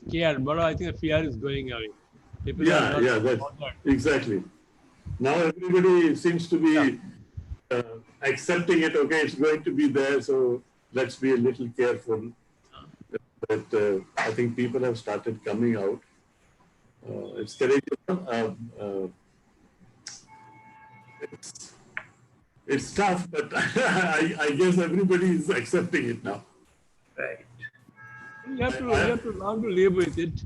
scared, but I think the fear is going away. People are not that's bothered. exactly. Now everybody seems to be accepting it. Okay, it's going to be there, so let's be a little careful. But I think people have started coming out. It's courageous. It's, it's tough, but I guess everybody is accepting it now. Right. You have to learn to live with it.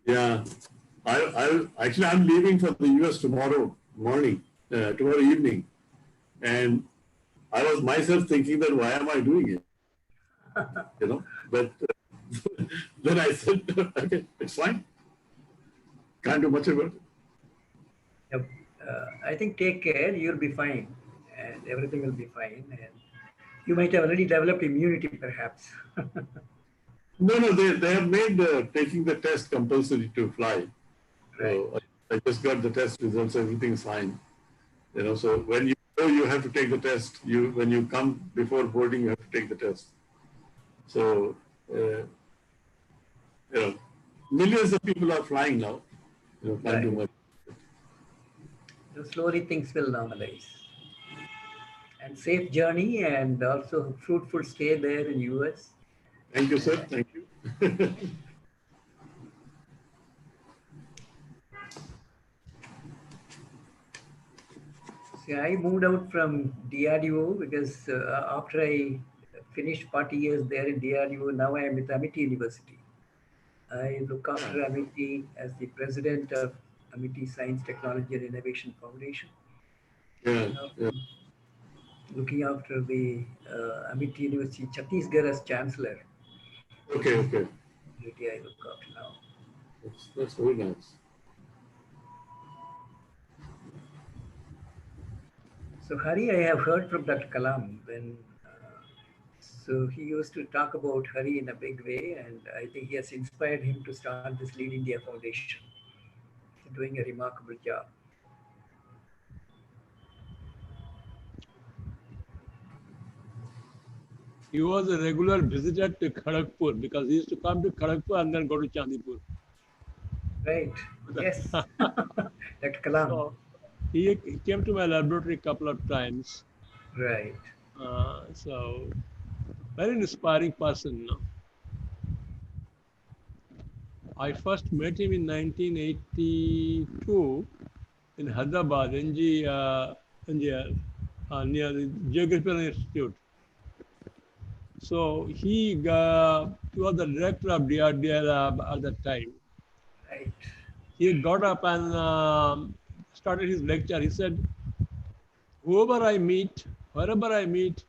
Yeah, I'm leaving for the US tomorrow morning, tomorrow evening, and I was myself thinking that why am I doing it? But then I said, okay, it's fine. Can't do much about it. Yep. I think take care, you'll be fine, and everything will be fine. And you might have already developed immunity, perhaps. No, they have made taking the test compulsory to fly. So I just got the test results, everything's fine. So when you go, you have to take the test. When you come before boarding, you have to take the test. So, millions of people are flying now. Can't do much. So slowly things will normalize. And safe journey, and also fruitful stay there in US. Thank you, sir. Thank you. See, I moved out from DRDO because after I finished 40 years there in DRDO, now I am with Amity University. I look after Amity as the president of Amity Science, Technology and Innovation Foundation. Looking after the Amity University, Chhattisgarh as chancellor. Okay. I look after now. That's very nice. So Hari, I have heard from Dr. Kalam so he used to talk about Hari in a big way, and I think he has inspired him to start this Lead India Foundation. He's doing a remarkable job. He was a regular visitor to Kharagpur because he used to come to Kharagpur and then go to Chandipur. Right. Yes. Dr. Kalam. So he came to my laboratory a couple of times. Right. So very inspiring person. I first met him in 1982 in Hyderabad, near the Geographical Institute. So he was the director of DRDL lab at that time. Right. He got up and started his lecture. He said, whoever I meet, wherever I meet,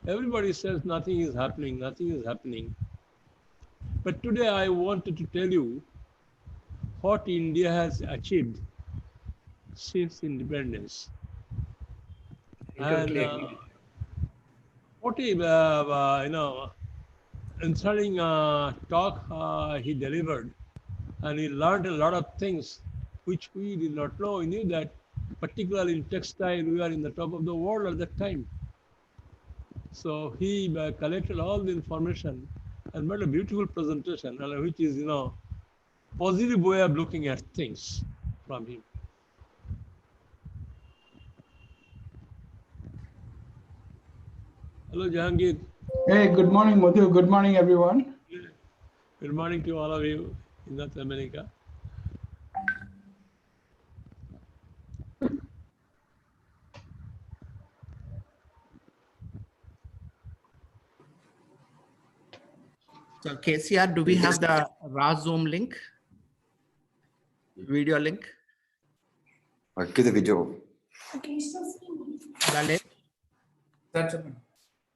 everybody says nothing is happening, nothing is happening. But today I wanted to tell you what India has achieved since independence. And what he, inspiring talk he delivered, and he learned a lot of things which we did not know. We knew that, particularly in textile, we were in the top of the world at that time. So he collected all the information and made a beautiful presentation, which is, positive way of looking at things from him. Hello, Jahangir. Hey, good morning, Madhu. Good morning, everyone. Good morning to all of you in North America. So KCR, do we have the raw Zoom link? Video link? Give the video. Lalit?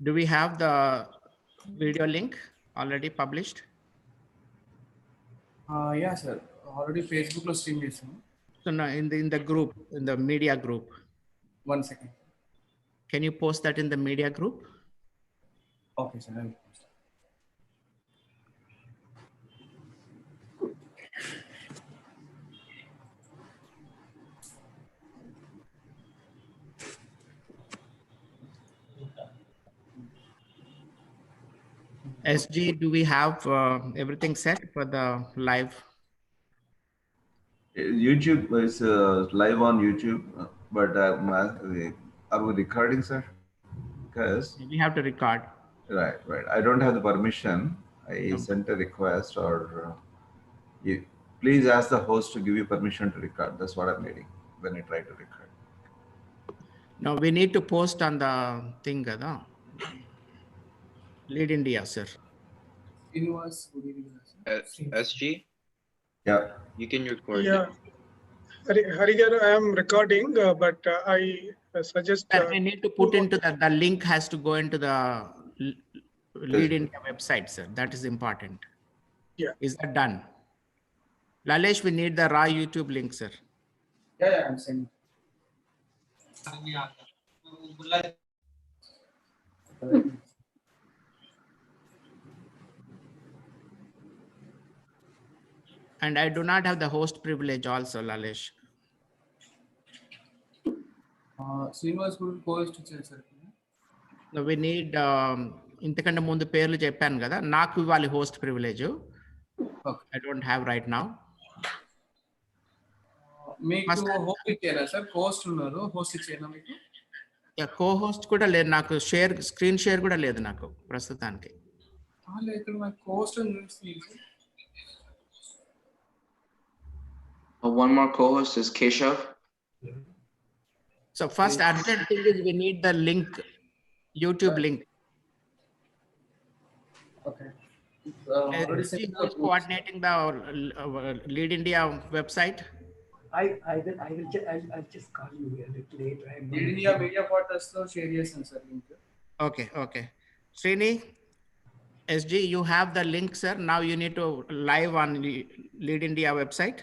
Do we have the video link already published? Yeah, sir. Already Facebook lo stream chesam. So no, in the group, in the media group. 1 second. Can you post that in the media group? Okay, sir. I will post. SG, do we have everything set for the live? YouTube is live on YouTube, but are we recording, sir? Because We have to record. right. I don't have the permission. I No. sent a request, or you please ask the host to give you permission to record. That's what I'm needing when I try to record. No, we need to post on the thing, no? Lead India, sir. Srinivas, good evening, sir. SG, Yeah. you can record Yeah, Harigar, I am recording, but I suggest. That we need to put into the link has to go into the Lead India website, sir. That is important. Yeah. Is that done? Lalesh, we need the raw YouTube link, sir. Yeah, I'm sending. And I do not have the host privilege also, Lalesh. Srinivas could post sir. No, we need ఇంతకంటే ముందు పేర్లు చెప్పాను కదా నాకు ఇవ్వాలి host privilege. I don't have right now. మీకు host ఇచ్చేనా sir? Host ఉన్నారు, host ఇచ్చేనా మీకు? co-host కూడా లేదు నాకు, స్క్రీన్ షేర్ కూడా లేదు నాకు ప్రస్తుతానికి. ఇక్కడ నాకు host one more co-host is Keshav. So first urgent thing is we need the link, YouTube link. Okay. Who's coordinating the Lead India website? I'll just call you a little later. Lead India media portals లో share చేస్తాను sir link. Okay. Srini, SG, you have the link, sir. Now you need to live on Lead India website.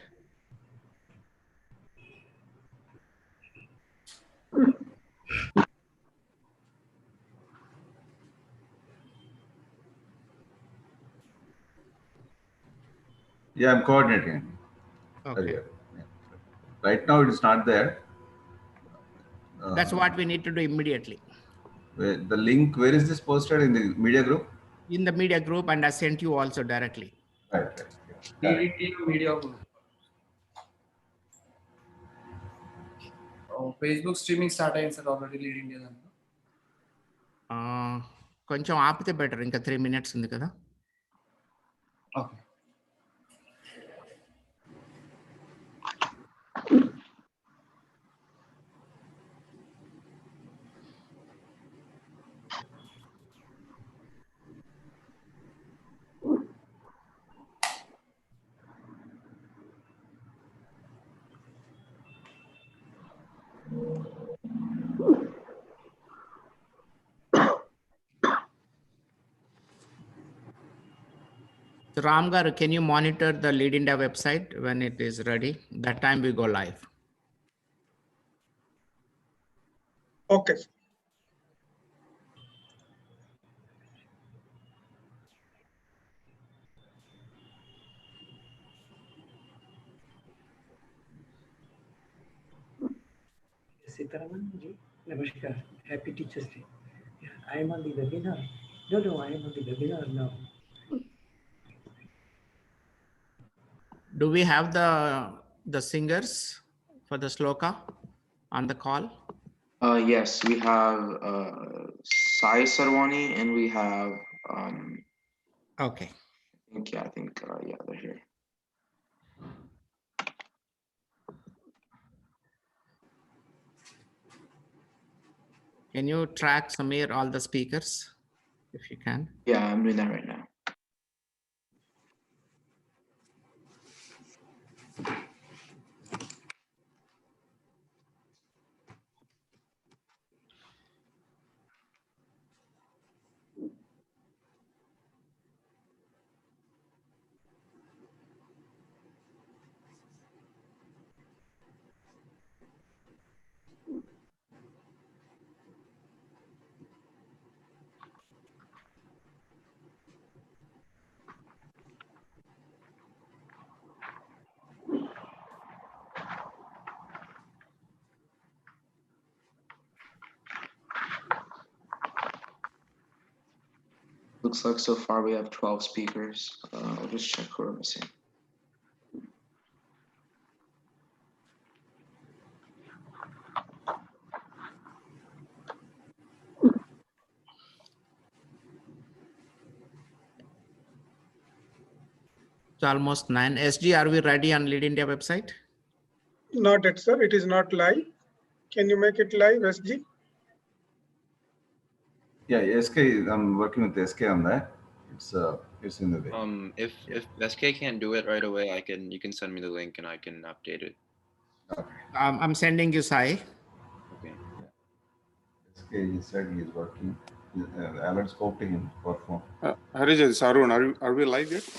Yeah, I'm coordinating. Okay. Right now it is not there. That's what we need to do immediately. The link, where is this posted? In the media group? In the media group, and I sent you also directly. Right. Lead India media group. Facebook streaming start అయింది sir already lead India దాంట్లో. కొంచెం ఆపితే better, ఇంకా 3 minutes ఉంది కదా. Okay. Ram garu, can you monitor the Lead India website when it is ready? That time we go live. Okay. Sitaraman ji, namaskar. Happy Teachers Day. Yeah, I am on the webinar. No, I am on the webinar now. Do we have the singers for the sloka on the call? Yes, we have Sai Sarwani and we have Okay. I think yeah, they're here. Can you track, Samir, all the speakers if you can? Yeah, I'm doing that right now. Looks like so far we have 12 speakers. I'll just check who are missing. It's almost 9. SG, are we ready on Lead India website? Not yet, sir. It is not live. Can you make it live, SG? Yeah, SK, I'm working with SK on that. It's in the way. If SK can't do it right away, you can send me the link and I can update it. Okay. I'm sending you Sai. Okay. SK, he said he's working. Alan spoke to him for phone. Harijit, Sarun, are we live yet?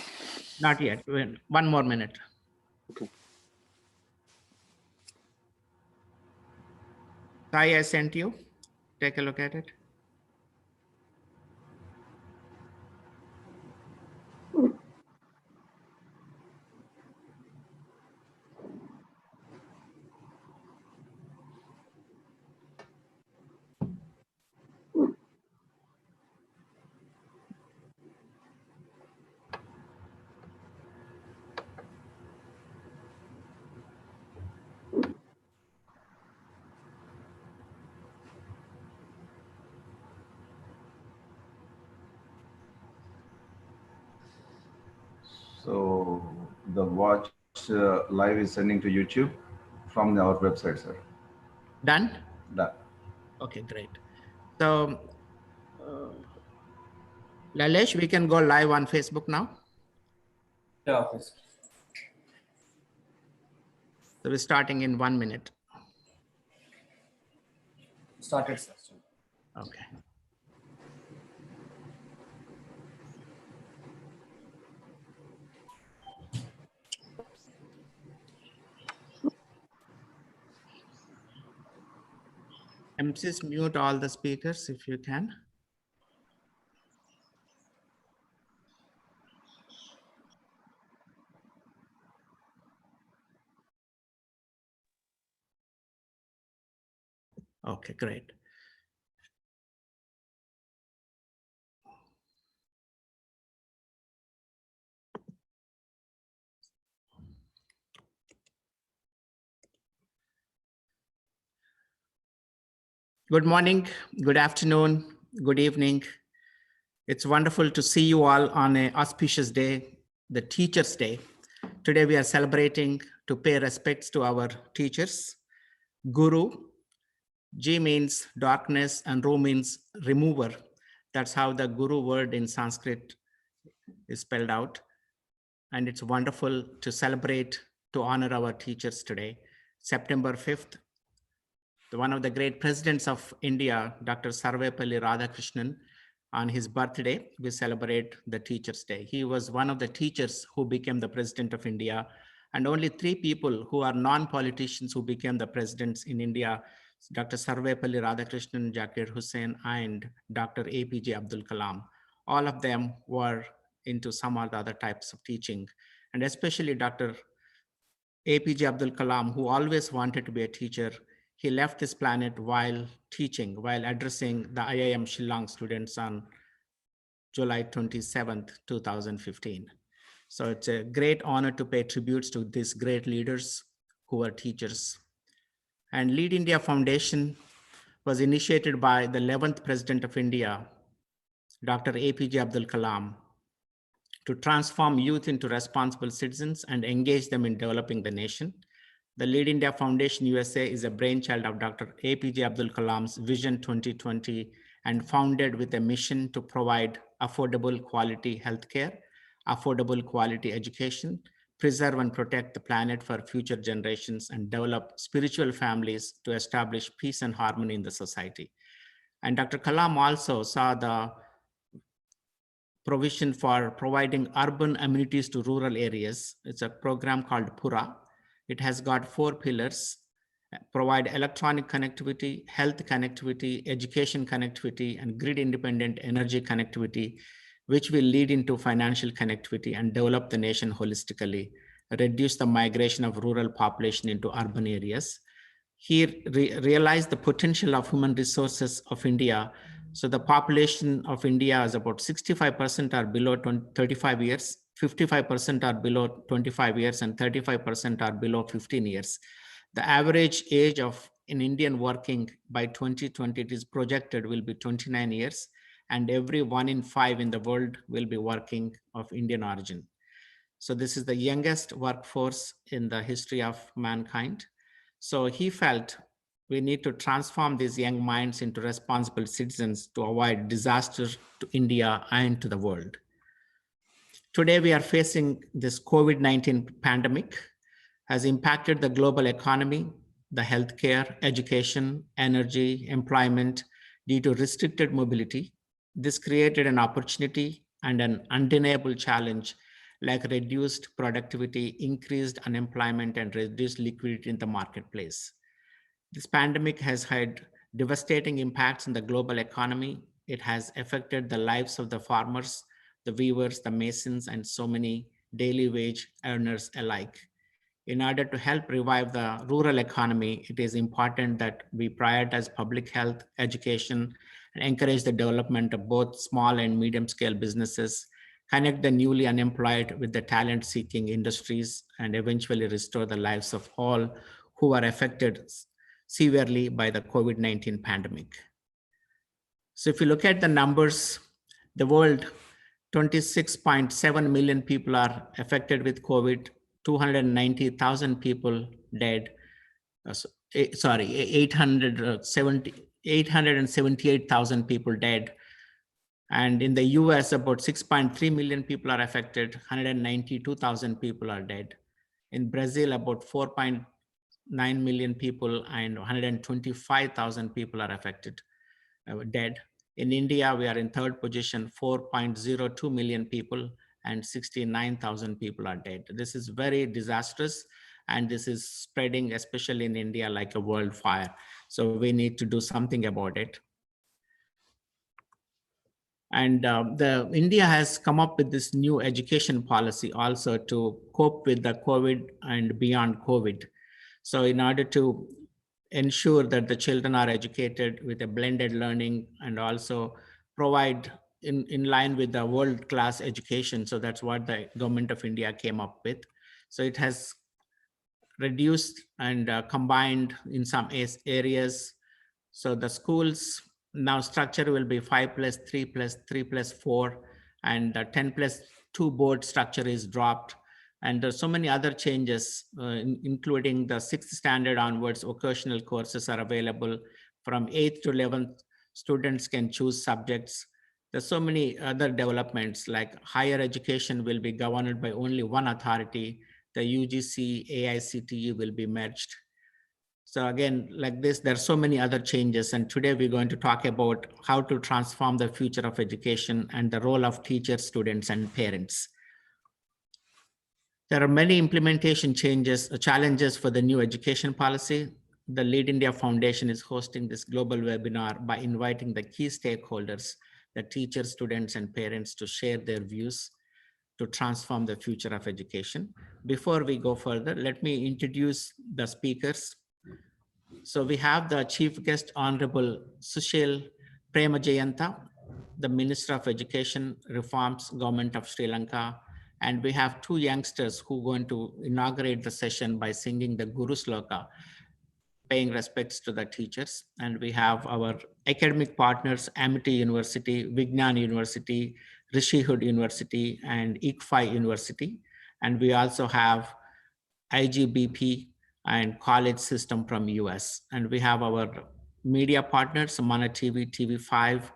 Not yet. Wait, 1 more minute. Okay. Sai, I sent you. Take a look at it. So the watch live is sending to YouTube from our website, sir. Done? Done. Okay, great. So, Lalesh, we can go live on Facebook now. Yeah, please. So we're starting in 1 minute. Started, sir. Okay. Please mute all the speakers if you can. Okay, great. Good morning, good afternoon, good evening. It's wonderful to see you all on an auspicious day, the Teachers' Day. Today we are celebrating to pay respects to our teachers. Guru, G means darkness and Ru means remover. That's how the Guru word in Sanskrit is spelled out. And it's wonderful to celebrate, to honor our teachers today. September 5th, one of the great presidents of India, Dr. Sarvepalli Radhakrishnan, on his birthday, we celebrate the Teachers' Day. He was one of the teachers who became the president of India, and only 3 people who are non-politicians who became the presidents in India, Dr. Sarvepalli Radhakrishnan, Zakir Hussain, and Dr. APJ Abdul Kalam. All of them were into some or the other types of teaching, and especially Dr. APJ Abdul Kalam, who always wanted to be a teacher. He left this planet while teaching, while addressing the IIM Shillong students on July 27th, 2015. So it's a great honor to pay tributes to these great leaders who are teachers. And Lead India Foundation was initiated by the 11th President of India, Dr. APJ Abdul Kalam, to transform youth into responsible citizens and engage them in developing the nation. The Lead India Foundation USA is a brainchild of Dr. APJ Abdul Kalam's Vision 2020 and founded with a mission to provide affordable quality healthcare, affordable quality education, preserve and protect the planet for future generations, and develop spiritual families to establish peace and harmony in the society. And Dr. Kalam also saw the provision for providing urban amenities to rural areas. It's a program called Pura. It has got 4 pillars: provide electronic connectivity, health connectivity, education connectivity, and grid independent energy connectivity, which will lead into financial connectivity and develop the nation holistically, reduce the migration of rural population into urban areas. He realized the potential of human resources of India So the population of India is about 65% are below 35 years, 55% are below 25 years, and 35% are below 15 years. The average age of an Indian working by 2020 it is projected will be 29 years, and every 1 in 5 in the world will be working of Indian origin. So this is the youngest workforce in the history of mankind. So he felt we need to transform these young minds into responsible citizens to avoid disasters to India and to the world. Today, we are facing this COVID-19 pandemic has impacted the global economy, the healthcare, education, energy, employment due to restricted mobility. This created an opportunity and an undeniable challenge like reduced productivity, increased unemployment, and reduced liquidity in the marketplace. This pandemic has had devastating impacts in the global economy. It has affected the lives of the farmers, the weavers, the masons, and so many daily wage earners alike. In order to help revive the rural economy, it is important that we prioritize public health, education, and encourage the development of both small and medium-scale businesses, connect the newly unemployed with the talent-seeking industries, and eventually restore the lives of all who are affected severely by the COVID-19 pandemic. So if you look at the numbers, the world, 26.7 million people are affected with COVID, 290,000 people dead, 878,000 people dead. And in the US, about 6.3 million people are affected, 192,000 people are dead. In Brazil, about 4.9 million people and 125,000 people are affected, dead. In India, we are in third position, 4.02 million people and 69,000 people are dead. This is very disastrous, and this is spreading, especially in India, like a wildfire. So we need to do something about it. And India has come up with this new education policy also to cope with the COVID and beyond COVID. So in order to ensure that the children are educated with a blended learning and also provide in line with the world-class education. So that's what the government of India came up with. So it has reduced and combined in some areas. So the schools now structure will be 5+3+3+4, and the 10+2 board structure is dropped. And there's so many other changes, including the 6th standard onwards, occasional courses are available. From 8th to 11th, students can choose subjects. There's so many other developments, like higher education will be governed by only one authority. The UGC, AICTE will be merged. So again, like this, there are so many other changes. And today we're going to talk about how to transform the future of education and the role of teachers, students, and parents. There are many implementation challenges for the new education policy. The Lead India Foundation is hosting this global webinar by inviting the key stakeholders, the teachers, students, and parents, to share their views to transform the future of education. Before we go further, let me introduce the speakers. So we have the chief guest, Honorable Sushil Premajayanta, the Minister of Education Reforms, Government of Sri Lanka. And we have two youngsters who are going to inaugurate the session by singing the Guru Sloka, paying respects to the teachers. And we have our academic partners, Amity University, Vignan University, Rishihood University, and ICFI University. And we also have IGBP and college system from US. And we have our media partners, Mana TV, TV5,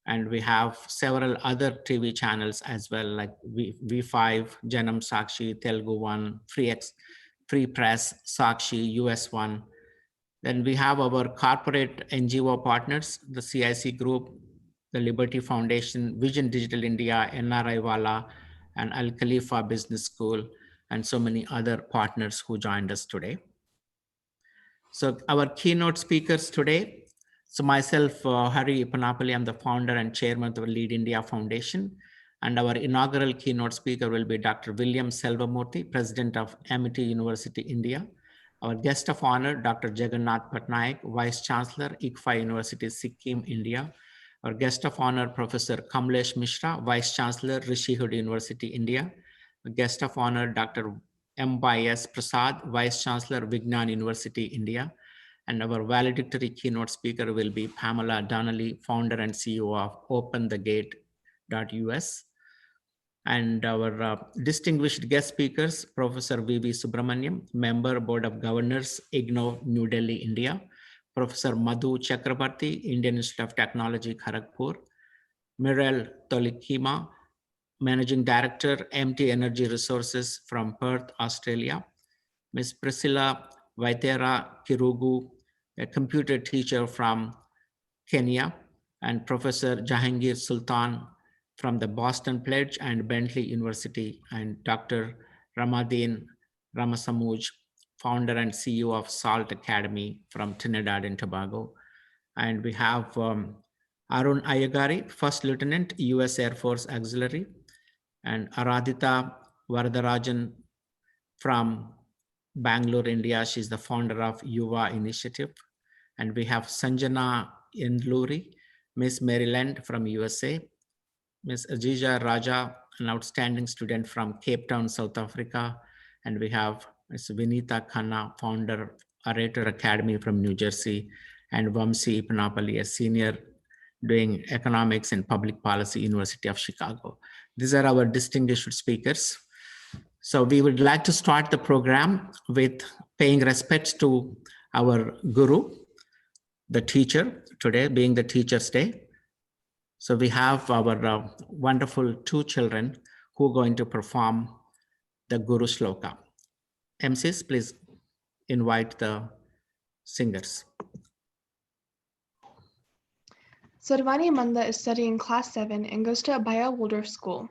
and we have several other TV channels as well, like V5, Janam Sakshi, Telugu One, Free Press, Sakshi, US One. Then we have our corporate NGO partners, the CIC Group, the Liberty Foundation, Vision Digital India, NRI Wala, and Al Khalifa Business School, and so many other partners who joined us today. So our keynote speakers today. So myself, Hari Panapalli, I'm the founder and chairman of the Lead India Foundation. And our inaugural keynote speaker will be Dr. William Selvamurthy, President of Amity University, India. Our guest of honor, Dr. Jagannath Patnaik, Vice Chancellor, ICFI University, Sikkim, India. Our guest of honor, Professor Kamlesh Mishra, Vice Chancellor, Rishihud University, India. Our guest of honor, Dr. M.Y.S. Prasad, Vice Chancellor, Vignan University, India. And our valedictory keynote speaker will be Pamela Donnelly, founder and CEO of OpenTheGate.us. And our distinguished guest speakers, Professor V.V. Subramaniam, Member, Board of Governors, IGNOU, New Delhi, India. Professor Madhu Chakrabarti, Indian Institute of Technology, Kharagpur. Mirel Tolikima, Managing Director, MT Energy Resources from Perth, Australia. Ms. Priscilla Vaitera Kirugu, a computer teacher from Kenya, and Professor Jahangir Sultan from the Boston Pledge and Bentley University, and Dr. Ramadeen Ramasamuj, founder and CEO of SALT Academy from Trinidad and Tobago. And we have Arun Ayagari, First Lieutenant, US Air Force Auxiliary, and Aradhita Varadarajan from Bangalore, India. She's the founder of Yuva Initiative. And we have Sanjana Indluri, Miss Maryland from USA, Miss Ajija Raja, an outstanding student from Cape Town, South Africa. And we have Ms. Vinita Khanna, founder, Orator Academy from New Jersey, and Vamsi Ipnapalli, a senior doing economics and public policy, University of Chicago. These are our distinguished speakers. So we would like to start the program with paying respects to our guru, the teacher, today being the Teacher's Day. So we have our wonderful two children who are going to perform the Guru Shloka. MCs, please invite the singers. Sarvani Manda is studying class 7 and goes to Abhaya Waldorf School.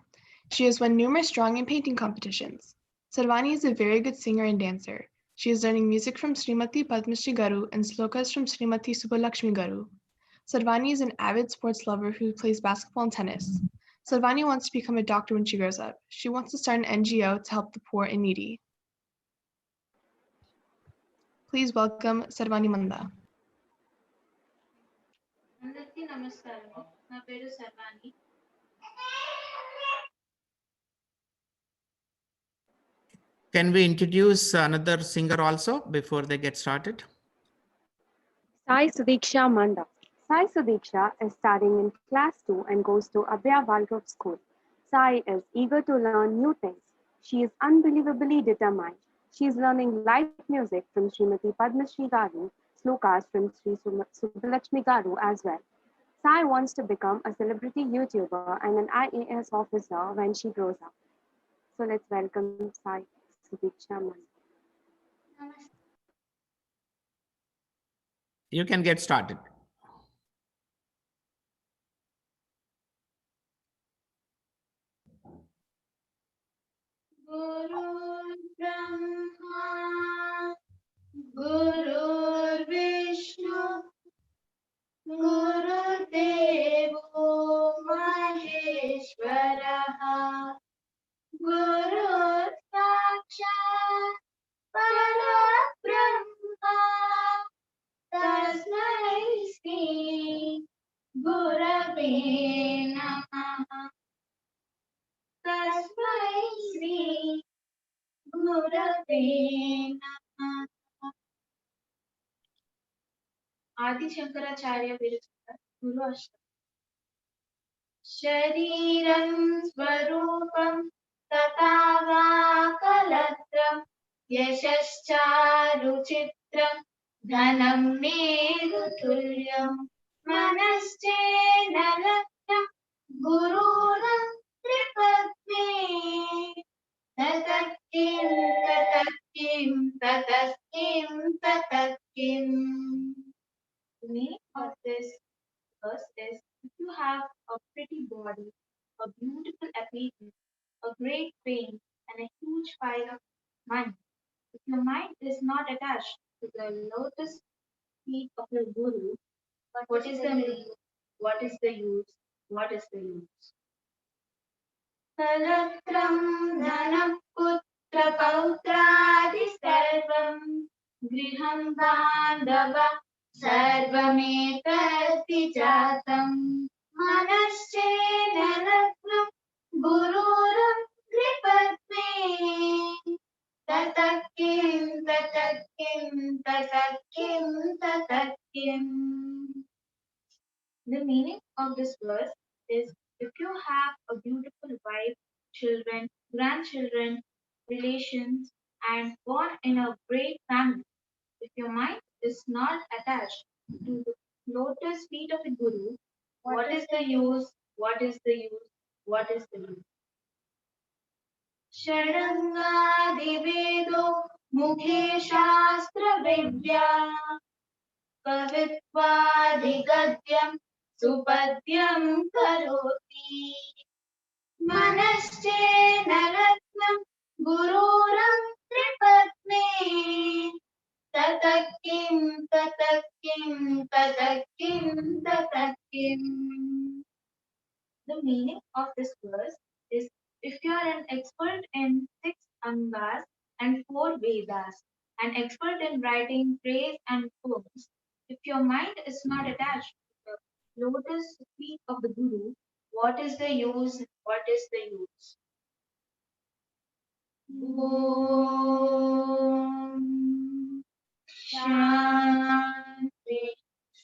She has won numerous drawing and painting competitions. Sarvani is a very good singer and dancer. She is learning music from Srimati Padmashri Garu and slokas from Srimati Subbalakshmi Garu. Sarvani is an avid sports lover who plays basketball and tennis. Sarvani wants to become a doctor when she grows up. She wants to start an NGO to help the poor and needy. Please welcome Sarvani Manda. అందరికీ నమస్కారం. నా పేరు సర్వాణి. Can we introduce another singer also before they get started? Sai Sudiksha Manda. Sai Sudiksha is studying in class 2 and goes to Abhaya Waldorf School. Sai is eager to learn new things. She is unbelievably determined. She is learning live music from Srimati Padmashri Garu, slokas from Sri Subbalakshmi Garu as well. Sai wants to become a celebrity YouTuber and an IAS officer when she grows up. So let's welcome Sai Sudiksha Manda. You can get started. Guru Brahma, Guru Vishnu, Guru Devo Maheshwaraha, Guru Sakshat Parabrahma, Tasmai Shri Gurave Namaha. Tasmai Shri Gurave Namaha. Adi Shankaracharya Viruddha Guru Ashtam. Shariram Swarupam Tata Vakalatram Yashascharu Chitram Dhanam Merutulyam Manaschena Latram Gururam Tripatme Tatakim Tatakim Tatakim Tatakim. The meaning of this verse is, if you have a pretty body, a beautiful appearance, a great fame, and a huge pile of money, if your mind is not attached to the lotus feet of your guru, what is the use? What is the use? What is the use? Kalatram dhanam putra pautradi sarvam griham bandhava sarvametati jatam Manascenanatvam Gururam Kripatme. Tatakim, tatakim, tatakim, tatakim. The meaning of this verse is, if you have a beautiful wife, children, grandchildren, relations, and born in a great family, if your mind is not attached to the lotus feet of the Guru, what is the use? What is the use? What is the use? Sharangadivedo mukhe shastra vidya kavitvaadigadyam supadyam karoti manascena ratnam gururam tripatme tatakim tatakim tatakim tatakim. The meaning of this verse is, if you are an expert in 6 Angas and 4 Vedas, an expert in writing praise and poems, if your mind is not attached to the lotus feet of the Guru, what is the use? What is the use? Om Shanti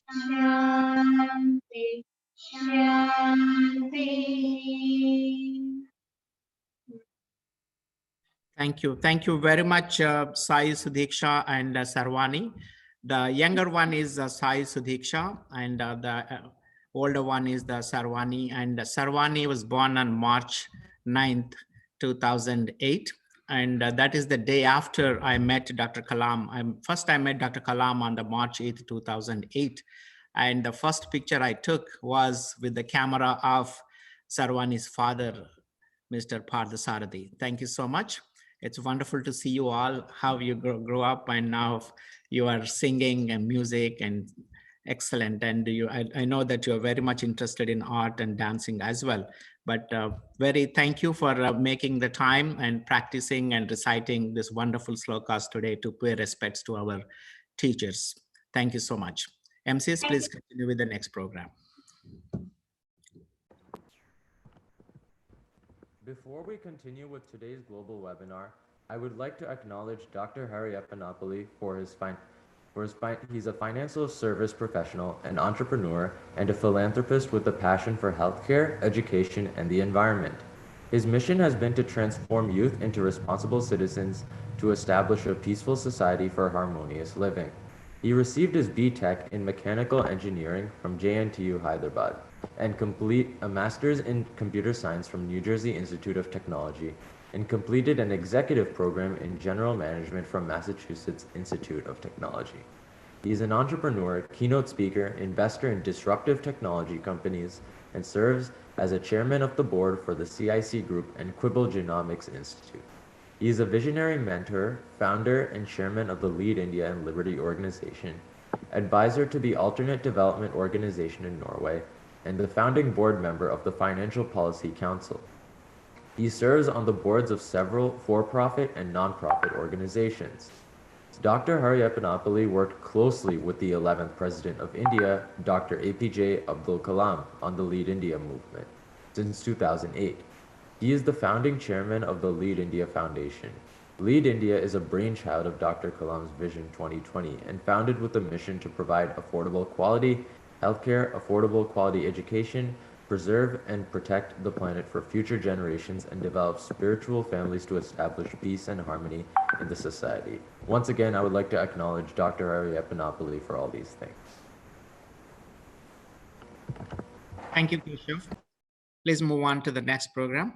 Shanti Shanti. Thank you. Thank you very much, Sai Sudhiksha and Sarvani. The younger one is Sai Sudhiksha, and the older one is the Sarvani. And Sarvani was born on March 9th, 2008. And that is the day after I met Dr. Kalam. First, I met Dr. Kalam on the March 8th, 2008. And the first picture I took was with the camera of Sarvani's father, Mr. Parthasarathi. Thank you so much. It's wonderful to see you all, how you grow up, and now you are singing and music and excellent. And I know that you're very much interested in art and dancing as well. But thank you for making the time and practicing and reciting this wonderful slokas today to pay respects to our teachers. Thank you so much. MCs, please continue with the next program. Before we continue with today's global webinar, I would like to acknowledge Dr. Hari Eppanapalli he's a financial service professional, an entrepreneur, and a philanthropist with a passion for healthcare, education, and the environment. His mission has been to transform youth into responsible citizens to establish a peaceful society for harmonious living. He received his B.Tech in Mechanical Engineering from JNTU Hyderabad and complete a Master's in Computer Science from New Jersey Institute of Technology and completed an executive program in General Management from Massachusetts Institute of Technology. He is an entrepreneur, keynote speaker, investor in disruptive technology companies, and serves as a chairman of the board for the CIC Group and Quibble Genomics Institute. He is a visionary mentor, founder, and chairman of the Lead India and Liberty Organization, advisor to the Alternate Development Organization in Norway, and the founding board member of the Financial Policy Council. He serves on the boards of several for-profit and non-profit organizations. Dr. Hari Eppanapalli worked closely with the 11th President of India, Dr. APJ Abdul Kalam, on the Lead India movement since 2008. He is the founding chairman of the Lead India Foundation. Lead India is a brainchild of Dr. Kalam's Vision 2020 and founded with a mission to provide affordable quality healthcare, affordable quality education, preserve and protect the planet for future generations, and develop spiritual families to establish peace and harmony in the society. Once again, I would like to acknowledge Dr. Hari Eppanapalli for all these things. Thank you, Keshav. Please move on to the next program.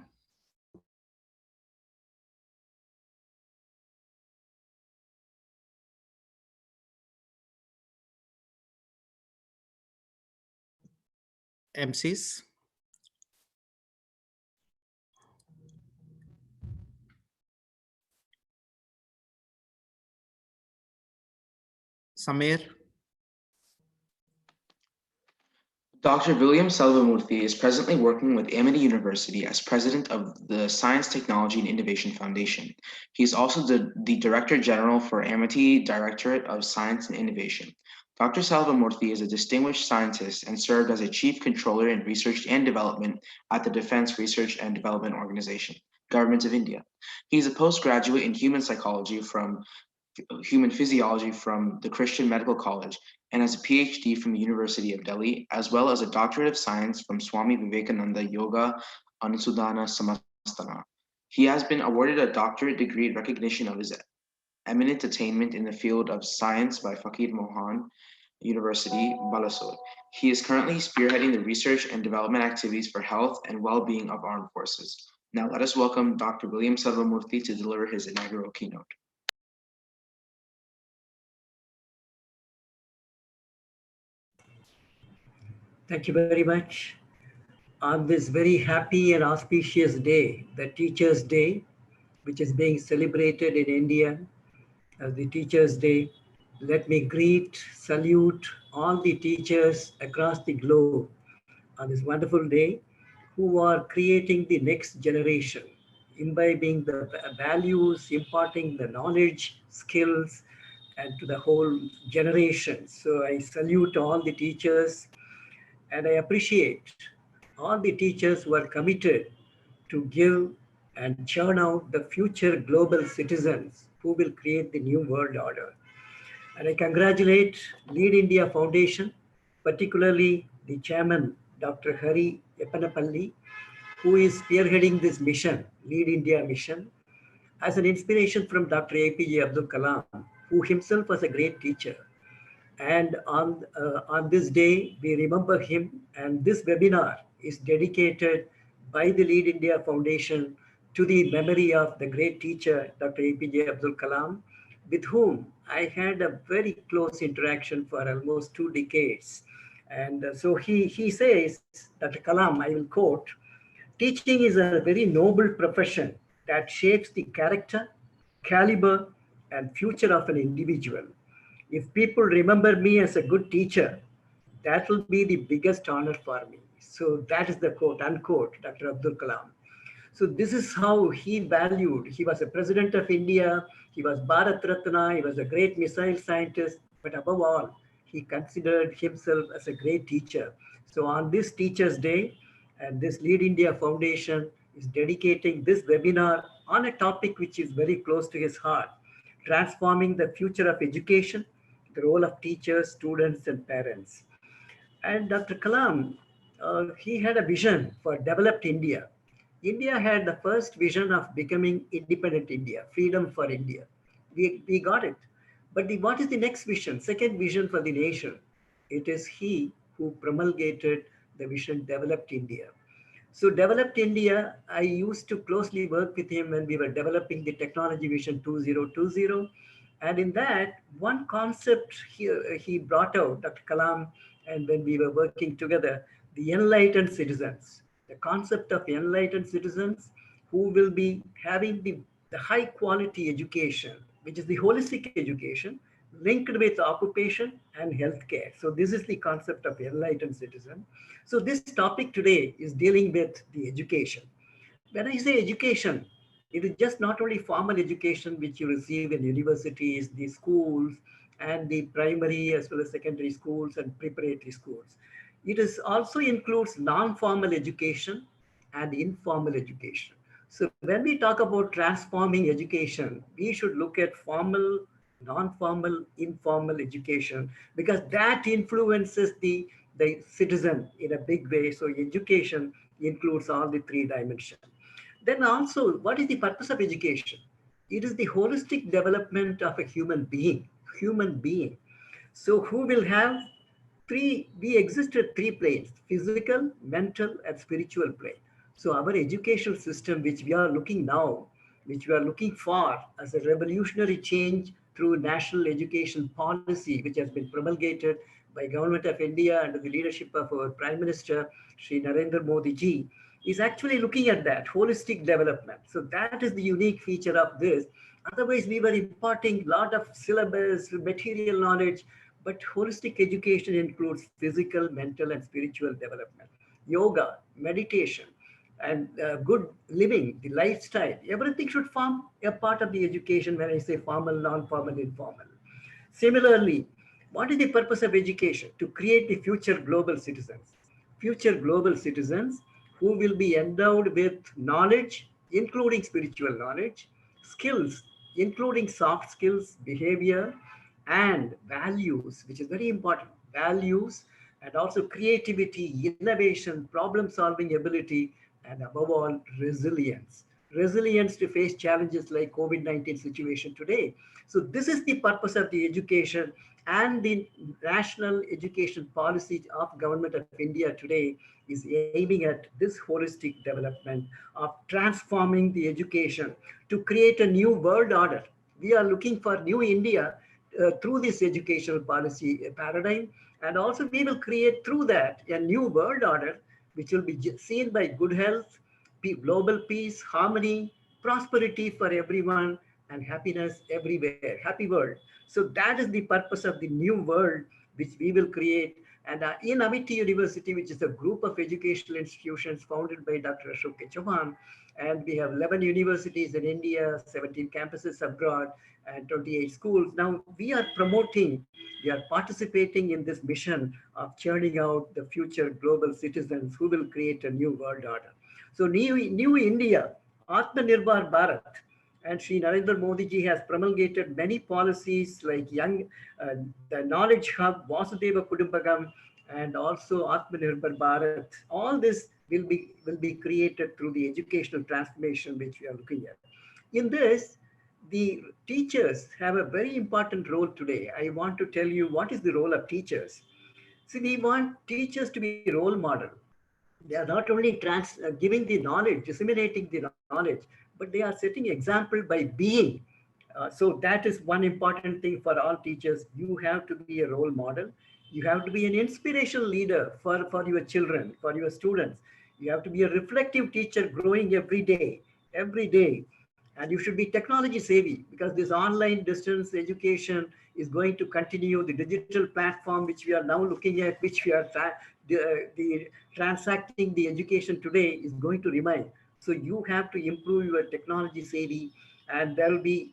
MCs. Samir. Dr. William Selvamurthy is presently working with Amity University as president of the Science, Technology, and Innovation Foundation. He is also the Director General for Amity Directorate of Science and Innovation. Dr. Salvamurthy is a distinguished scientist and served as a chief controller in research and development at the Defense Research and Development Organization, Government of India. He is a postgraduate in human psychology from human physiology from the Christian Medical College and has a PhD from the University of Delhi, as well as a doctorate of science from Swami Vivekananda Yoga Anusudhana Samastana. He has been awarded a doctorate degree in recognition of his eminent attainment in the field of science by Fakir Mohan University, Balasore. He is currently spearheading the research and development activities for health and well-being of armed forces. Now let us welcome Dr. William Salvamurthy to deliver his inaugural keynote. Thank you very much. On this very happy and auspicious day, the Teachers' Day, which is being celebrated in India as the Teachers' Day, let me greet, salute all the teachers across the globe on this wonderful day who are creating the next generation, imbibing the values, imparting the knowledge, skills, and to the whole generation. So I salute all the teachers and I appreciate all the teachers who are committed to give and churn out the future global citizens who will create the new world order. And I congratulate Lead India Foundation, particularly the chairman, Dr. Hari Eppanapalli, who is spearheading this mission, Lead India mission, as an inspiration from Dr. APJ Abdul Kalam, who himself was a great teacher. And on this day, we remember him, and this webinar is dedicated by the Lead India Foundation to the memory of the great teacher, Dr. APJ Abdul Kalam, with whom I had a very close interaction for almost 2 decades. And so he says, Dr. Kalam, I will quote, "Teaching is a very noble profession that shapes the character, caliber, and future of an individual. If people remember me as a good teacher, that will be the biggest honor for me." So that is the quote, unquote, Dr. Abdul Kalam. So this is how he valued. He was a president of India. He was Bharat Ratna. He was a great missile scientist. But above all, he considered himself as a great teacher. So on this Teachers' Day, and this Lead India Foundation is dedicating this webinar on a topic which is very close to his heart, transforming the future of education, the role of teachers, students, and parents. And Dr. Kalam, he had a vision for developed India. India had the first vision of becoming independent India, freedom for India. We got it. But what is the next vision, second vision for the nation? It is he who promulgated the vision, developed India. So developed India, I used to closely work with him when we were developing the Technology Vision 2020. And in that, one concept he brought out, Dr. Kalam, and when we were working together, the enlightened citizens, the concept of enlightened citizens who will be having the high quality education, which is the holistic education linked with occupation and healthcare. So this is the concept of enlightened citizen. So this topic today is dealing with the education. When I say education, it is just not only formal education which you receive in universities, the schools, and the primary as well as secondary schools and preparatory schools. It is also includes non-formal education and informal education. So when we talk about transforming education, we should look at formal, non-formal, informal education, because that influences the citizen in a big way. So education includes all the 3 dimensions. Then also, what is the purpose of education? It is the holistic development of a human being. So who will have we exist at 3 planes, physical, mental, and spiritual plane. So our education system, which we are looking now, which we are looking for as a revolutionary change through national education policy, which has been promulgated by Government of India under the leadership of our Prime Minister, Shri Narendra Modi ji, is actually looking at that holistic development. So that is the unique feature of this. Otherwise, we were imparting a lot of syllabus, material knowledge, but holistic education includes physical, mental, and spiritual development. Yoga, meditation, and good living, the lifestyle, everything should form a part of the education when I say formal, non-formal, informal. Similarly, What is the purpose of education? To create the future global citizens. Future global citizens who will be endowed with knowledge, including spiritual knowledge, skills, including soft skills, behavior, and values, which is very important. Values and also creativity, innovation, problem-solving ability, and above all, resilience. Resilience to face challenges like COVID-19 situation today. So this is the purpose of the education, and the national education policy of Government of India today is aiming at this holistic development of transforming the education to create a new world order. We are looking for new India through this educational policy paradigm, and also we will create through that a new world order which will be seen by good health, global peace, harmony, prosperity for everyone, and happiness everywhere. Happy world. So that is the purpose of the new world which we will create. And in Amity University, which is a group of educational institutions founded by Dr. Ashok Chauhan, and we have 11 universities in India, 17 campuses abroad, and 28 schools. Now we are promoting, we are participating in this mission of churning out the future global citizens who will create a new world order. So new India, Atmanirbhar Bharat, and Sri Narendra Modi ji has promulgated many policies like the Knowledge Hub, Vasudhaiva Kudumbakam, and also Atmanirbhar Bharat. All this will be created through the educational transformation which we are looking at. In this, the teachers have a very important role today. I want to tell you what is the role of teachers. See, we want teachers to be role model. They are not only giving the knowledge, disseminating the knowledge, but they are setting example by being. So that is one important thing for all teachers. You have to be a role model. You have to be an inspirational leader for your children, for your students. You have to be a reflective teacher growing every day. And you should be technology savvy, because this online distance education is going to continue. The digital platform which we are now looking at, which we are transacting the education today, is going to remain. So you have to improve your technology savvy, and there will be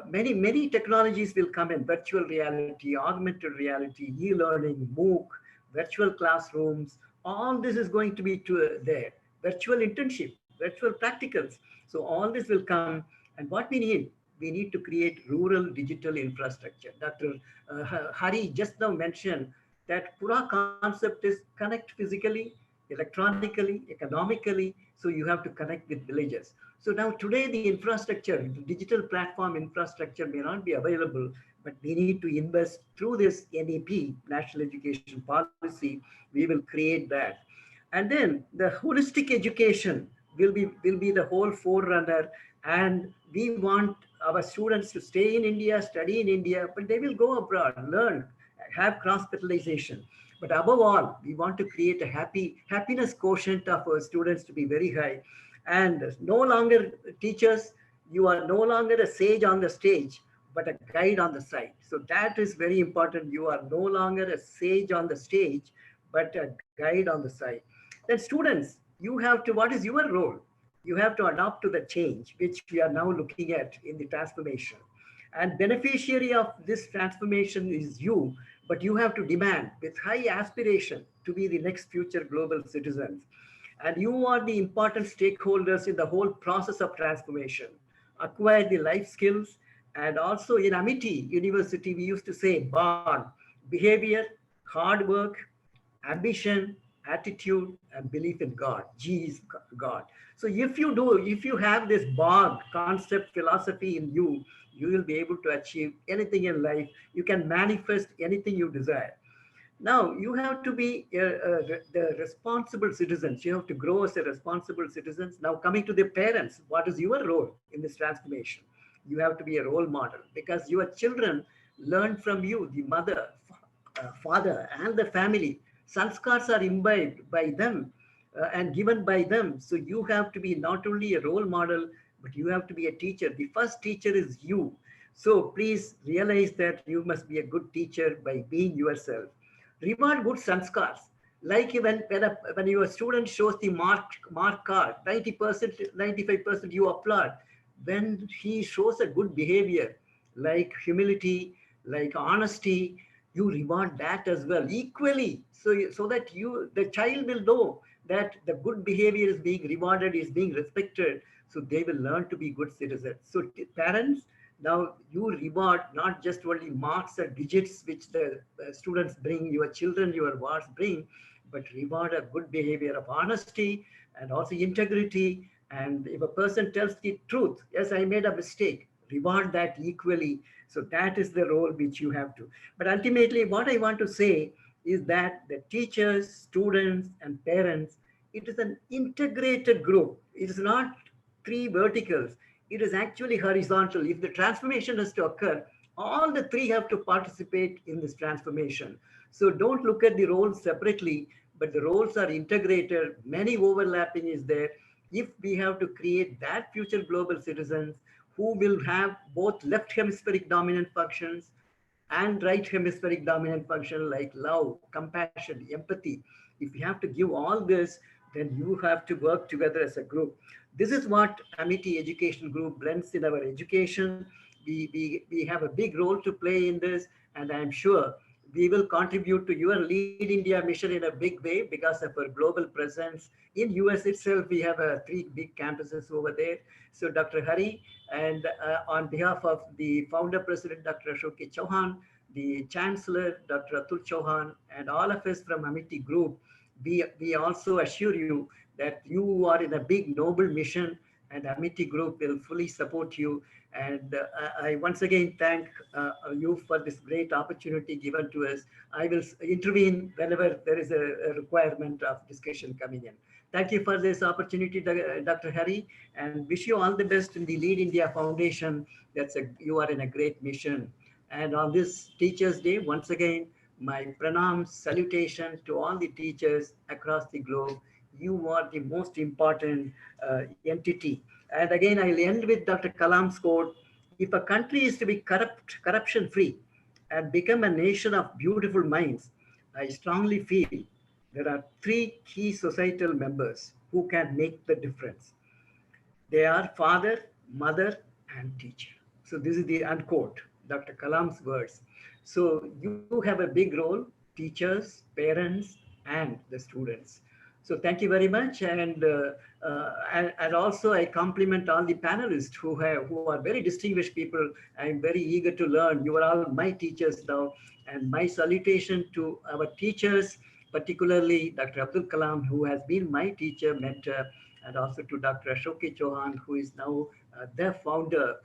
many technologies will come in: virtual reality, augmented reality, e-learning, MOOC, virtual classrooms. All this is going to be there. Virtual internship, virtual practicals. So all this will come. And what we need to create rural digital infrastructure. Dr. Hari just now mentioned that Pura concept is connect physically, electronically, economically. So you have to connect with villages. So now today the infrastructure, the digital platform infrastructure may not be available, but we need to invest through this NEP, National Education Policy. We will create that. And then the holistic education will be the whole forerunner. And we want our students to stay in India, study in India, but they will go abroad, learn, have cross-fertilization. But above all, we want to create a happiness quotient of our students to be very high. And no longer teachers, you are no longer a sage on the stage, but a guide on the side. So that is very important. You are no longer a sage on the stage, but a guide on the side. Then students, you have to, what is your role? You have to adapt to the change, which we are now looking at in the transformation. And beneficiary of this transformation is you, but you have to demand with high aspiration to be the next future global citizens. And you are the important stakeholders in the whole process of transformation. Acquire the life skills. And also in Amity University, we used to say BOG: behavior, hard work, ambition, attitude, and belief in God. G is God. So if you have this BOG concept, philosophy in you, you will be able to achieve anything in life. You can manifest anything you desire. Now, you have to be the responsible citizens. You have to grow as a responsible citizens. Now, coming to the parents, what is your role in this transformation? You have to be a role model, because your children learn from you, the mother, father, and the family. Sanskars are imbibed by them and given by them. So you have to be not only a role model, but you have to be a teacher. The first teacher is you. So please realize that you must be a good teacher by being yourself. Reward good sanskars. Like when your student shows the mark card, 90%, 95% you applaud. When he shows a good behavior, like humility, like honesty, you reward that as well equally. So that the child will know that the good behavior is being rewarded, is being respected. So they will learn to be good citizens. So parents, now you reward not just only marks or digits which the students bring, your children, your wards bring, but reward a good behavior of honesty and also integrity. And if a person tells the truth, yes, I made a mistake, reward that equally. So that is the role which you have to. But ultimately, what I want to say is that the teachers, students, and parents, it is an integrated group. It is not three verticals. It is actually horizontal. If the transformation has to occur, all the three have to participate in this transformation. So don't look at the roles separately, but the roles are integrated. Many overlapping is there. If we have to create that future global citizens who will have both left hemispheric dominant functions and right hemispheric dominant function like love, compassion, empathy. If you have to give all this, then you have to work together as a group. This is what Amity Education Group blends in our education. We have a big role to play in this, and I'm sure we will contribute to your Lead India mission in a big way because of our global presence. In US itself, we have 3 big campuses over there. So Dr. Hari, and on behalf of the founder president, Dr. Ashok Chauhan, the chancellor, Dr. Atul Chauhan, and all of us from Amity Group, we also assure you that you are in a big noble mission, and Amity Group will fully support you. And I once again thank you for this great opportunity given to us. I will intervene whenever there is a requirement of discussion coming in. Thank you for this opportunity, Dr. Hari, and wish you all the best in the Lead India Foundation. You are in a great mission. And on this Teachers' Day, once again, my pranams, salutation to all the teachers across the globe. You are the most important entity. And again, I'll end with Dr. Kalam's quote: if a country is to be corruption-free and become a nation of beautiful minds, I strongly feel there are 3 key societal members who can make the difference. They are father, mother, and teacher. So this is the unquote, Dr. Kalam's words. So you have a big role, teachers, parents, and the students. So thank you very much. And also I compliment all the panelists who are very distinguished people. I'm very eager to learn. You are all my teachers now. And my salutation to our teachers, particularly Dr. Abdul Kalam, who has been my teacher, mentor, and also to Dr. Ashok Chauhan, who is now the founder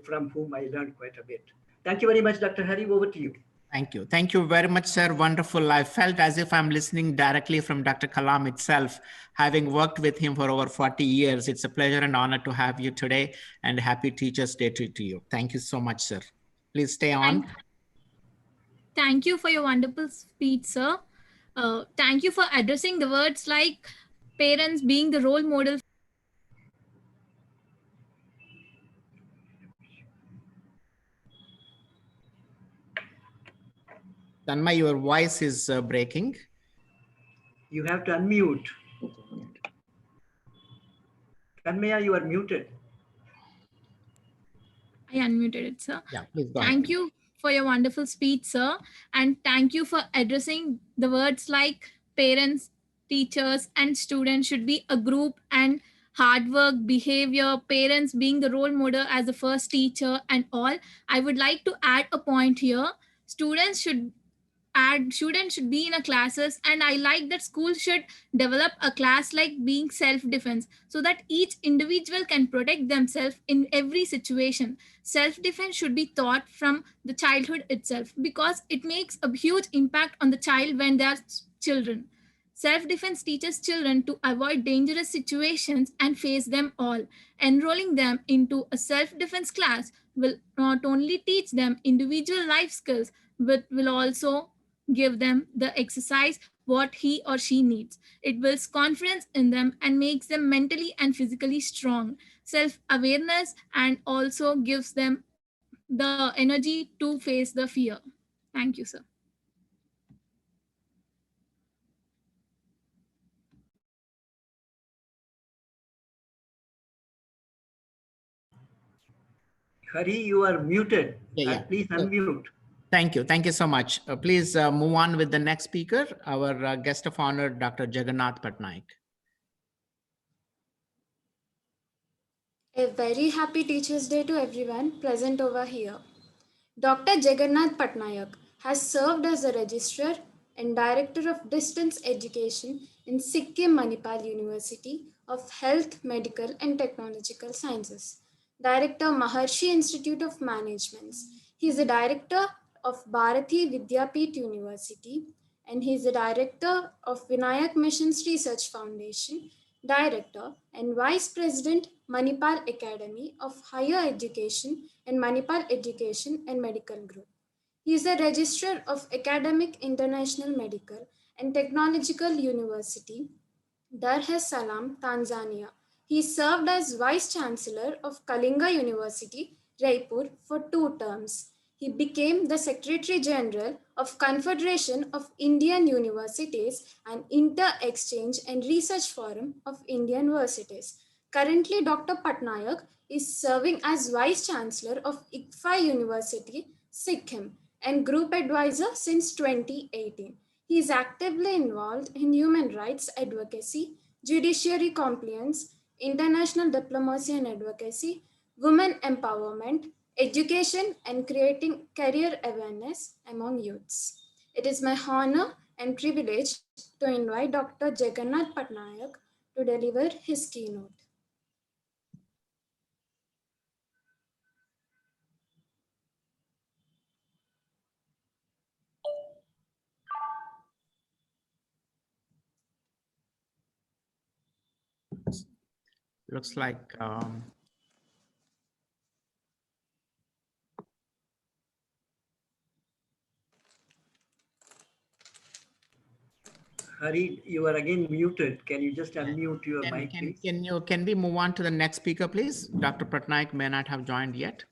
from whom I learned quite a bit. Thank you very much, Dr. Hari. Over to you. Thank you. Thank you very much, sir. Wonderful. I felt as if I'm listening directly from Dr. Kalam itself, having worked with him for over 40 years. It's a pleasure and honor to have you today, and happy Teachers' Day to you. Thank you so much, sir. Please stay on. Thank you for your wonderful speech, sir. Thank you for addressing the words like parents being the role model. Tanmay, your voice is breaking. You have to unmute. Tanmaya, you are muted. I unmuted it, sir. Yeah, please go ahead. Thank you for your wonderful speech, sir. And thank you for addressing the words like parents, teachers, and students should be a group, and hard work, behavior, parents being the role model as the first teacher and all. I would like to add a point here. Students should be in a classes, and I like that school should develop a class like being self-defense, so that each individual can protect themselves in every situation. Self-defense should be taught from the childhood itself, because it makes a huge impact on the child when they are children. Self-defense teaches children to avoid dangerous situations and face them all. Enrolling them into a self-defense class will not only teach them individual life skills, but will also give them the exercise what he or she needs. It builds confidence in them and makes them mentally and physically strong, self-awareness, and also gives them the energy to face the fear. Thank you, sir. Hari, you are muted. Yeah. Please unmute. Thank you. Thank you so much. Please move on with the next speaker, our guest of honor, Dr. Jagannath Patnaik. A very happy Teachers' Day to everyone present over here. Dr. Jagannath Patnaik has served as a registrar and director of distance education in Sikkim Manipal University of Health, Medical and Technological Sciences, director Maharshi Institute of Management. He is a director of Bharati Vidyapeeth University, and he is the director of Vinayak Missions Research Foundation, director and vice president, Manipal Academy of Higher Education and Manipal Education and Medical Group. He is a registrar of Academic International Medical and Technological University, Dar es Salaam, Tanzania. He served as Vice Chancellor of Kalinga University, Raipur, for 2 terms. He became the Secretary General of Confederation of Indian Universities and Inter-Exchange and Research Forum of Indian Universities. Currently, Dr. Patnaik is serving as Vice Chancellor of ICFA University, Sikkim, and Group Advisor since 2018. He is actively involved in human rights advocacy, judiciary compliance, international diplomacy and advocacy, women empowerment, education, and creating career awareness among youths. It is my honor and privilege to invite Dr. Jagannath Patnaik to deliver his keynote. Looks like Hari, you are again muted. Can you just unmute your mic, please? Can we move on to the next speaker, please? Dr. Patnaik may not have joined yet.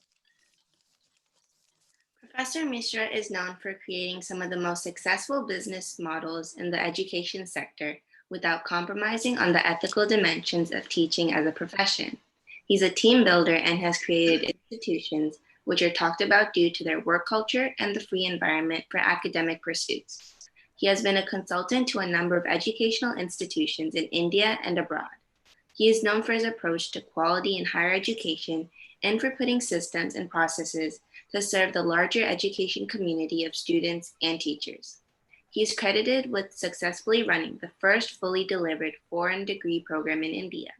Professor Mishra is known for creating some of the most successful business models in the education sector without compromising on the ethical dimensions of teaching as a profession. He's a team builder and has created institutions which are talked about due to their work culture and the free environment for academic pursuits. He has been a consultant to a number of educational institutions in India and abroad. He is known for his approach to quality in higher education and for putting systems and processes to serve the larger education community of students and teachers. He is credited with successfully running the first fully delivered foreign degree program in India.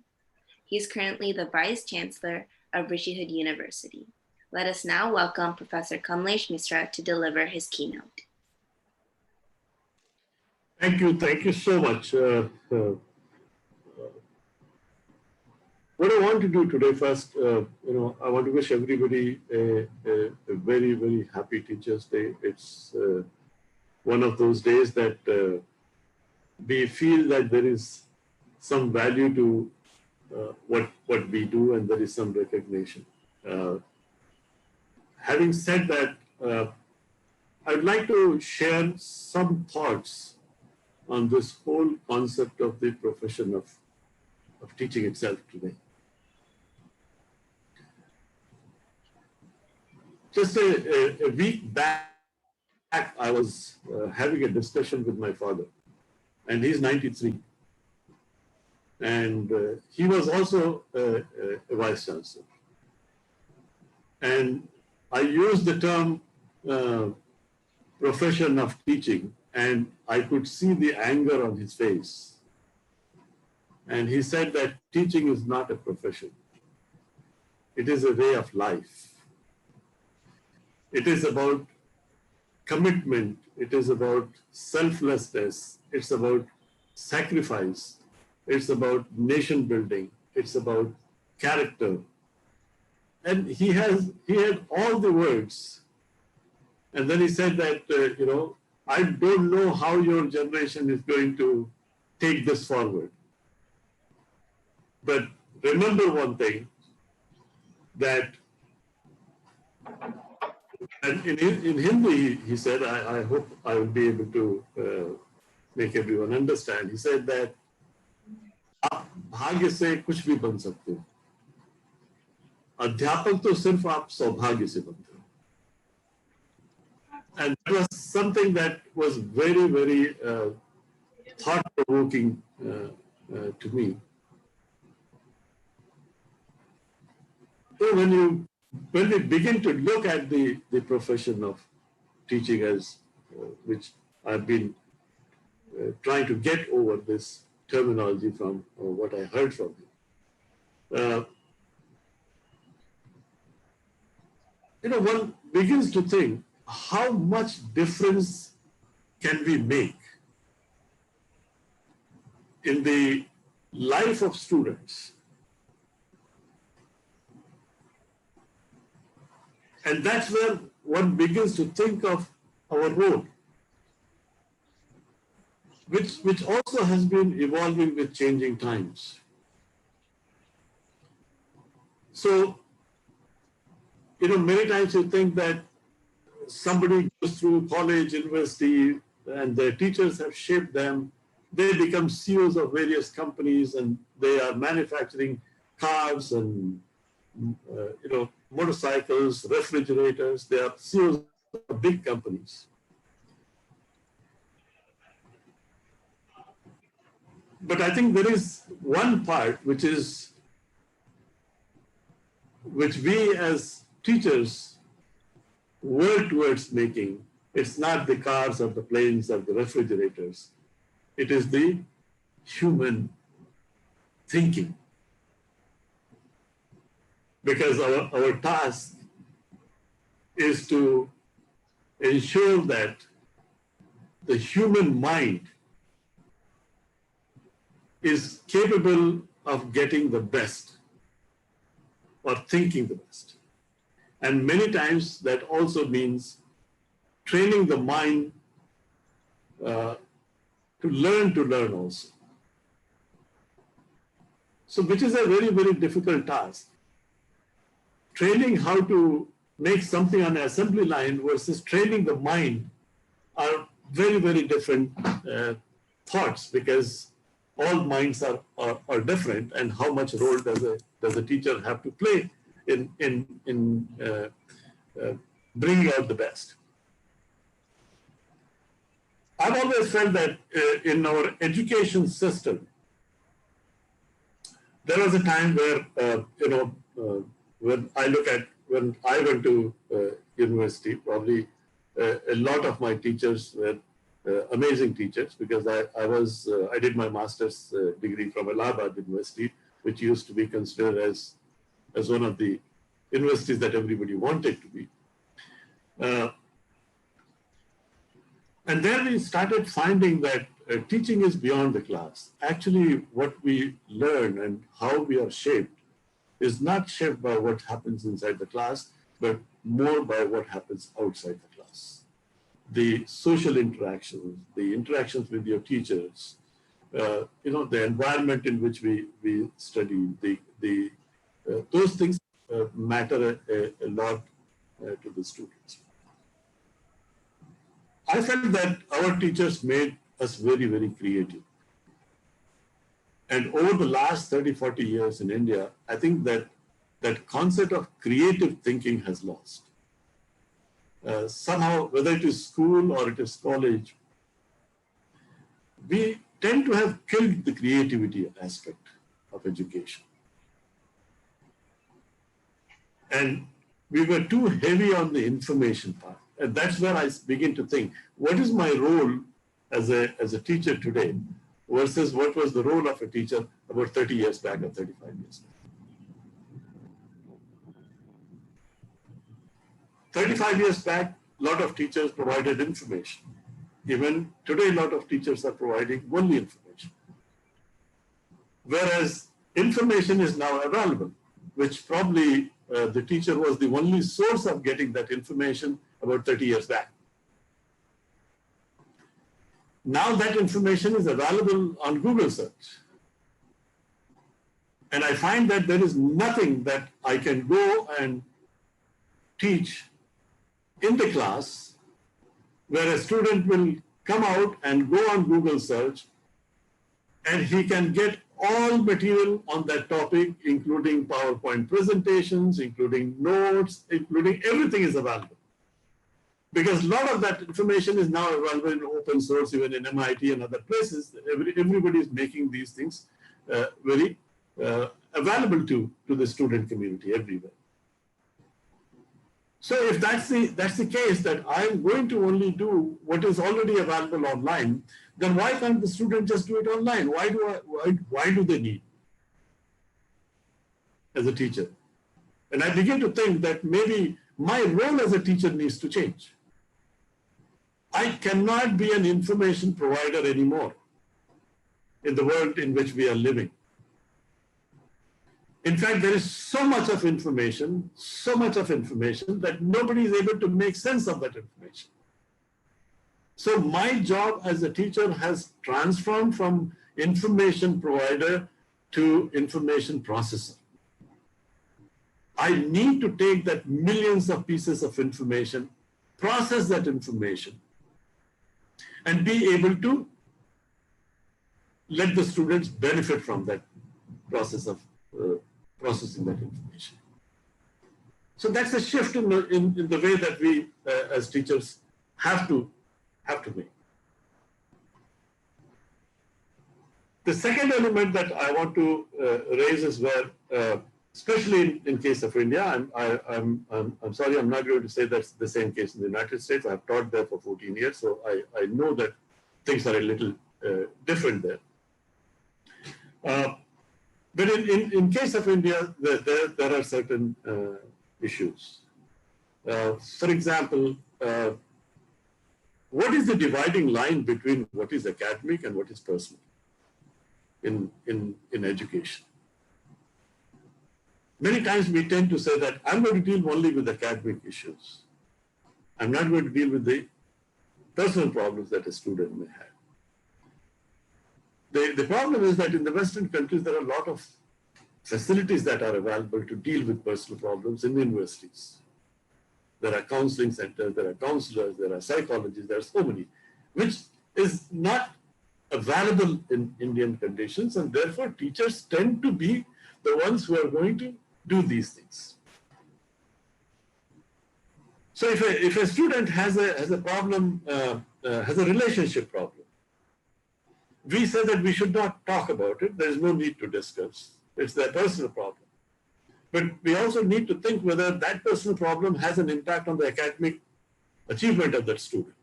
He is currently the Vice Chancellor of Rishihood University. Let us now welcome Professor Kamlesh Mishra to deliver his keynote. Thank you so much. What I want to do today first, I want to wish everybody a very, very happy Teachers' Day. It's one of those days that we feel that there is some value to what we do and there is some recognition. Having said that, I'd like to share some thoughts on this whole concept of the profession of teaching itself today. Just a week back, I was having a discussion with my father, and he's 93. And he was also a vice chancellor. And I used the term profession of teaching, and I could see the anger on his face. And he said that teaching is not a profession. It is a way of life. It is about commitment. It is about selflessness. It's about sacrifice. It's about nation building. It's about character. And he had all the words. And then he said that, I don't know how your generation is going to take this forward. But remember one thing, that and in Hindi, he said, I hope I will be able to make everyone understand. He said that आप भाग्य से कुछ भी बन सकते हो, अध्यापक तो सिर्फ आप सौभाग्य से बनते हो. And that was something that was very, very thought-provoking to me. So when we begin to look at the profession of teaching as, which I've been trying to get over this terminology from what I heard from him. One begins to think, how much difference can we make in the life of students? And that's where one begins to think of our role, which also has been evolving with changing times. So, many times you think that somebody goes through college, university, and their teachers have shaped them. They become CEOs of various companies, and they are manufacturing cars and motorcycles, refrigerators. They are CEOs of big companies. But I think there is one part which we as teachers work towards making. It's not the cars or the planes or the refrigerators. It is the human thinking. Because our task is to ensure that the human mind is capable of getting the best or thinking the best. And many times that also means training the mind to learn also. So which is a very, very difficult task. Training how to make something on an assembly line versus training the mind are very, very different thoughts, because all minds are different, and how much role does a teacher have to play in bringing out the best. I've always felt that in our education system, there was a time where, when I went to university, probably a lot of my teachers were amazing teachers, because I did my master's degree from Allahabad University, which used to be considered as one of the universities that everybody wanted to be. And then we started finding that teaching is beyond the class. Actually, what we learn and how we are shaped is not shaped by what happens inside the class, but more by what happens outside the class. The social interactions, the interactions with your teachers, the environment in which we study, those things matter a lot to the students. I felt that our teachers made us very, very creative. And over the last 30, 40 years in India, I think that concept of creative thinking has lost. Somehow, whether it is school or it is college, we tend to have killed the creativity aspect of education. And we were too heavy on the information part. And that's where I begin to think, what is my role as a teacher today versus what was the role of a teacher about 30 years back or 35 years back. 35 years back, a lot of teachers provided information. Even today, a lot of teachers are providing only information. Whereas information is now available, which probably the teacher was the only source of getting that information about 30 years back. Now that information is available on Google search. And I find that there is nothing that I can go and teach in the class where a student will come out and go on Google search and he can get all material on that topic, including PowerPoint presentations, including notes, including everything is available. Because a lot of that information is now available in open source, even in MIT and other places. Everybody is making these things very available to the student community everywhere. So if that's the case, that I'm going to only do what is already available online, then why can't the student just do it online? Why do they need as a teacher? And I begin to think that maybe my role as a teacher needs to change. I cannot be an information provider anymore in the world in which we are living. In fact, there is so much of information that nobody is able to make sense of that information. So my job as a teacher has transformed from information provider to information processor. I need to take that millions of pieces of information, process that information, and be able to let the students benefit from that process of processing that information. So that's a shift in the way that we as teachers have to make. The second element that I want to raise is where, especially in case of India, I'm sorry, I'm not going to say that's the same case in the United States. I've taught there for 14 years, so I know that things are a little different there. But in case of India, there are certain issues. For example, what is the dividing line between what is academic and what is personal in education? Many times we tend to say that I'm going to deal only with academic issues. I'm not going to deal with the personal problems that a student may have. The problem is that in the Western countries, there are a lot of facilities that are available to deal with personal problems in universities. There are counseling centers, there are counselors, there are psychologists, there are so many, which is not available in Indian conditions, and therefore teachers tend to be the ones who are going to do these things. So if a student has a problem, has a relationship problem, we say that we should not talk about it. There is no need to discuss. It's their personal problem. But we also need to think whether that personal problem has an impact on the academic achievement of that student.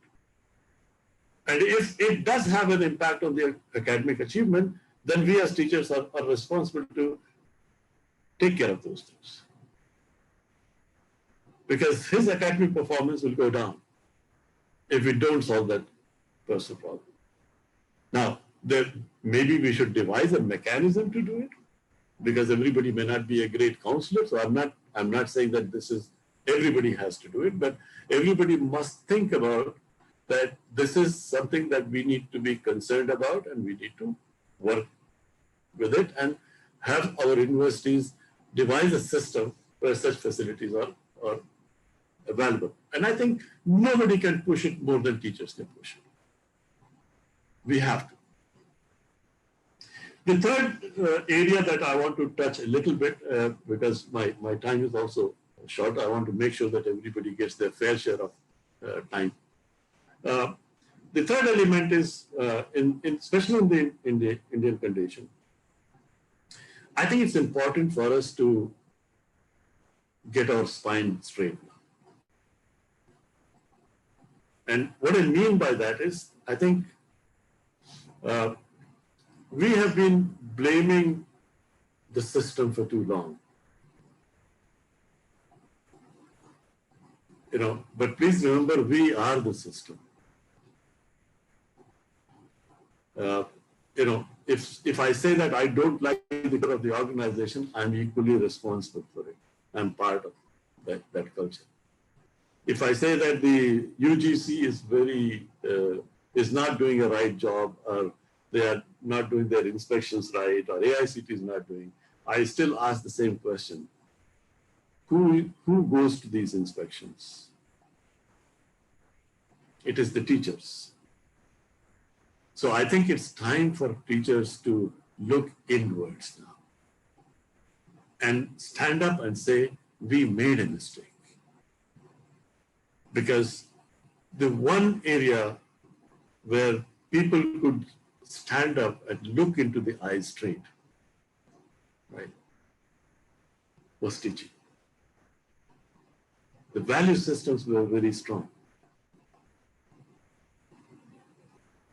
And if it does have an impact on the academic achievement, then we as teachers are responsible to take care of those things. Because his academic performance will go down if we don't solve that personal problem. Now, maybe we should devise a mechanism to do it, because everybody may not be a great counselor. So I'm not saying that everybody has to do it, but everybody must think about that this is something that we need to be concerned about, and we need to work with it and have our universities devise a system where such facilities are available. And I think nobody can push it more than teachers can push it. We have to. The third area that I want to touch a little bit, because my time is also short, I want to make sure that everybody gets their fair share of time. The third element is, especially in the Indian condition, I think it's important for us to get our spine straight now. And what I mean by that is, I think we have been blaming the system for too long. But please remember, we are the system. If I say that I don't like the culture of the organization, I'm equally responsible for it. I'm part of that culture. If I say that the UGC is not doing a right job, or they are not doing their inspections right, or AICT is not doing, I still ask the same question. Who goes to these inspections? It is the teachers. So I think it's time for teachers to look inwards now and stand up and say, we made a mistake. Because the one area where people could stand up and look into the eyes straight, right, was teaching. The value systems were very strong.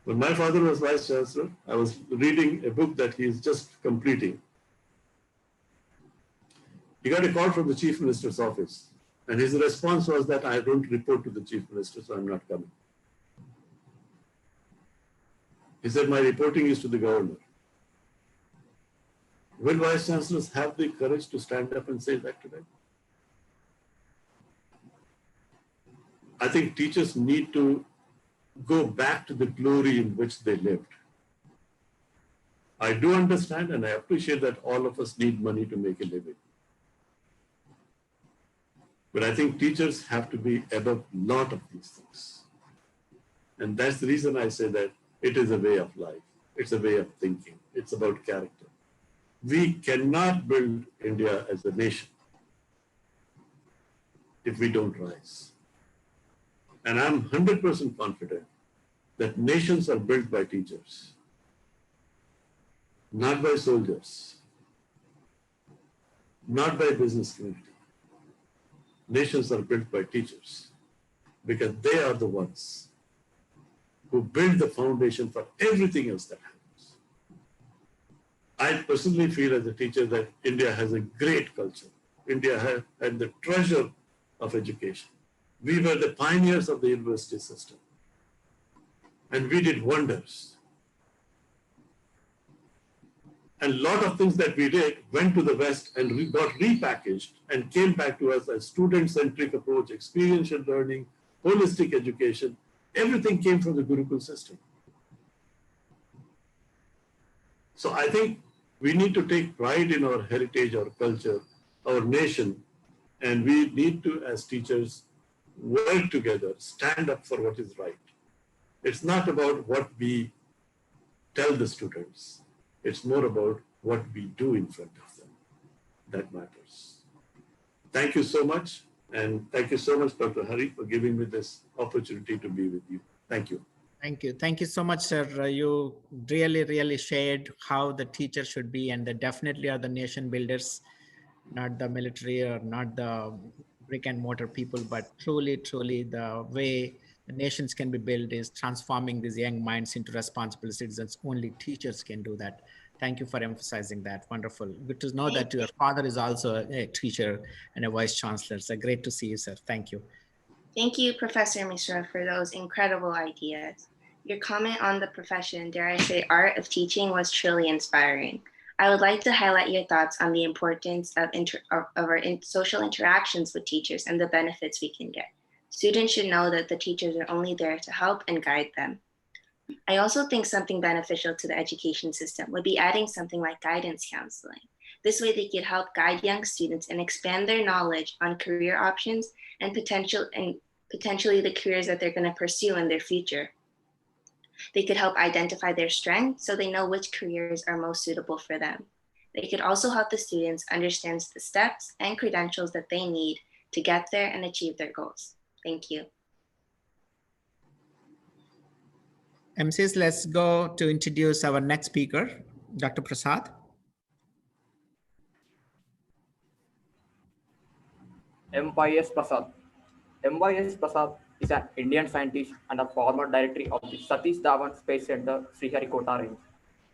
When my father was Vice Chancellor, I was reading a book that he is just completing. He got a call from the Chief Minister's office, and his response was that I don't report to the Chief Minister, so I'm not coming. He said, my reporting is to the governor. Will Vice Chancellors have the courage to stand up and say that today? I think teachers need to go back to the glory in which they lived. I do understand and I appreciate that all of us need money to make a living. But I think teachers have to be above a lot of these things. And that's the reason I say that it is a way of life. It's a way of thinking. It's about character. We cannot build India as a nation if we don't rise. And I'm 100% confident that nations are built by teachers, not by soldiers, not by business community. Nations are built by teachers because they are the ones who build the foundation for everything else that happens. I personally feel as a teacher that India has a great culture. India had the treasure of education. We were the pioneers of the university system. And we did wonders. And a lot of things that we did went to the West and got repackaged and came back to us as student-centric approach, experiential learning, holistic education. Everything came from the Gurukul system. So I think we need to take pride in our heritage, our culture, our nation, and we need to, as teachers, work together, stand up for what is right. It's not about what we tell the students. It's more about what we do in front of them. That matters. Thank you so much. And thank you so much, Dr. Hari, for giving me this opportunity to be with you. Thank you. Thank you. Thank you so much, sir. You really shared how the teacher should be, and they definitely are the nation builders, not the military or not the brick and mortar people, but truly the way the nations can be built is transforming these young minds into responsible citizens. Only teachers can do that. Thank you for emphasizing that. Wonderful. Good to know that your father is also a teacher and a vice chancellor. So great to see you, sir. Thank you. Thank you, Professor Mishra, for those incredible ideas. Your comment on the profession, dare I say, art of teaching was truly inspiring. I would like to highlight your thoughts on the importance of our social interactions with teachers and the benefits we can get. Students should know that the teachers are only there to help and guide them. I also think something beneficial to the education system would be adding something like guidance counseling. This way they could help guide young students and expand their knowledge on career options and potentially the careers that they're going to pursue in their future. They could help identify their strengths so they know which careers are most suitable for them. They could also help the students understand the steps and credentials that they need to get there and achieve their goals. Thank you. MCs, let's go to introduce our next speaker, Dr. Prasad. M.Y.S. Prasad. M.Y.S. Prasad is an Indian scientist and a former director of the Satish Dhawan Space Center, Sriharikota Range.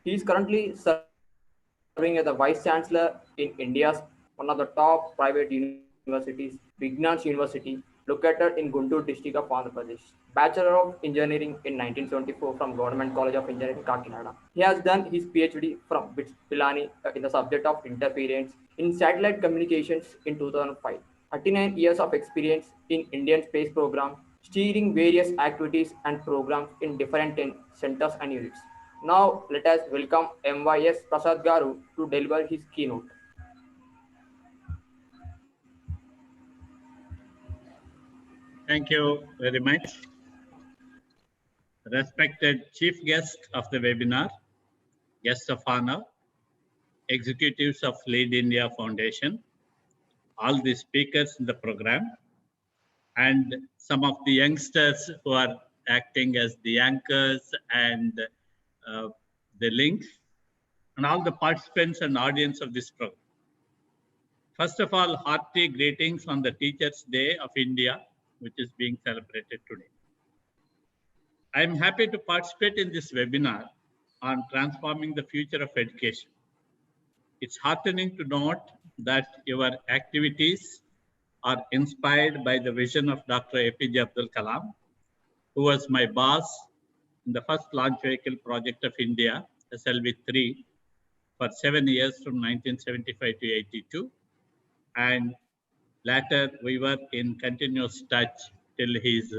He is currently serving as the Vice Chancellor in India's one of the top private universities, Vignans University, located in Guntur district of Andhra Pradesh. Bachelor of Engineering in 1974 from Government College of Engineering, Kakinada. He has done his PhD from BITS Pilani in the subject of interference in satellite communications in 2005. 39 years of experience in Indian space program, steering various activities and programs in different centers and units. Now let us welcome M.Y.S. Prasad Garu to deliver his keynote. Thank you very much. Respected chief guest of the webinar, guests of honor, executives of Lead India Foundation, all the speakers in the program, and some of the youngsters who are acting as the anchors and the links, and all the participants and audience of this program. First of all, hearty greetings on the Teachers' Day of India, which is being celebrated today. I am happy to participate in this webinar on transforming the future of education. It's heartening to note that your activities are inspired by the vision of Dr. APJ Abdul Kalam, who was my boss in the first launch vehicle project of India, SLV-3, for 7 years from 1975 to 82. And later we were in continuous touch till his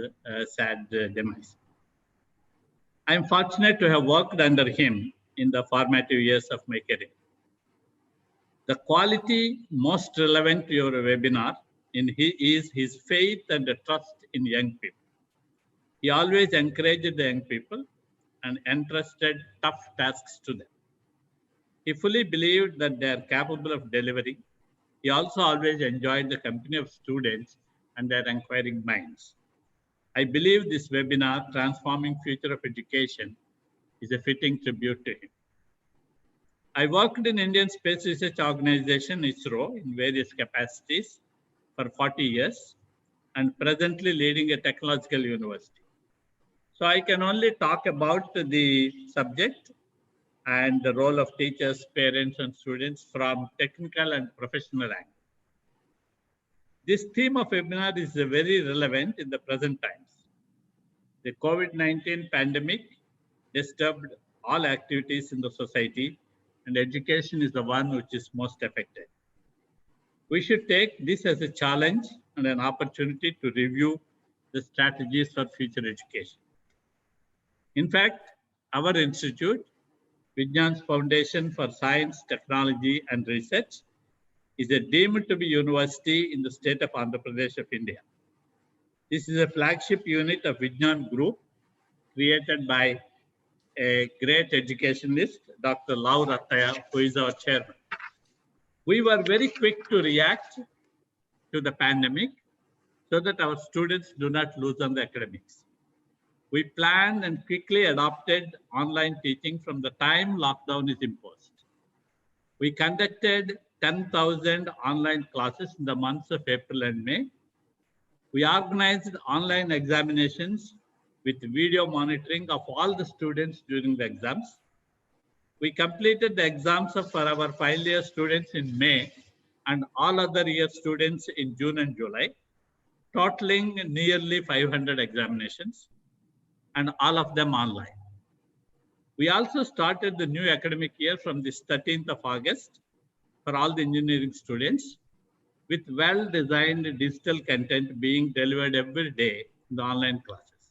sad demise. I am fortunate to have worked under him in the formative years of my career. The quality most relevant to your webinar is his faith and trust in young people. He always encouraged the young people and entrusted tough tasks to them. He fully believed that they are capable of delivering. He also always enjoyed the company of students and their inquiring minds. I believe this webinar, Transforming Future of Education, is a fitting tribute to him. I worked in Indian Space Research Organization, ISRO, in various capacities for 40 years and presently leading a technological university. So I can only talk about the subject and the role of teachers, parents, and students from technical and professional angle. This theme of webinar is very relevant in the present times. The COVID-19 pandemic disturbed all activities in the society, and education is the one which is most affected. We should take this as a challenge and an opportunity to review the strategies for future education. In fact, our institute, Vijnan's Foundation for Science, Technology and Research, is deemed to be university in the state of Andhra Pradesh of India. This is a flagship unit of Vijnan Group created by a great educationist, Dr. Lau Rattaya, who is our chairman. We were very quick to react to the pandemic so that our students do not lose on the academics. We planned and quickly adopted online teaching from the time lockdown is imposed. We conducted 10,000 online classes in the months of April and May. We organized online examinations with video monitoring of all the students during the exams. We completed the exams for our final year students in May and all other year students in June and July, totaling nearly 500 examinations, and all of them online. We also started the new academic year from this 13th of August for all the engineering students with well-designed digital content being delivered every day in the online classes.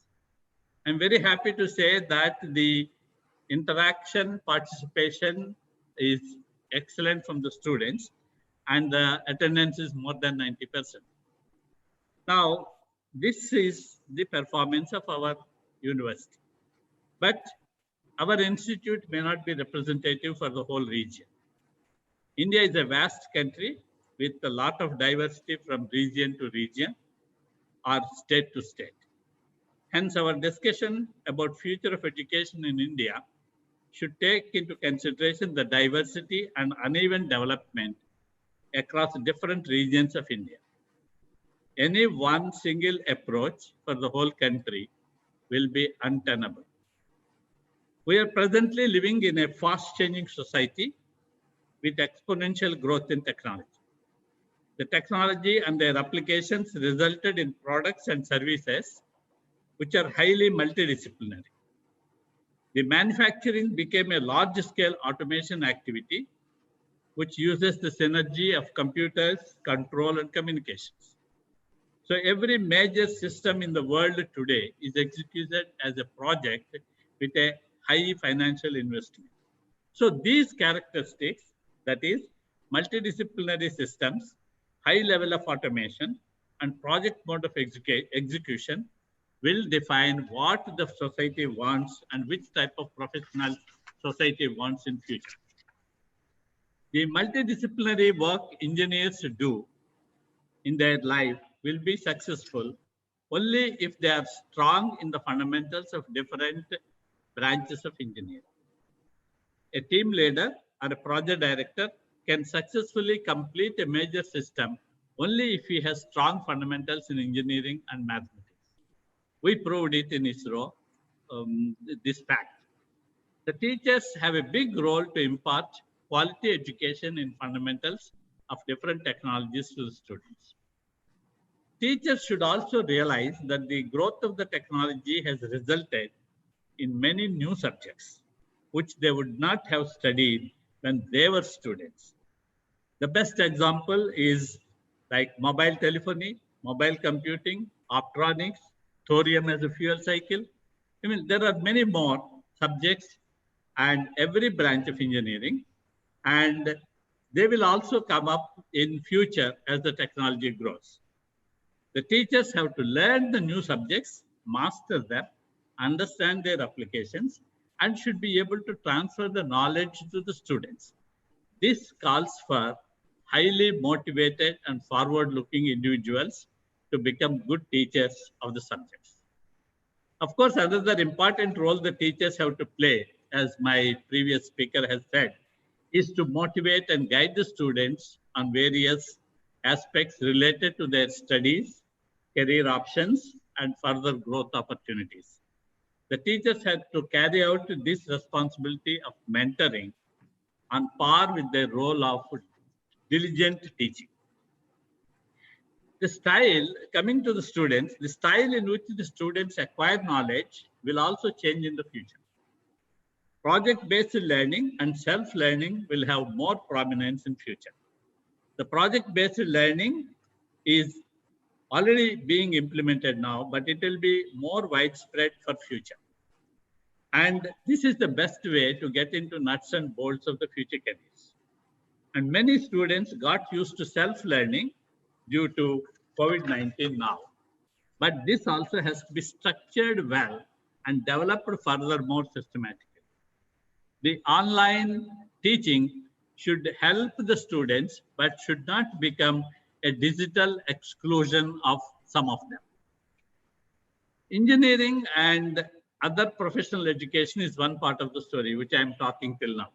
I'm very happy to say that the interaction participation is excellent from the students and the attendance is more than 90%. Now, this is the performance of our university. But our institute may not be representative for the whole region. India is a vast country with a lot of diversity from region to region or state to state. Hence, our discussion about future of education in India should take into consideration the diversity and uneven development across different regions of India. Any one single approach for the whole country will be untenable. We are presently living in a fast-changing society with exponential growth in technology. The technology and their applications resulted in products and services which are highly multidisciplinary. The manufacturing became a large-scale automation activity which uses the synergy of computers, control, and communications. So every major system in the world today is executed as a project with a high financial investment. So these characteristics, that is multidisciplinary systems, high level of automation, and project mode of execution will define what the society wants and which type of professional society wants in future. The multidisciplinary work engineers do in their life will be successful only if they are strong in the fundamentals of different branches of engineering. A team leader or a project director can successfully complete a major system only if he has strong fundamentals in engineering and mathematics. We proved it in ISRO, this fact. The teachers have a big role to impart quality education in fundamentals of different technologies to the students. Teachers should also realize that the growth of the technology has resulted in many new subjects, which they would not have studied when they were students. The best example is like mobile telephony, mobile computing, optronics, thorium as a fuel cycle. I mean, there are many more subjects and every branch of engineering, and they will also come up in future as the technology grows. The teachers have to learn the new subjects, master them, understand their applications, and should be able to transfer the knowledge to the students. This calls for highly motivated and forward-looking individuals to become good teachers of the subjects. Of course, another important role the teachers have to play, as my previous speaker has said, is to motivate and guide the students on various aspects related to their studies, career options, and further growth opportunities. The teachers have to carry out this responsibility of mentoring on par with their role of diligent teaching. The style, coming to the students, the style in which the students acquire knowledge will also change in the future. Project-based learning and self-learning will have more prominence in future. The project-based learning is already being implemented now, but it will be more widespread for future. And this is the best way to get into nuts and bolts of the future careers. And many students got used to self-learning due to COVID-19 now. But this also has to be structured well and developed further more systematically. The online teaching should help the students, but should not become a digital exclusion of some of them. Engineering and other professional education is one part of the story, which I am talking till now.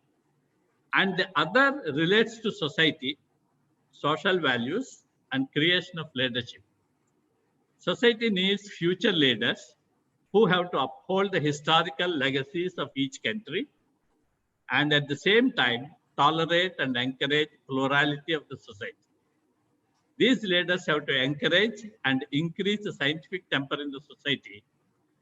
And the other relates to society, social values, and creation of leadership. Society needs future leaders who have to uphold the historical legacies of each country and at the same time tolerate and encourage plurality of the society. These leaders have to encourage and increase the scientific temper in the society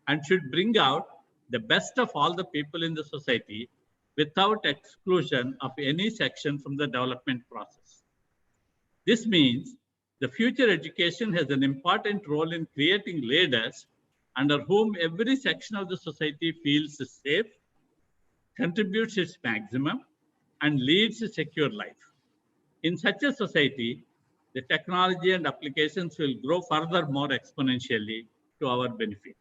and should bring out the best of all the people in the society without exclusion of any section from the development process. This means the future education has an important role in creating leaders under whom every section of the society feels safe, contributes its maximum, and leads a secure life. In such a society, the technology and applications will grow further more exponentially to our benefit.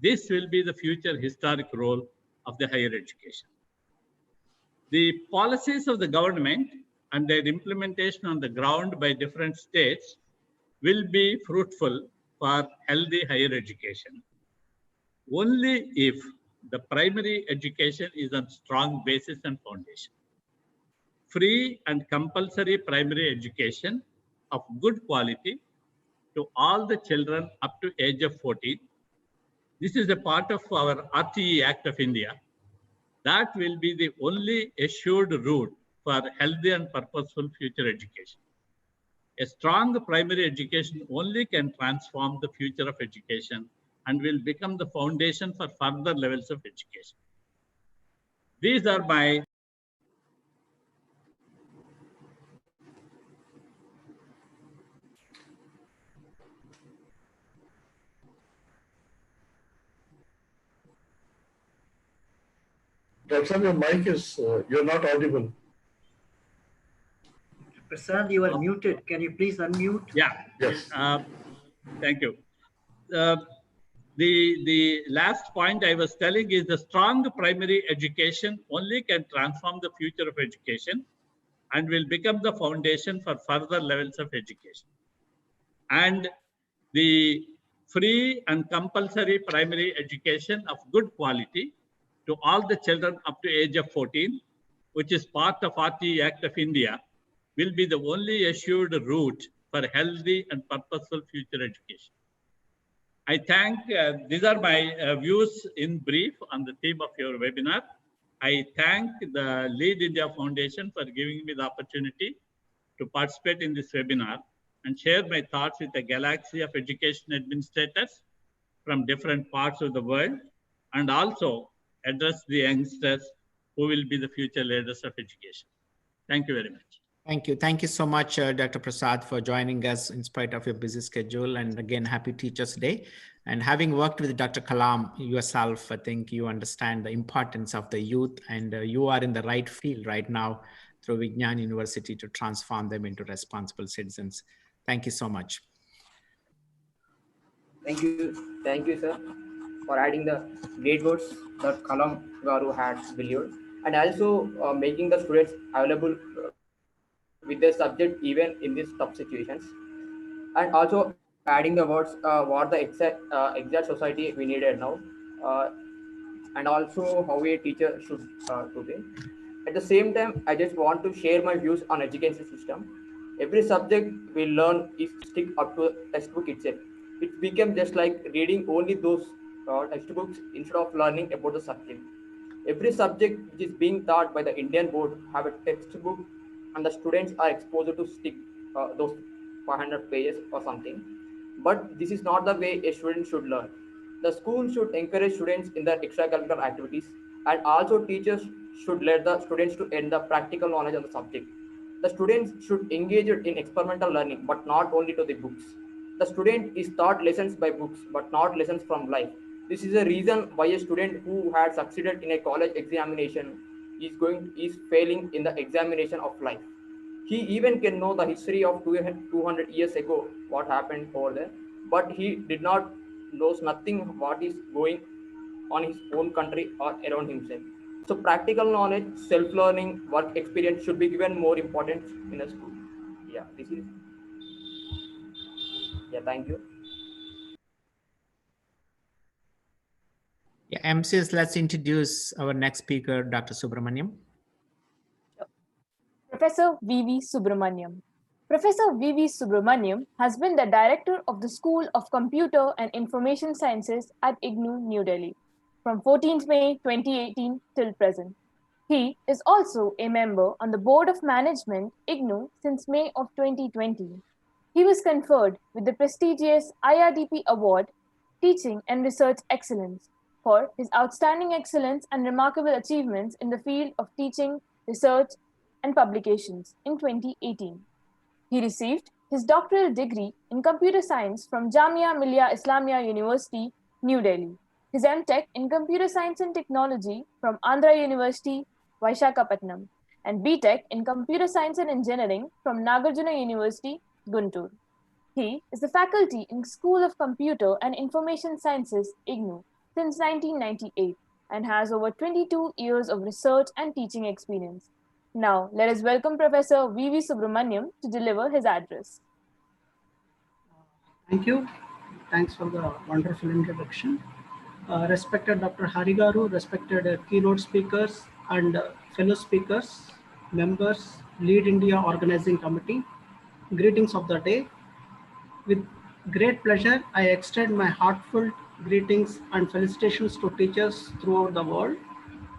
This will be the future historic role of the higher education. The policies of the government and their implementation on the ground by different states will be fruitful for healthy higher education only if the primary education is on strong basis and foundation. Free and compulsory primary education of good quality to all the children up to age of 14. This is a part of our RTE Act of India. That will be the only assured route for healthy and purposeful future education. A strong primary education only can transform the future of education and will become the foundation for further levels of education. These are my Dr. your mic is, you're not audible. Prasad, you are muted. Can you please unmute? Yeah. Yes. Thank you. The last point I was telling is the strong primary education only can transform the future of education and will become the foundation for further levels of education. And the free and compulsory primary education of good quality to all the children up to age of 14, which is part of RTE Act of India, will be the only assured route for healthy and purposeful future education. I thank, these are my views in brief on the theme of your webinar. I thank the Lead India Foundation for giving me the opportunity to participate in this webinar and share my thoughts with a galaxy of education administrators from different parts of the world, and also address the youngsters who will be the future leaders of education. Thank you very much. Thank you. Thank you so much, Dr. Prasad, for joining us in spite of your busy schedule. And again, happy Teachers Day. And having worked with Dr. Kalam yourself, I think you understand the importance of the youth, and you are in the right field right now through Vignan University to transform them into responsible citizens. Thank you so much. Thank you, sir, for adding the great words that Kalam Garu had delivered, and also making the students available with their subject even in these tough situations, and also adding the words what the exact society we needed now, and also how a teacher should be. At the same time, I just want to share my views on education system. Every subject we learn is stick up to textbook itself. It became just like reading only those textbooks instead of learning about the subject. Every subject which is being taught by the Indian board have a textbook, and the students are exposed to stick those 500 pages or something. But this is not the way a student should learn. The school should encourage students in their extracurricular activities, and also teachers should let the students to earn the practical knowledge on the subject. The students should engage in experimental learning, but not only to the books. The student is taught lessons by books, but not lessons from life. This is a reason why a student who had succeeded in a college examination is failing in the examination of life. He even can know the history of 200 years ago, what happened over there, but he did not knows nothing what is going on his own country or around himself. So practical knowledge, self-learning, work experience should be given more importance in a school. Yeah, this is. Yeah, thank you. Yeah, MCS, let's introduce our next speaker, Dr. Subramaniam. Professor V.V. Subramaniam. Professor V.V. Subramaniam has been the director of the School of Computer and Information Sciences at IGNOU, New Delhi, from 14th May 2018 till present. He is also a member on the Board of Management, IGNOU, since May of 2020. He was conferred with the prestigious IRDP Award, Teaching and Research Excellence, for his outstanding excellence and remarkable achievements in the field of teaching, research, and publications in 2018. He received his doctoral degree in computer science from Jamia Millia Islamia University, New Delhi, his MTech in computer science and technology from Andhra University, Visakhapatnam, and BTech in computer science and engineering from Nagarjuna University, Guntur. He is the faculty in School of Computer and Information Sciences, IGNOU, since 1998 and has over 22 years of research and teaching experience. Now, let us welcome Professor V.V. Subramaniam to deliver his address. Thank you. Thanks for the wonderful introduction. Respected Dr. Harigaru, respected keynote speakers and fellow speakers, members, Lead India Organizing Committee, greetings of the day. With great pleasure, I extend my heartfelt greetings and felicitations to teachers throughout the world.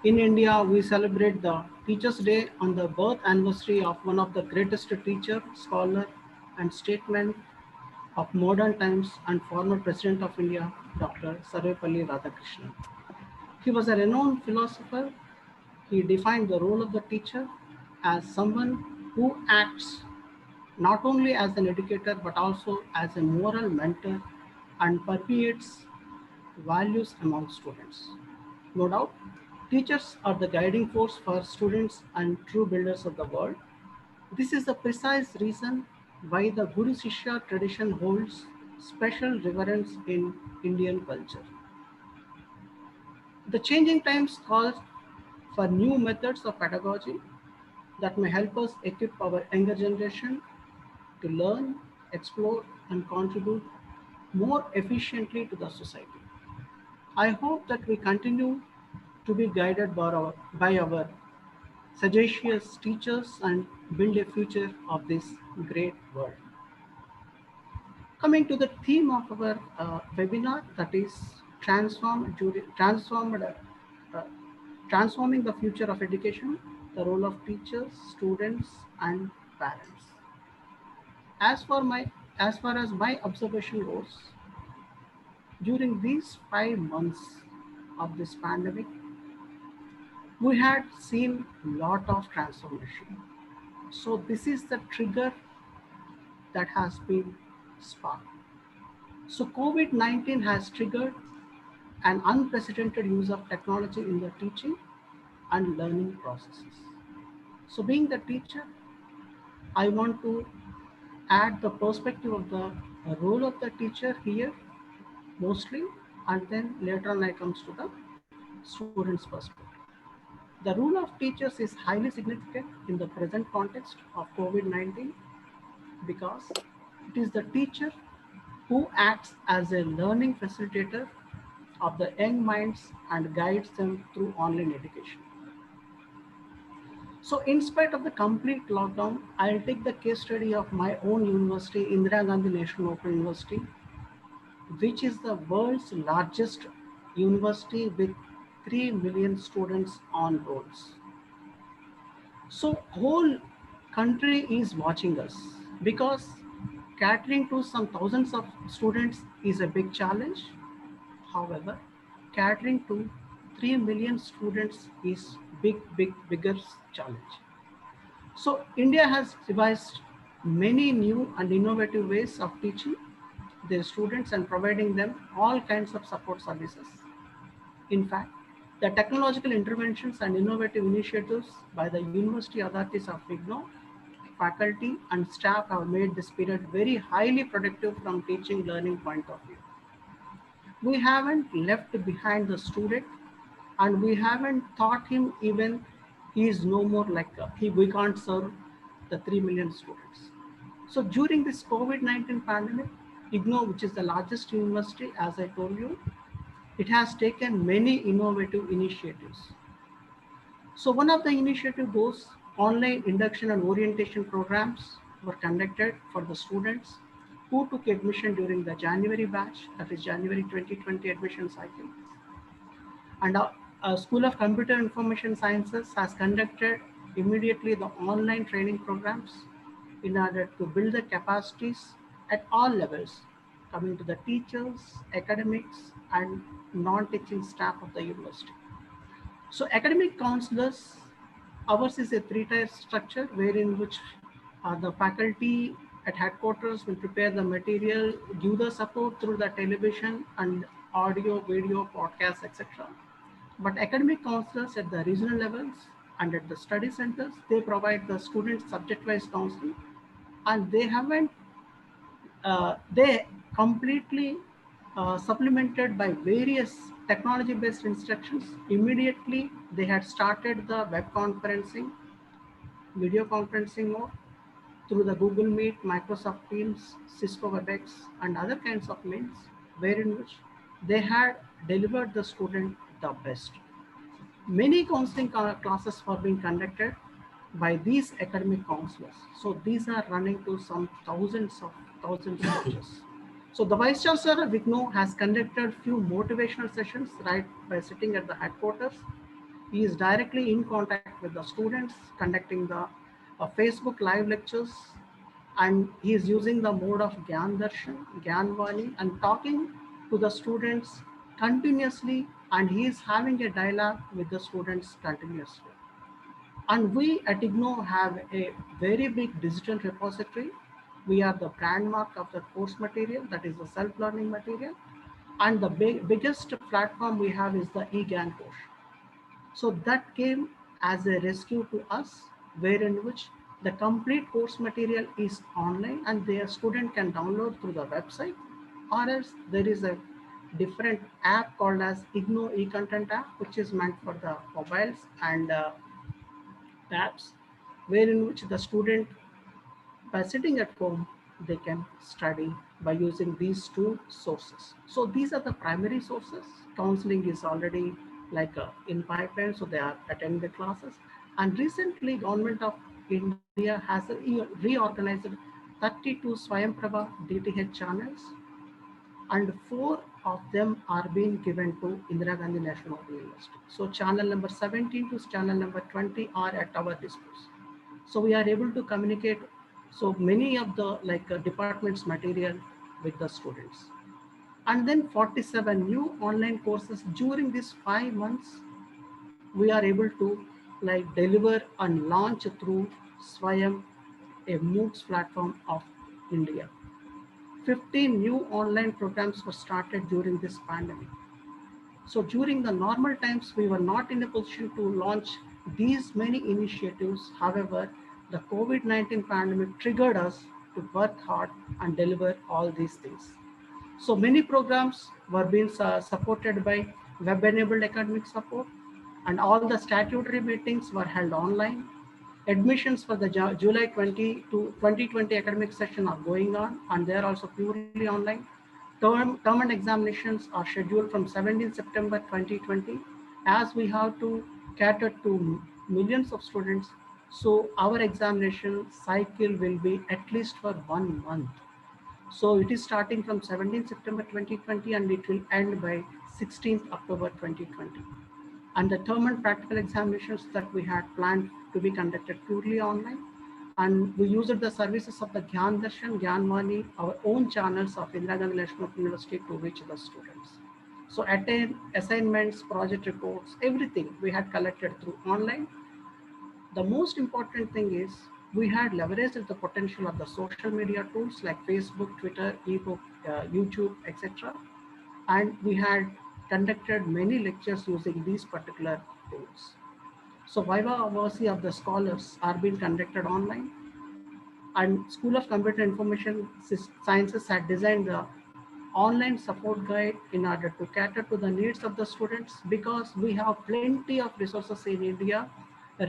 In India, we celebrate the Teachers' Day on the birth anniversary of one of the greatest teacher, scholar, and statesman of modern times and former President of India, Dr. Sarvepalli Radhakrishnan. He was a renowned philosopher. He defined the role of the teacher as someone who acts not only as an educator, but also as a moral mentor and permeates values among students. No doubt, teachers are the guiding force for students and true builders of the world. This is the precise reason why the Guru Shishya tradition holds special reverence in Indian culture. The changing times calls for new methods of pedagogy that may help us equip our younger generation to learn, explore, and contribute more efficiently to the society. I hope that we continue to be guided by our sagacious teachers and build a future of this great world. Coming to the theme of our webinar, that is transforming the future of education, the role of teachers, students, and parents. As far as my observation goes, during these 5 months of this pandemic, we had seen a lot of transformation. So this is the trigger that has been sparked. So COVID-19 has triggered an unprecedented use of technology in the teaching and learning processes. So being the teacher, I want to add the perspective of the role of the teacher here mostly, and then later on I comes to the student's perspective. The role of teachers is highly significant in the present context of COVID-19 because it is the teacher who acts as a learning facilitator of the young minds and guides them through online education. So in spite of the complete lockdown, I'll take the case study of my own university, Indira Gandhi National Open University, which is the world's largest university with 3 million students on rolls. So whole country is watching us because catering to some thousands of students is a big challenge. However, catering to 3 million students is bigger challenge. So India has devised many new and innovative ways of teaching their students and providing them all kinds of support services. In fact, the technological interventions and innovative initiatives by the university authorities of IGNOU, faculty and staff have made this period very highly productive from teaching learning point of view. We haven't left behind the student and we haven't taught him even he is no more like we can't serve the 3 million students. So during this COVID-19 pandemic, IGNOU, which is the largest university, as I told you, it has taken many innovative initiatives. So one of the initiatives goes online induction and orientation programs were conducted for the students who took admission during the January batch, that is January 2020 admission cycle. And School of Computer Information Sciences has conducted immediately the online training programs in order to build the capacities at all levels, coming to the teachers, academics, and non-teaching staff of the university. So academic counselors, ours is a 3-tier structure wherein which the faculty at headquarters will prepare the material, give the support through the television and audio, video, podcasts, etc. But academic counselors at the regional levels and at the study centers, they provide the student subject-wise counseling, and they haven't, they completely supplemented by various technology-based instructions. Immediately, they had started the web conferencing, video conferencing mode through the Google Meet, Microsoft Teams, Cisco WebEx, and other kinds of means, wherein which they had delivered the student the best. Many counseling classes were being conducted by these academic counselors. So these are running to some thousands of coaches. So the Vice Chancellor of IGNOU has conducted few motivational sessions right by sitting at the headquarters. He is directly in contact with the students, conducting the Facebook live lectures, and he is using the mode of Gyan Darshan, Gyan Vani, and talking to the students continuously, and he is having a dialogue with the students continuously. And we at IGNOU have a very big digital repository. We are the brand mark of the course material, that is the self-learning material. And the biggest platform we have is the eGyan course. So that came as a rescue to us, wherein which the complete course material is online and the student can download through the website, or else there is a different app called as IGNOU eContent app, which is meant for the mobiles and tabs, wherein which the student, by sitting at home, they can study by using these two sources. So these are the primary sources. Counseling is already like in pipeline, so they are attending the classes. And recently, Government of India has reorganized 32 Swayamprabha DTH channels, and 4 of them are being given to Indira Gandhi National Open University. So channel number 17 to channel number 20 are at our disposal. So we are able to communicate so many of the departments material with the students. And then 47 new online courses during these 5 months, we are able to deliver and launch through Swayam, a MOOCs platform of India. 15 new online programs were started during this pandemic. So during the normal times, we were not in a position to launch these many initiatives. However, the COVID-19 pandemic triggered us to work hard and deliver all these things. So many programs were being supported by web-enabled academic support, and all the statutory meetings were held online. Admissions for the July 2020 academic session are going on, and they are also purely online. Term and examinations are scheduled from 17 September 2020. As we have to cater to millions of students, so our examination cycle will be at least for 1 month. So it is starting from 17 September 2020 and it will end by 16th October 2020. And the term and practical examinations that we had planned to be conducted purely online. And we used the services of the Gyan Darshan, Gyanvani, our own channels of Indira Gandhi National University to reach the students. So assignments, project reports, everything we had collected through online. The most important thing is we had leveraged the potential of the social media tools like Facebook, Twitter, ebook, YouTube, etc. And we had conducted many lectures using these particular tools. So Viva Voce of the scholars are being conducted online, and School of Computer Information Sciences had designed the online support guide in order to cater to the needs of the students, because we have plenty of resources in India,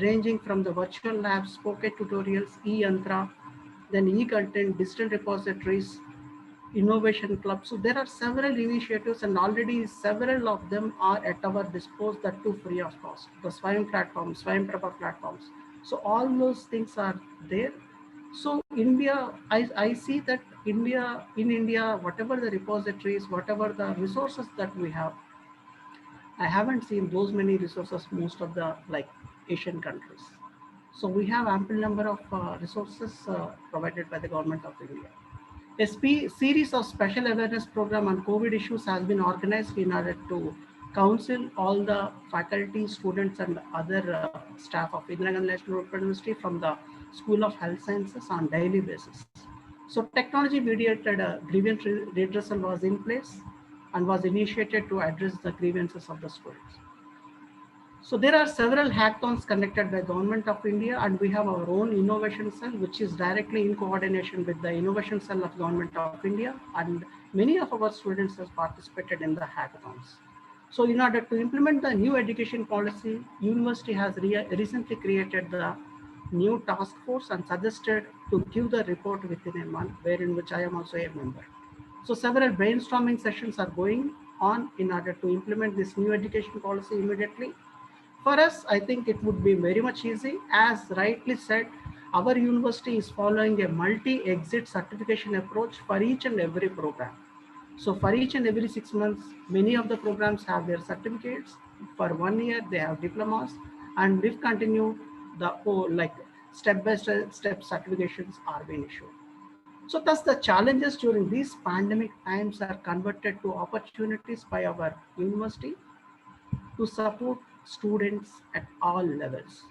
ranging from the virtual labs, pocket tutorials, e-yantra, then e-content, digital repositories, innovation club. So there are several initiatives, and already several of them are at our disposal, that too free of cost. The Swayam platforms, Swayamprabha platforms. So all those things are there. So India, I see that in India, whatever the repositories, whatever the resources that we have, I haven't seen those many resources most of the Asian countries. So we have ample number of resources provided by the Government of India. A series of special awareness program on COVID issues has been organized in order to counsel all the faculty, students, and other staff of Indira Gandhi National Open University from the School of Health Sciences on daily basis. So technology mediated grievance redressal was in place and was initiated to address the grievances of the students. So there are several hackathons conducted by Government of India, and we have our own innovation cell, which is directly in coordination with the innovation cell of Government of India, and many of our students have participated in the hackathons. So in order to implement the new education policy, university has recently created the new task force and suggested to give the report within a month, wherein which I am also a member. So several brainstorming sessions are going on in order to implement this new education policy immediately. For us, I think it would be very much easy. As rightly said, our university is following a multi-exit certification approach for each and every program. So for each and every 6 months, many of the programs have their certificates. For 1 year, they have diplomas, and if continue, the whole step-by-step certifications are being issued. So thus the challenges during these pandemic times are converted to opportunities by our university to support students at all levels.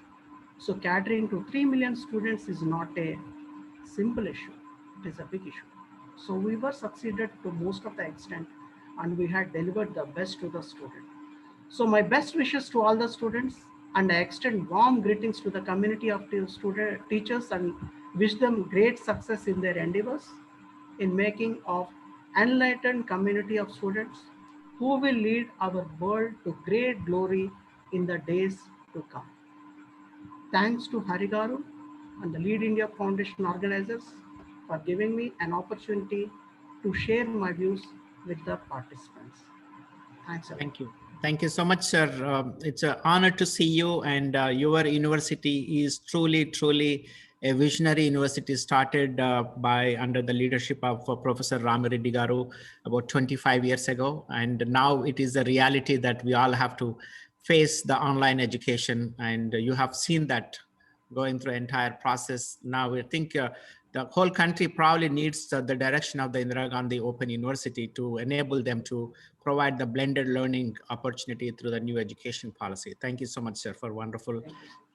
So catering to 3 million students is not a simple issue, it is a big issue. So we were succeeded to most of the extent, and we had delivered the best to the student. So my best wishes to all the students, and I extend warm greetings to the community of teachers and wish them great success in their endeavors in making of enlightened community of students who will lead our world to great glory in the days to come. Thanks to Hari Garu and the Lead India Foundation organizers for giving me an opportunity to share my views with the participants. Thanks a lot. Thank you. Thank you so much, sir. It's an honor to see you, and your university is truly a visionary university started under the leadership of Professor Ramireddy Garu about 25 years ago. And now it is a reality that we all have to face the online education, and you have seen that going through the entire process. Now we think the whole country probably needs the direction of the Indira Gandhi Open University to enable them to provide the blended learning opportunity through the new education policy. Thank you so much, sir, for wonderful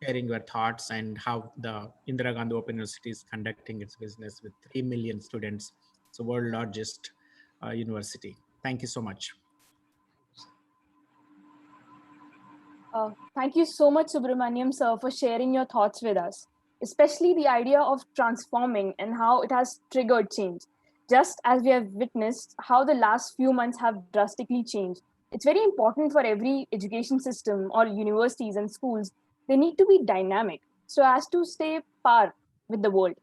sharing your thoughts and how the Indira Gandhi Open University is conducting its business with 3 million students. It's the world's largest university. Thank you so much. Thank you so much, Subramaniam, sir, for sharing your thoughts with us, especially the idea of transforming and how it has triggered change. Just as we have witnessed how the last few months have drastically changed, it's very important for every education system or universities and schools. They need to be dynamic so as to stay par with the world,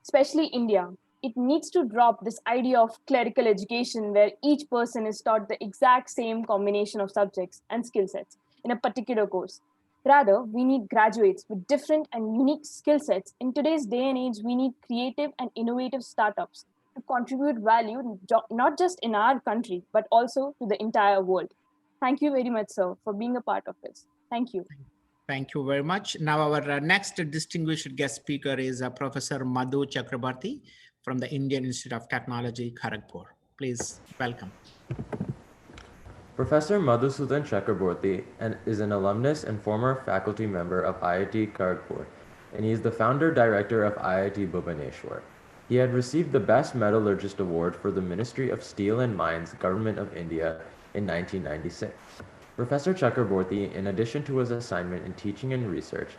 especially India. It needs to drop this idea of clerical education where each person is taught the exact same combination of subjects and skill sets in a particular course. Rather, we need graduates with different and unique skill sets. In today's day and age, we need creative and innovative startups to contribute value, not just in our country, but also to the entire world. Thank you very much, sir, for being a part of this. Thank you. Thank you very much. Now our next distinguished guest speaker is Professor Madhu Chakrabarty from the Indian Institute of Technology, Kharagpur. Please welcome. Professor Madhusudan Chakraborty is an alumnus and former faculty member of IIT Kharagpur, and he is the founder director of IIT Bhubaneswar. He had received the Best Metallurgist Award for the Ministry of Steel and Mines, Government of India in 1996. Professor Chakraborty, in addition to his assignment in teaching and research,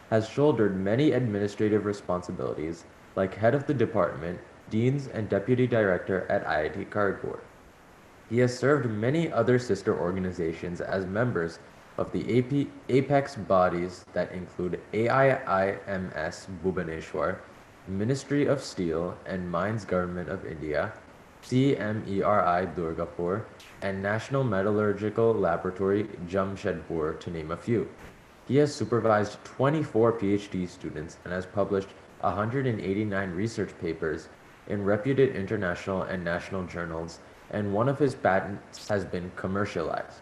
has shouldered many administrative responsibilities like head of the department, deans, and deputy director at IIT Kharagpur. He has served many other sister organizations as members of the apex bodies that include AIIMS Bhubaneswar, Ministry of Steel and Mines Government of India, CMERI Durgapur, and National Metallurgical Laboratory Jamshedpur, to name a few. He has supervised 24 PhD students and has published 189 research papers in reputed international and national journals, and one of his patents has been commercialized.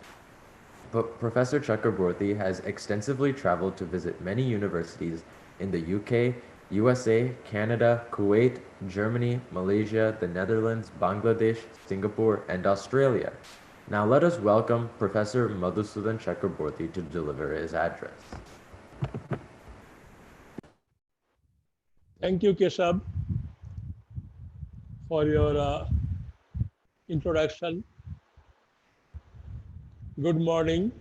But Professor Chakraborty has extensively traveled to visit many universities in the UK, USA, Canada, Kuwait, Germany, Malaysia, the Netherlands, Bangladesh, Singapore, and Australia. Now let us welcome Professor Madhusudan Chakraborty to deliver his address. Thank you, Keshav, for your introduction. Good morning,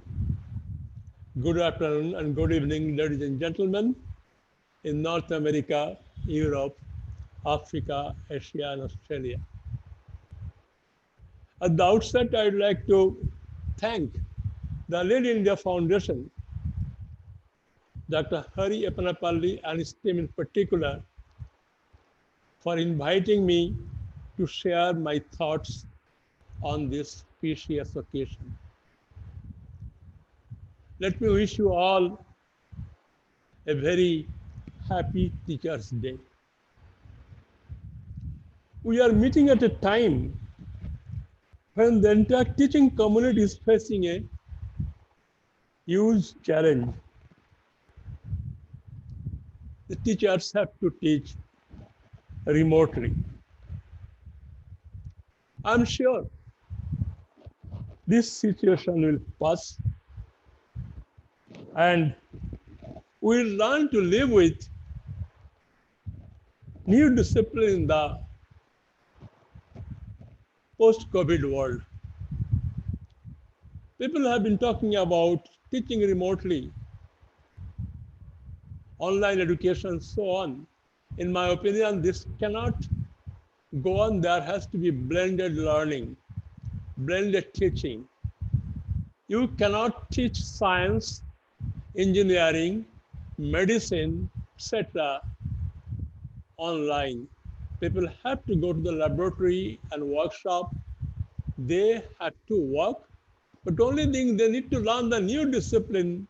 good afternoon, and good evening, ladies and gentlemen in North America, Europe, Africa, Asia, and Australia. At the outset, I'd like to thank the Lead India Foundation, Dr. Hari Epanapalli and his team in particular, for inviting me to share my thoughts on this precious occasion. Let me wish you all a very happy Teachers' Day. We are meeting at a time when the entire teaching community is facing a huge challenge. The teachers have to teach remotely. I'm sure this situation will pass and we'll learn to live with new discipline in the post-COVID world. People have been talking about teaching remotely, online education, so on. In my opinion, this cannot go on. There has to be blended learning, blended teaching. You cannot teach science, engineering, medicine, etc. online. People have to go to the laboratory and workshop. They have to work, but only thing they need to learn the new discipline,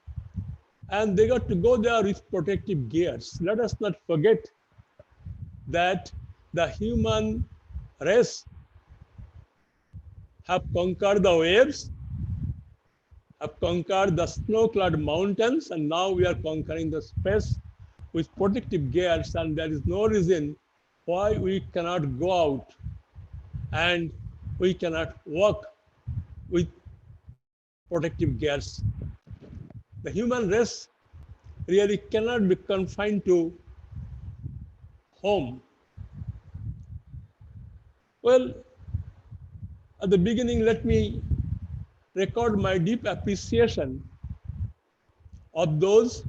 and they got to go there with protective gears. Let us not forget that the human race have conquered the waves, have conquered the snow-clad mountains, and now we are conquering the space with protective gears, and there is no reason why we cannot go out and we cannot work with protective gears. The human race really cannot be confined to home. Well, at the beginning, let me record my deep appreciation of those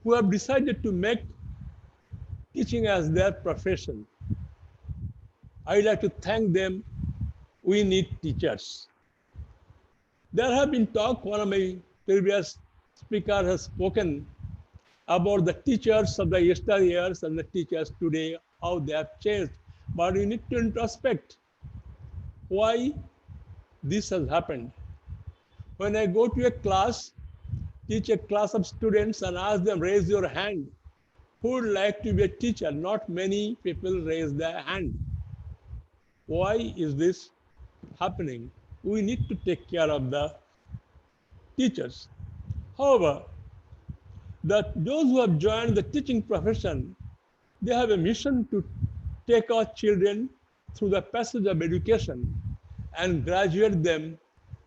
who have decided to make teaching as their profession. I'd like to thank them. We need teachers. There have been talk, one of my previous speakers has spoken about the teachers of the yesteryears and the teachers today, how they have changed. But you need to introspect why this has happened. When I go to a class, teach a class of students and ask them, raise your hand. Who would like to be a teacher? Not many people raise their hand. Why is this happening? We need to take care of the teachers. However, those who have joined the teaching profession, they have a mission to take our children through the passage of education and graduate them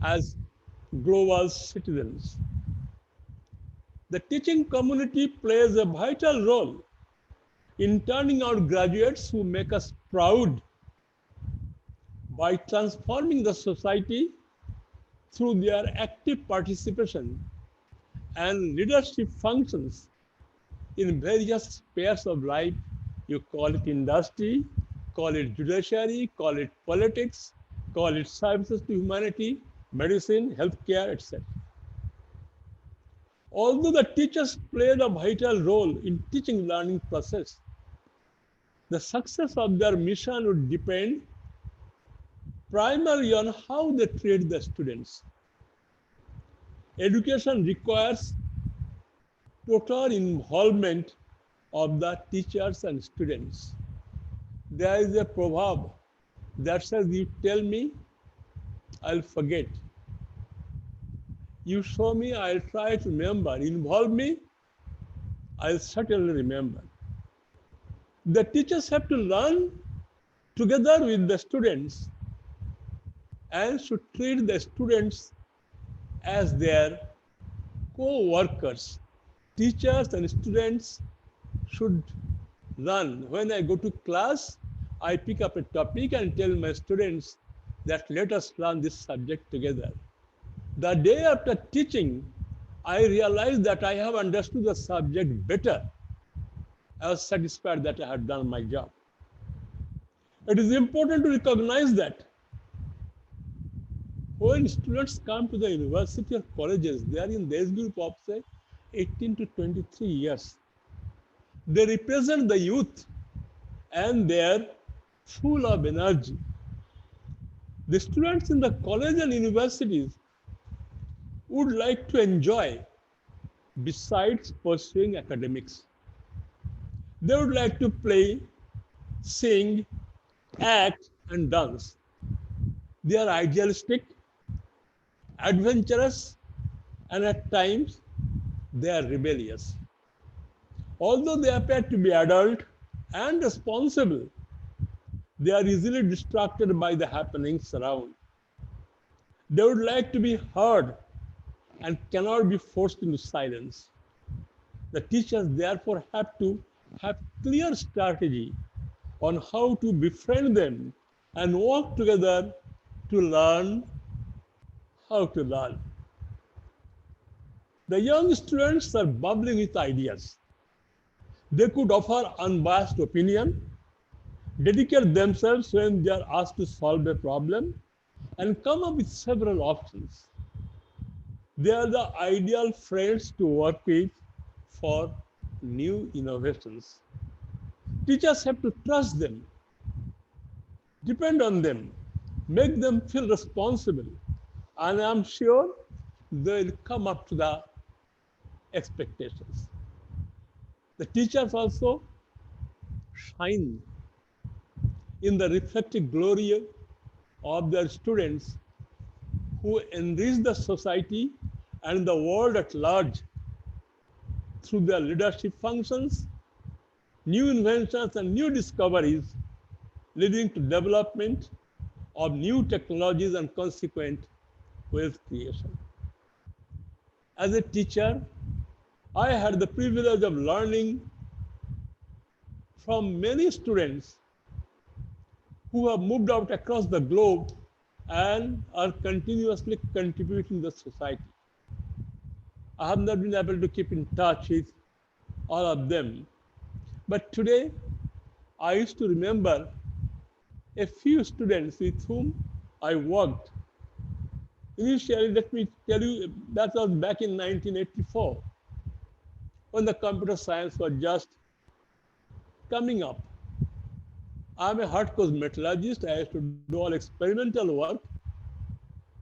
as global citizens. The teaching community plays a vital role in turning out graduates who make us proud by transforming the society through their active participation and leadership functions in various spheres of life. You call it industry, call it judiciary, call it politics, call it services to humanity, medicine, healthcare, etc. Although the teachers played a vital role in teaching learning process, the success of their mission would depend primarily on how they treat the students. Education requires total involvement of the teachers and students. There is a proverb that says, you tell me, I'll forget. You show me, I'll try to remember. Involve me, I'll certainly remember. The teachers have to learn together with the students and should treat the students as their co-workers. Teachers and students should learn. When I go to class, I pick up a topic and tell my students that let us learn this subject together. The day after teaching, I realized that I have understood the subject better. I was satisfied that I had done my job. It is important to recognize that when students come to the university or colleges, they are in the age group of say 18 to 23 years. They represent the youth and they are full of energy. The students in the college and universities would like to enjoy besides pursuing academics. They would like to play, sing, act, and dance. They are idealistic, adventurous, and at times they are rebellious. Although they appear to be adult and responsible, they are easily distracted by the happenings around. They would like to be heard and cannot be forced into silence. The teachers therefore have to have clear strategy on how to befriend them and work together to learn how to learn. The young students are bubbling with ideas. They could offer unbiased opinion, dedicate themselves when they are asked to solve a problem, and come up with several options. They are the ideal friends to work with for new innovations. Teachers have to trust them, depend on them, make them feel responsible. And I'm sure they'll come up to the expectations. The teachers also shine in the reflected glory of their students who enrich the society and the world at large through their leadership functions, new inventions and new discoveries, leading to development of new technologies and consequent wealth creation. As a teacher, I had the privilege of learning from many students who have moved out across the globe and are continuously contributing to the society. I have not been able to keep in touch with all of them. But today, I used to remember a few students with whom I worked. Initially, let me tell you, that was back in 1984, when the computer science was just coming up. I'm a hardcore metallurgist. I used to do all experimental work.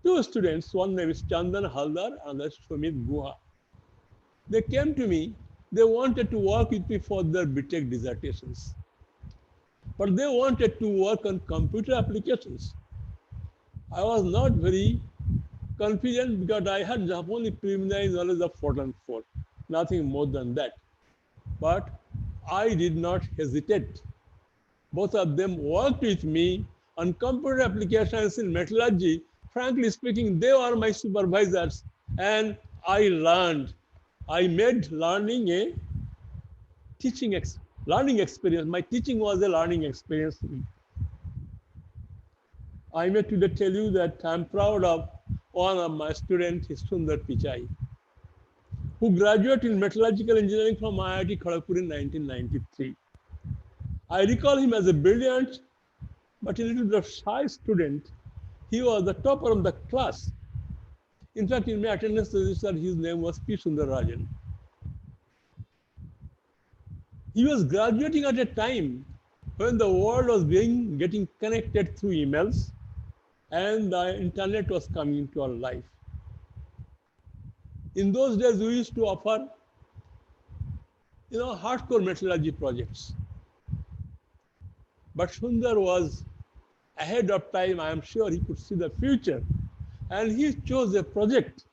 Two students, one name is Chandan Haldar and that's Sumit Guha. They came to me, they wanted to work with me for their BTech dissertations. But they wanted to work on computer applications. I was not very confident because I had only preliminary knowledge of Fortran 4, nothing more than that. But I did not hesitate. Both of them worked with me on computer applications in metallurgy. Frankly speaking, they were my supervisors and I learned. I made learning a learning experience. My teaching was a learning experience for me. I may today tell you that I'm proud of one of my students, Sundar Pichai, who graduated in metallurgical engineering from IIT Kharagpur in 1993. I recall him as a brilliant but a little bit of shy student. He was the topper of the class. In fact, in my attendance register, his name was P. Sundararajan. He was graduating at a time when the world was getting connected through emails and the internet was coming into our life. In those days, we used to offer, hardcore metallurgy projects. But Sundar was ahead of time. I am sure he could see the future. And he chose a project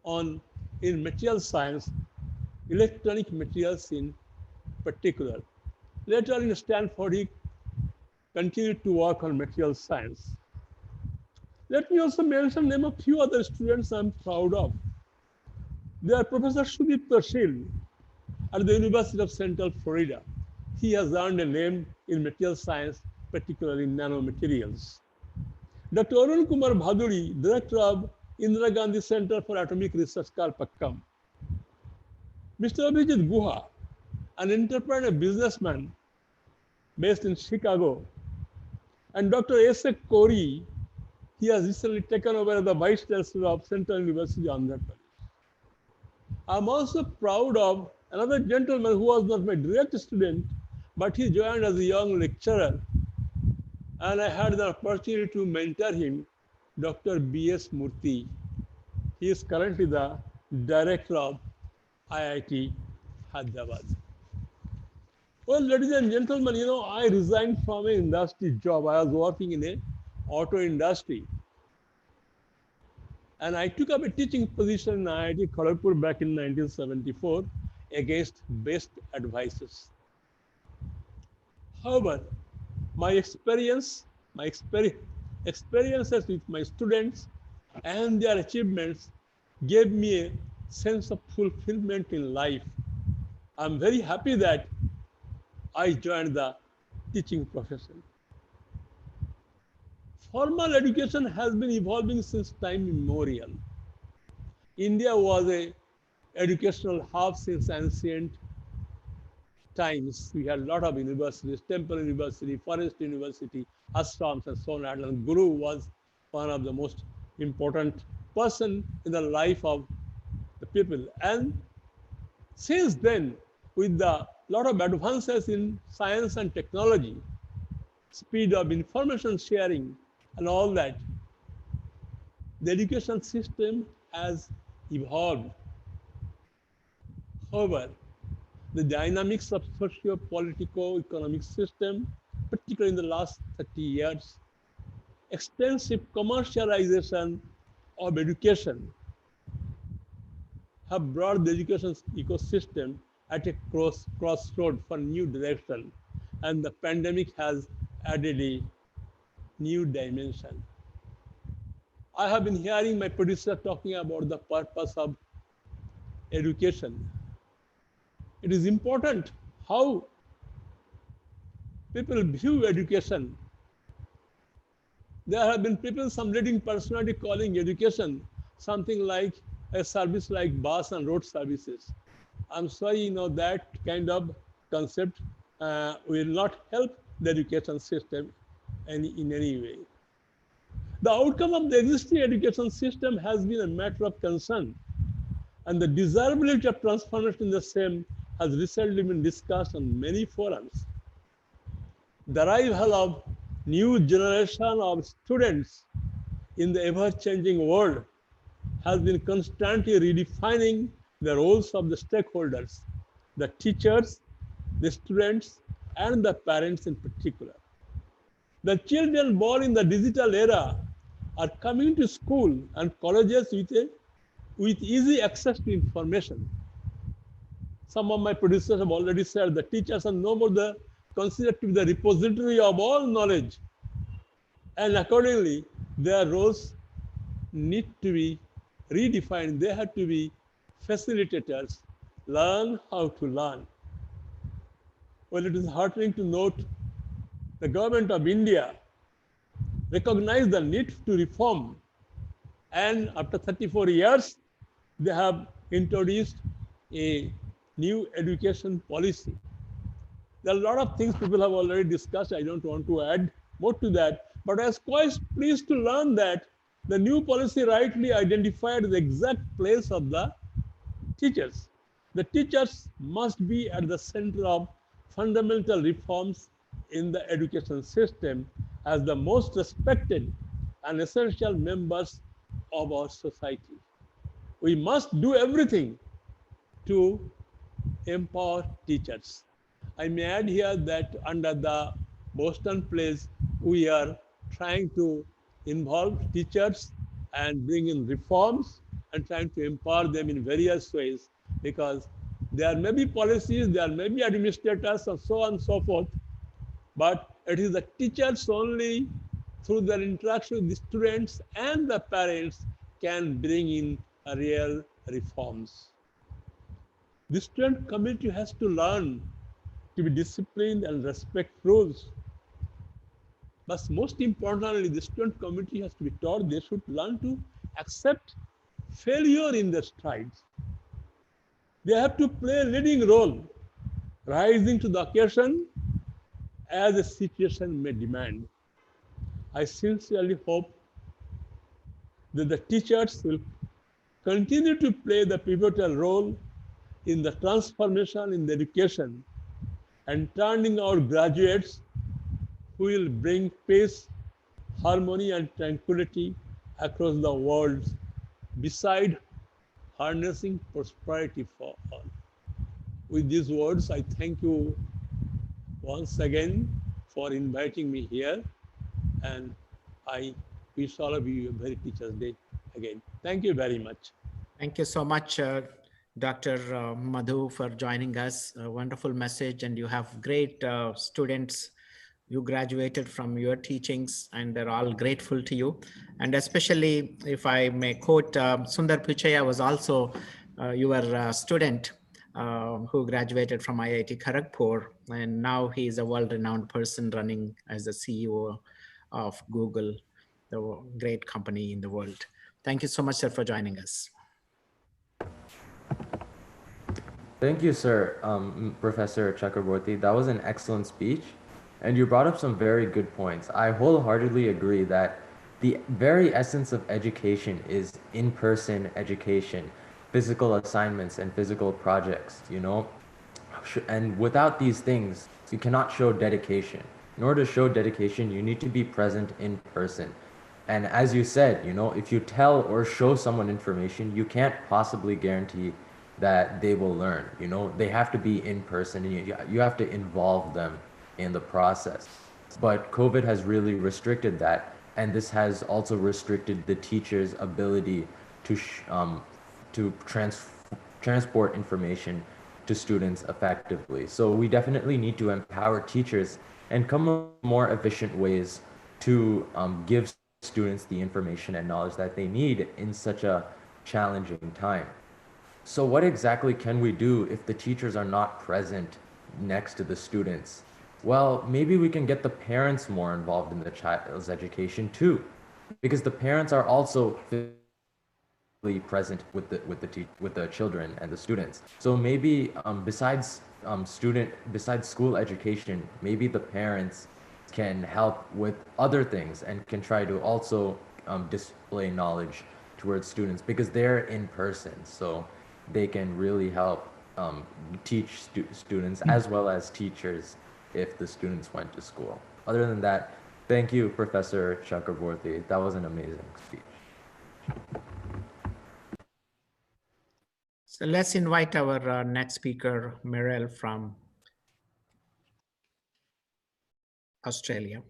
in material science, electronic materials in particular. Later in Stanford, he continued to work on material science. Let me also mention name a few other students I'm proud of. They are Professor Sudip Tashil at the University of Central Florida. He has earned a name in material science, particularly in nanomaterials. Dr. Arun Kumar Bhaduri, Director of Indira Gandhi Center for Atomic Research, Kalpakkam. Mr. Abhijit Guha, an entrepreneur businessman based in Chicago. And Dr. S.A. Kori, he has recently taken over the Vice Chancellor of Central University, Andhra Pradesh. I'm also proud of another gentleman who was not my direct student, but he joined as a young lecturer. And I had the opportunity to mentor him, Dr. B.S. Murthy. He is currently the director of IIT Hyderabad. Well, ladies and gentlemen, I resigned from an industry job. I was working in an auto industry. And I took up a teaching position in IIT Kharagpur back in 1974 against best advices. However, my experiences with my students and their achievements gave me a sense of fulfillment in life. I'm very happy that I joined the teaching profession. Formal education has been evolving since time immemorial. India was an educational hub since ancient times. We had a lot of universities, Temple University, Forest University, ashrams and so on. And Guru was one of the most important person in the life of the people. And since then, with the lot of advances in science and technology, speed of information sharing and all that, the education system has evolved. However, the dynamics of socio-political-economic system, particularly in the last 30 years, extensive commercialization of education have brought the education ecosystem at a crossroad for new direction, and the pandemic has added a new dimension. I have been hearing my producer talking about the purpose of education. It is important how people view education. There have been people, some leading personality, calling education something like a service like bus and road services. I'm sorry, that kind of concept will not help the education system in any way. The outcome of the existing education system has been a matter of concern, and the desirability of transformation in the same has recently been discussed on many forums. The arrival of new generation of students in the ever-changing world has been constantly redefining the roles of the stakeholders, the teachers, the students, and the parents in particular. The children born in the digital era are coming to school and colleges with easy access to information. Some of my producers have already said the teachers are no more considered to be the repository of all knowledge, and accordingly their roles need to be redefined. They have to be facilitators, learn how to learn. Well, it is heartening to note the government of India recognized the need to reform, and after 34 years, they have introduced a new education policy. There are a lot of things people have already discussed. I don't want to add more to that, but I was quite pleased to learn that the new policy rightly identified the exact place of the teachers. The teachers must be at the center of fundamental reforms in the education system as the most respected and essential members of our society. We must do everything to empower teachers. I may add here that under the Boston Place, we are trying to involve teachers and bring in reforms and trying to empower them in various ways, because there may be policies, there may be administrators, and so on and so forth, but it is the teachers only through their interaction with the students and the parents can bring in real reforms. The student community has to learn to be disciplined and respect rules. But most importantly, the student community has to be taught they should learn to accept failure in their strides. They have to play a leading role, rising to the occasion as the situation may demand. I sincerely hope that the teachers will continue to play the pivotal role in the transformation in the education and turning out graduates who will bring peace, harmony, and tranquility across the world, beside harnessing prosperity for all. With these words, I thank you once again for inviting me here, and I wish all of you a very Teachers' Day again. Thank you very much. Thank you so much, Dr. Madhu, for joining us. A wonderful message, and you have great students. You graduated from your teachings, and they're all grateful to you. And especially, if I may quote, Sundar Pichai was also your student who graduated from IIT Kharagpur, and now he is a world-renowned person running as the CEO of Google, the great company in the world. Thank you so much, sir, for joining us. Thank you, sir, Professor Chakraborty. That was an excellent speech, and you brought up some very good points. I wholeheartedly agree that the very essence of education is in-person education, physical assignments and physical projects, and without these things, you cannot show dedication. In order to show dedication, you need to be present in person. And as you said, you know, if you tell or show someone information, you can't possibly guarantee that they will learn. You know, they have to be in person, and you have to involve them in the process. But COVID has really restricted that, and this has also restricted the teacher's ability to transport information to students effectively. So we definitely need to empower teachers and come up with more efficient ways to give students the information and knowledge that they need in such a challenging time. So what exactly can we do if the teachers are not present next to the students? Well, maybe we can get the parents more involved in the child's education too, because the parents are also physically present with the children and the students. So maybe besides school education, maybe the parents can help with other things and can try to also display knowledge towards students, because they're in person, so they can really help teach students as well as teachers if the students went to school. Other than that, thank you, Professor Chakraborty. That was an amazing speech. So let's invite our next speaker, Mirel from Australia.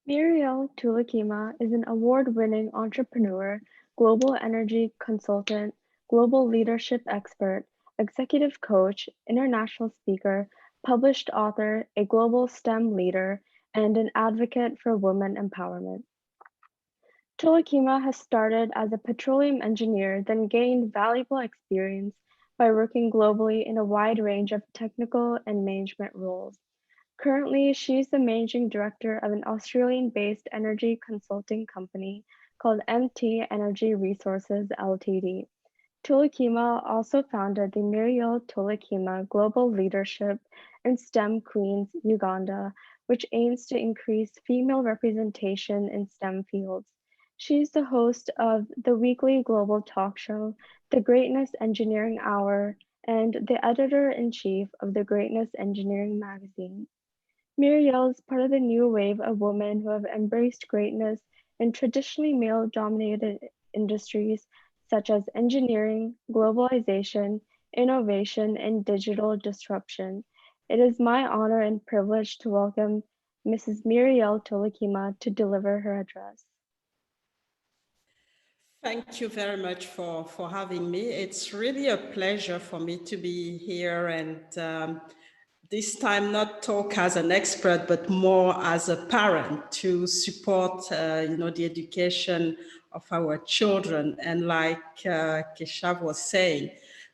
Muriel Tulakima is an award-winning entrepreneur, global energy consultant, global leadership expert, executive coach, international speaker, published author, a global STEM leader, and an advocate for women empowerment. Tulakima has started as a petroleum engineer, then gained valuable experience by working globally in a wide range of technical and management roles. Currently, she is the managing director of an Australian-based energy consulting company called MT Energy Resources Ltd. Tulakima also founded the Muriel Tulakima Global Leadership in STEM Queens, Uganda, which aims to increase female representation in STEM fields. She is the host of the weekly global talk show, The Greatness Engineering Hour, and the editor-in-chief of the Greatness Engineering magazine. Muriel is part of the new wave of women who have embraced greatness in traditionally male-dominated industries such as engineering, globalization, innovation, and digital disruption. It is my honor and privilege to welcome Mrs. Muriel Tulakima to deliver her address. Thank you very much for having me. It's really a pleasure for me to be here, and this time not talk as an expert, but more as a parent to support, the education of our children. And like Keshav was saying,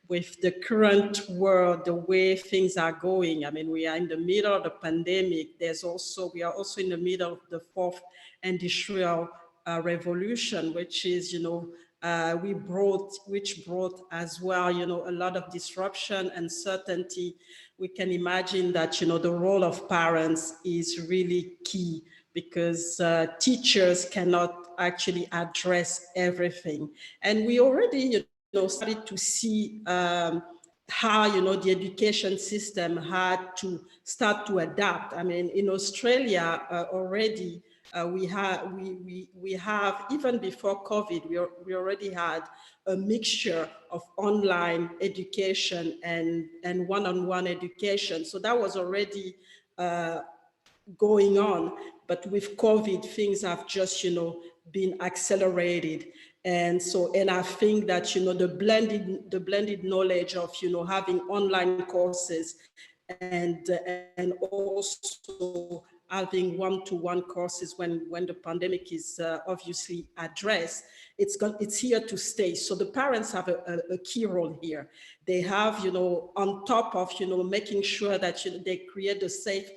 with the current world, the way things are going, I mean, we are in the middle of the pandemic. We are also in the middle of the fourth industrial revolution, which is, which brought as well, a lot of disruption, uncertainty. We can imagine that, the role of parents is really key, because teachers cannot actually address everything. And we already, started to see how, the education system had to start to adapt. I mean, in Australia already, we have, even before COVID, we already had a mixture of online education and one-on-one education. So that was already going on. But with COVID, things have just, been accelerated. And I think that, the blended knowledge of, having online courses and also having one-to-one courses when the pandemic is obviously addressed, it's here to stay. So the parents have a key role here. They have, on top of, making sure that they create a safe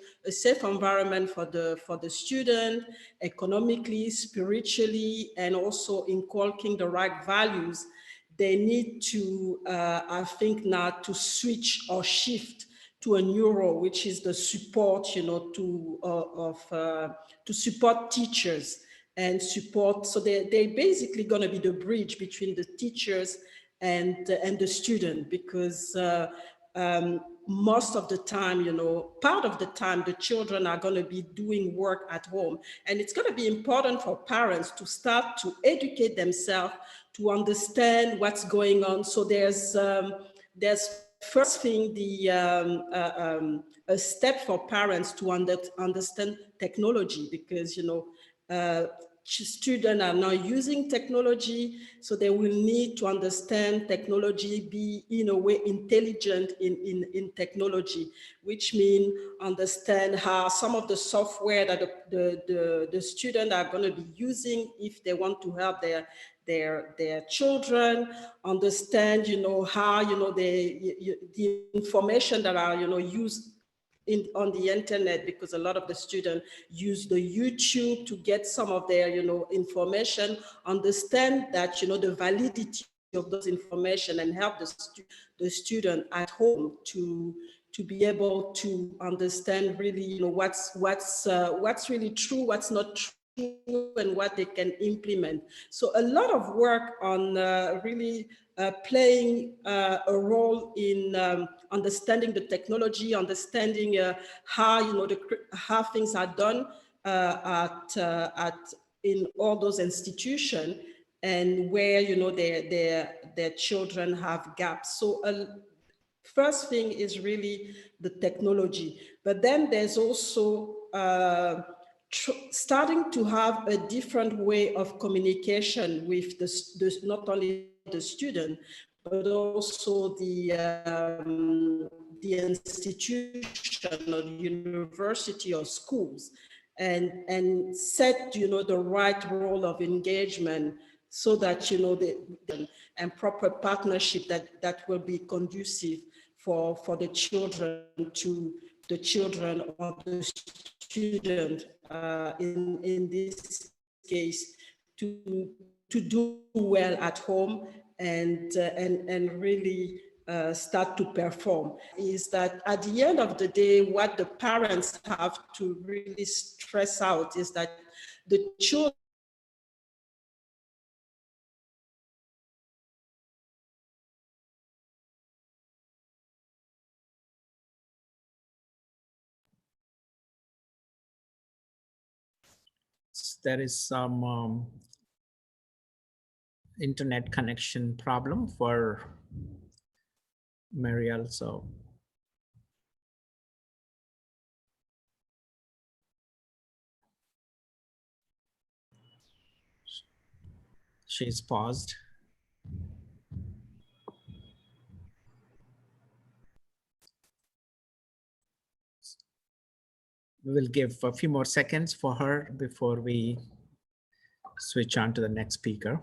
environment for the student, economically, spiritually, and also inculcating the right values. They need to, I think now, to switch or shift to a new role, which is the support, to support teachers and support. So they're basically going to be the bridge between the teachers and the student, because most of the time, part of the time, the children are going to be doing work at home. And it's going to be important for parents to start to educate themselves, to understand what's going on. So there's first thing, a step for parents to understand technology, because, students are now using technology, so they will need to understand technology, be in a way intelligent in technology, which means understand how some of the software that the students are going to be using if they want to help their children, understand, how, the information that are, used on the internet, because a lot of the students use the YouTube to get some of their, information, understand that, the validity of those information, and help the student at home to be able to understand really, what's really true, what's not true, and what they can implement. So a lot of work on really playing a role in understanding the technology, understanding how how things are done in all those institutions, and where their children have gaps. So first thing is really the technology, but then there's also starting to have a different way of communication with not only the student, but also the institution or the university or schools, and set the right role of engagement, so that and proper partnership that will be conducive for the children or the student in this case to do well at home and really start to perform. Is that at the end of the day, what the parents have to really stress out is that the children there is some internet connection problem for Mariel, so she's paused. We will give a few more seconds for her before we switch on to the next speaker.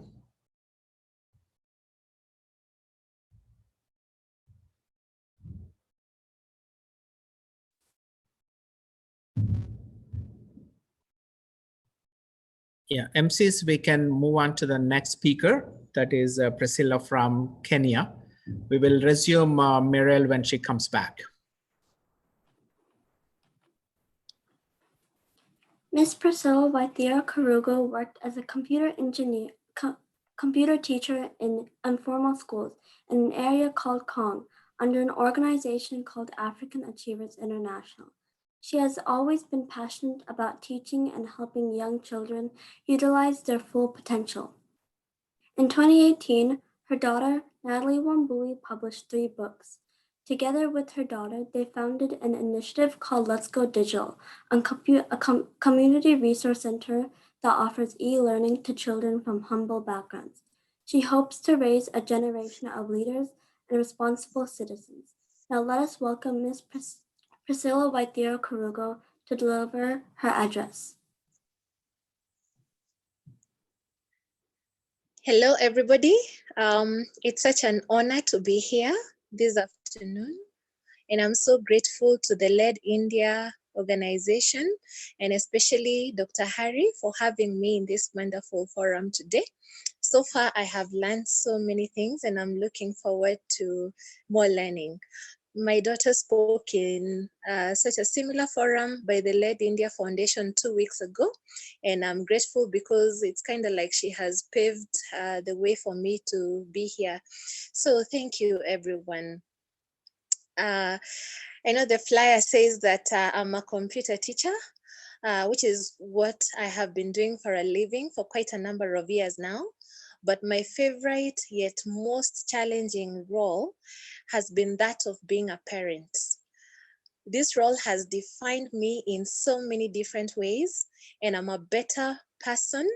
Yeah, MCs, we can move on to the next speaker. That is Priscilla from Kenya. We will resume Mariel when she comes back. Ms. Priscilla Waithira Karugo worked as a computer teacher in informal schools in an area called Kong under an organization called African Achievers International. She has always been passionate about teaching and helping young children utilize their full potential. In 2018, her daughter, Natalie Wambui, published 3 books. Together with her daughter, they founded an initiative called Let's Go Digital, a community resource center that offers e-learning to children from humble backgrounds. She hopes to raise a generation of leaders and responsible citizens. Now let us welcome Ms. Priscilla Waithira Karugo to deliver her address. Hello, everybody. It's such an honor to be here this afternoon, and I'm so grateful to the LED India organization, and especially Dr. Hari for having me in this wonderful forum today. So far, I have learned so many things, and I'm looking forward to more learning. my daughter spoke in such a similar forum by the LED India Foundation 2 weeks ago. And I'm grateful because it's kind of like she has paved the way for me to be here. So thank you, everyone. I know the flyer says that I'm a computer teacher, which is what I have been doing for a living for quite a number of years now. But my favorite yet most challenging role has been that of being a parent. This role has defined me in so many different ways, and I'm a better person,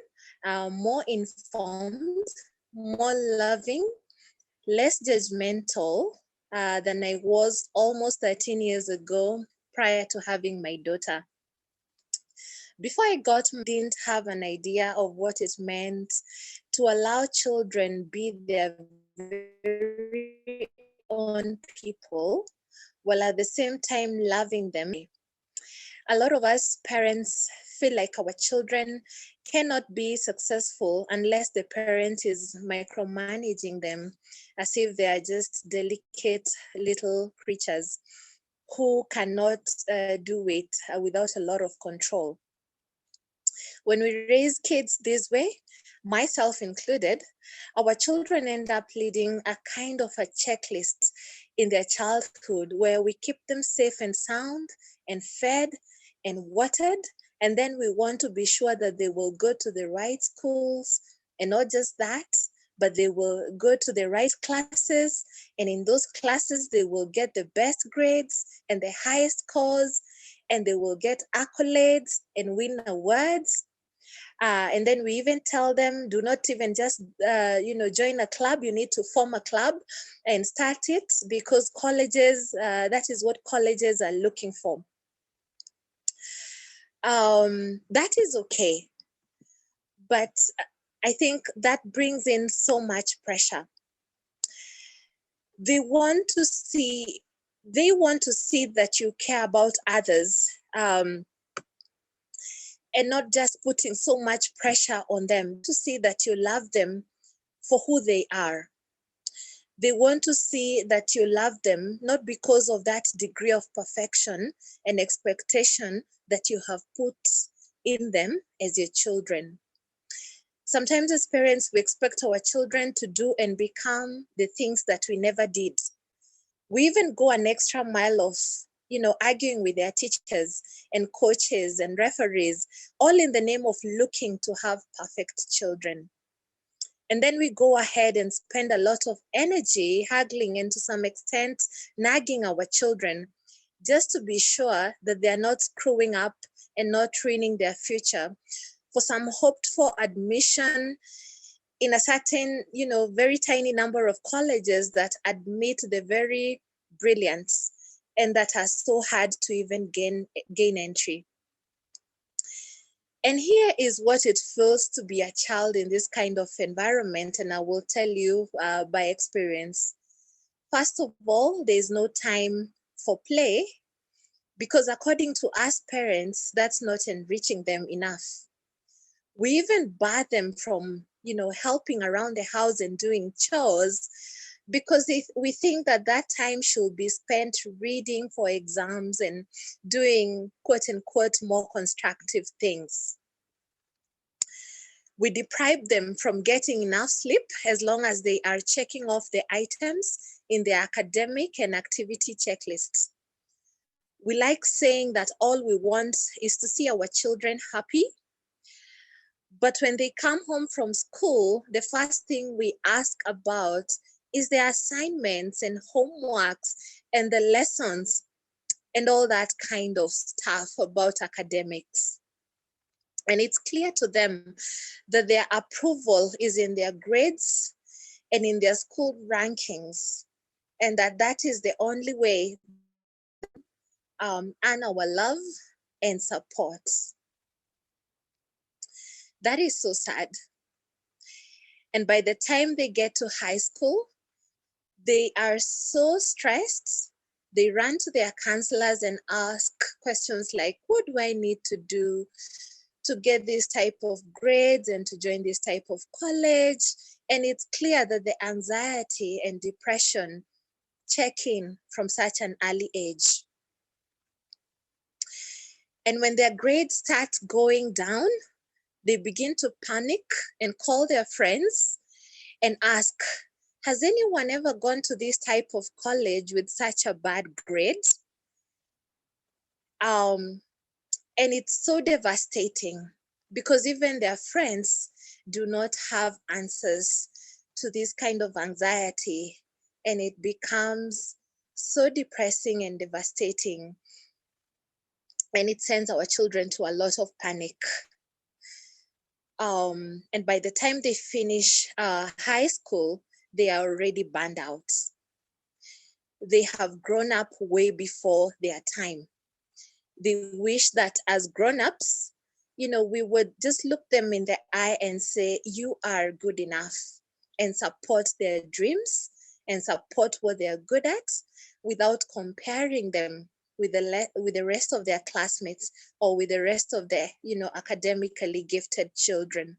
more informed, more loving, less judgmental than I was almost 13 years ago prior to having my daughter. Before I didn't have an idea of what it meant to allow children be their very own people, while at the same time loving them. A lot of us parents feel like our children cannot be successful unless the parent is micromanaging them, as if they are just delicate little creatures who cannot do it without a lot of control. When we raise kids this way, myself included, our children end up leading a kind of a checklist in their childhood where we keep them safe and sound and fed and watered. And then we want to be sure that they will go to the right schools, and not just that, but they will go to the right classes. And in those classes, they will get the best grades and the highest scores, and they will get accolades and win awards. And then we even tell them, do not even just, join a club. You need to form a club and start it, because colleges, that is what colleges are looking for. That is okay. But I think that brings in so much pressure. They want to see that you care about others, and not just putting so much pressure on them, to see that you love them for who they are. They want to see that you love them, not because of that degree of perfection and expectation that you have put in them as your children. Sometimes as parents, we expect our children to do and become the things that we never did. We even go an extra mile of, arguing with their teachers and coaches and referees, all in the name of looking to have perfect children. And then we go ahead and spend a lot of energy haggling and to some extent nagging our children, just to be sure that they're not screwing up and not ruining their future for some hoped for admission in a certain, very tiny number of colleges that admit the very brilliant and that are so hard to even gain entry. And here is what it feels to be a child in this kind of environment, and I will tell you by experience. First of all, there's no time for play, because according to us parents, that's not enriching them enough. We even bar them from, helping around the house and doing chores, because we think that time should be spent reading for exams and doing quote unquote more constructive things. We deprive them from getting enough sleep as long as they are checking off the items in their academic and activity checklists. We like saying that all we want is to see our children happy. But when they come home from school, the first thing we ask about is their assignments and homeworks and the lessons and all that kind of stuff about academics. And it's clear to them that their approval is in their grades and in their school rankings, and that is the only way earn our love and support. That is so sad. And by the time they get to high school, they are so stressed. They run to their counselors and ask questions like, what do I need to do to get this type of grades and to join this type of college? And it's clear that the anxiety and depression check in from such an early age. And when their grades start going down, they begin to panic and call their friends and ask, has anyone ever gone to this type of college with such a bad grade? And it's so devastating because even their friends do not have answers to this kind of anxiety, and it becomes so depressing and devastating, and it sends our children to a lot of panic. And by the time they finish high school, they are already burned out. They have grown up way before their time. They wish that as grown-ups, we would just look them in the eye and say, you are good enough, and support their dreams and support what they're good at without comparing them with the rest of their classmates or with the rest of the, academically gifted children.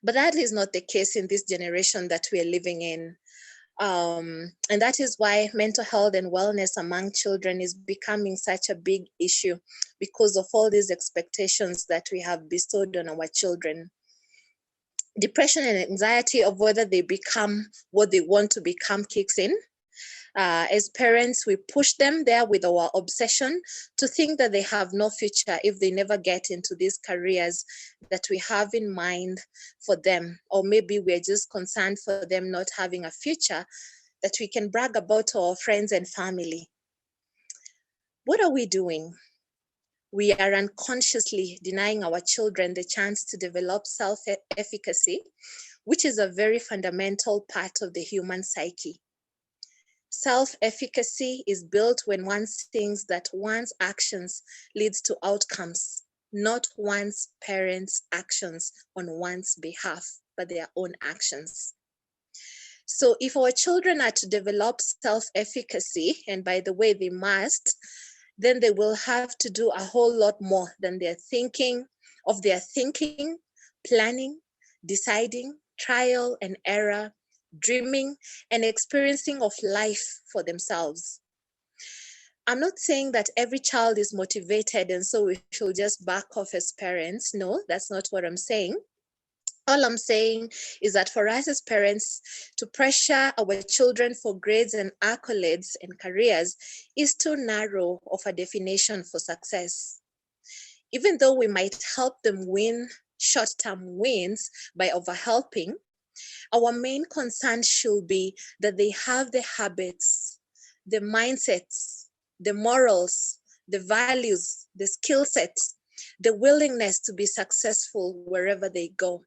But that is not the case in this generation that we are living in. And that is why mental health and wellness among children is becoming such a big issue, because of all these expectations that we have bestowed on our children. Depression and anxiety of whether they become what they want to become kicks in. As parents, we push them there with our obsession to think that they have no future if they never get into these careers that we have in mind for them. Or maybe we're just concerned for them not having a future that we can brag about to our friends and family. What are we doing? We are unconsciously denying our children the chance to develop self-efficacy, which is a very fundamental part of the human psyche. Self-efficacy is built when one thinks that one's actions leads to outcomes, not one's parents' actions on one's behalf, but their own actions. So if our children are to develop self-efficacy, and by the way, they must, then they will have to do a whole lot more than their thinking, planning, deciding, trial and error, dreaming and experiencing of life for themselves. I'm not saying that every child is motivated and so we should just back off as parents. No, that's not what I'm saying. All I'm saying is that for us as parents to pressure our children for grades and accolades and careers is too narrow of a definition for success. Even though we might help them win short-term wins by overhelping, our main concern should be that they have the habits, the mindsets, the morals, the values, the skill sets, the willingness to be successful wherever they go.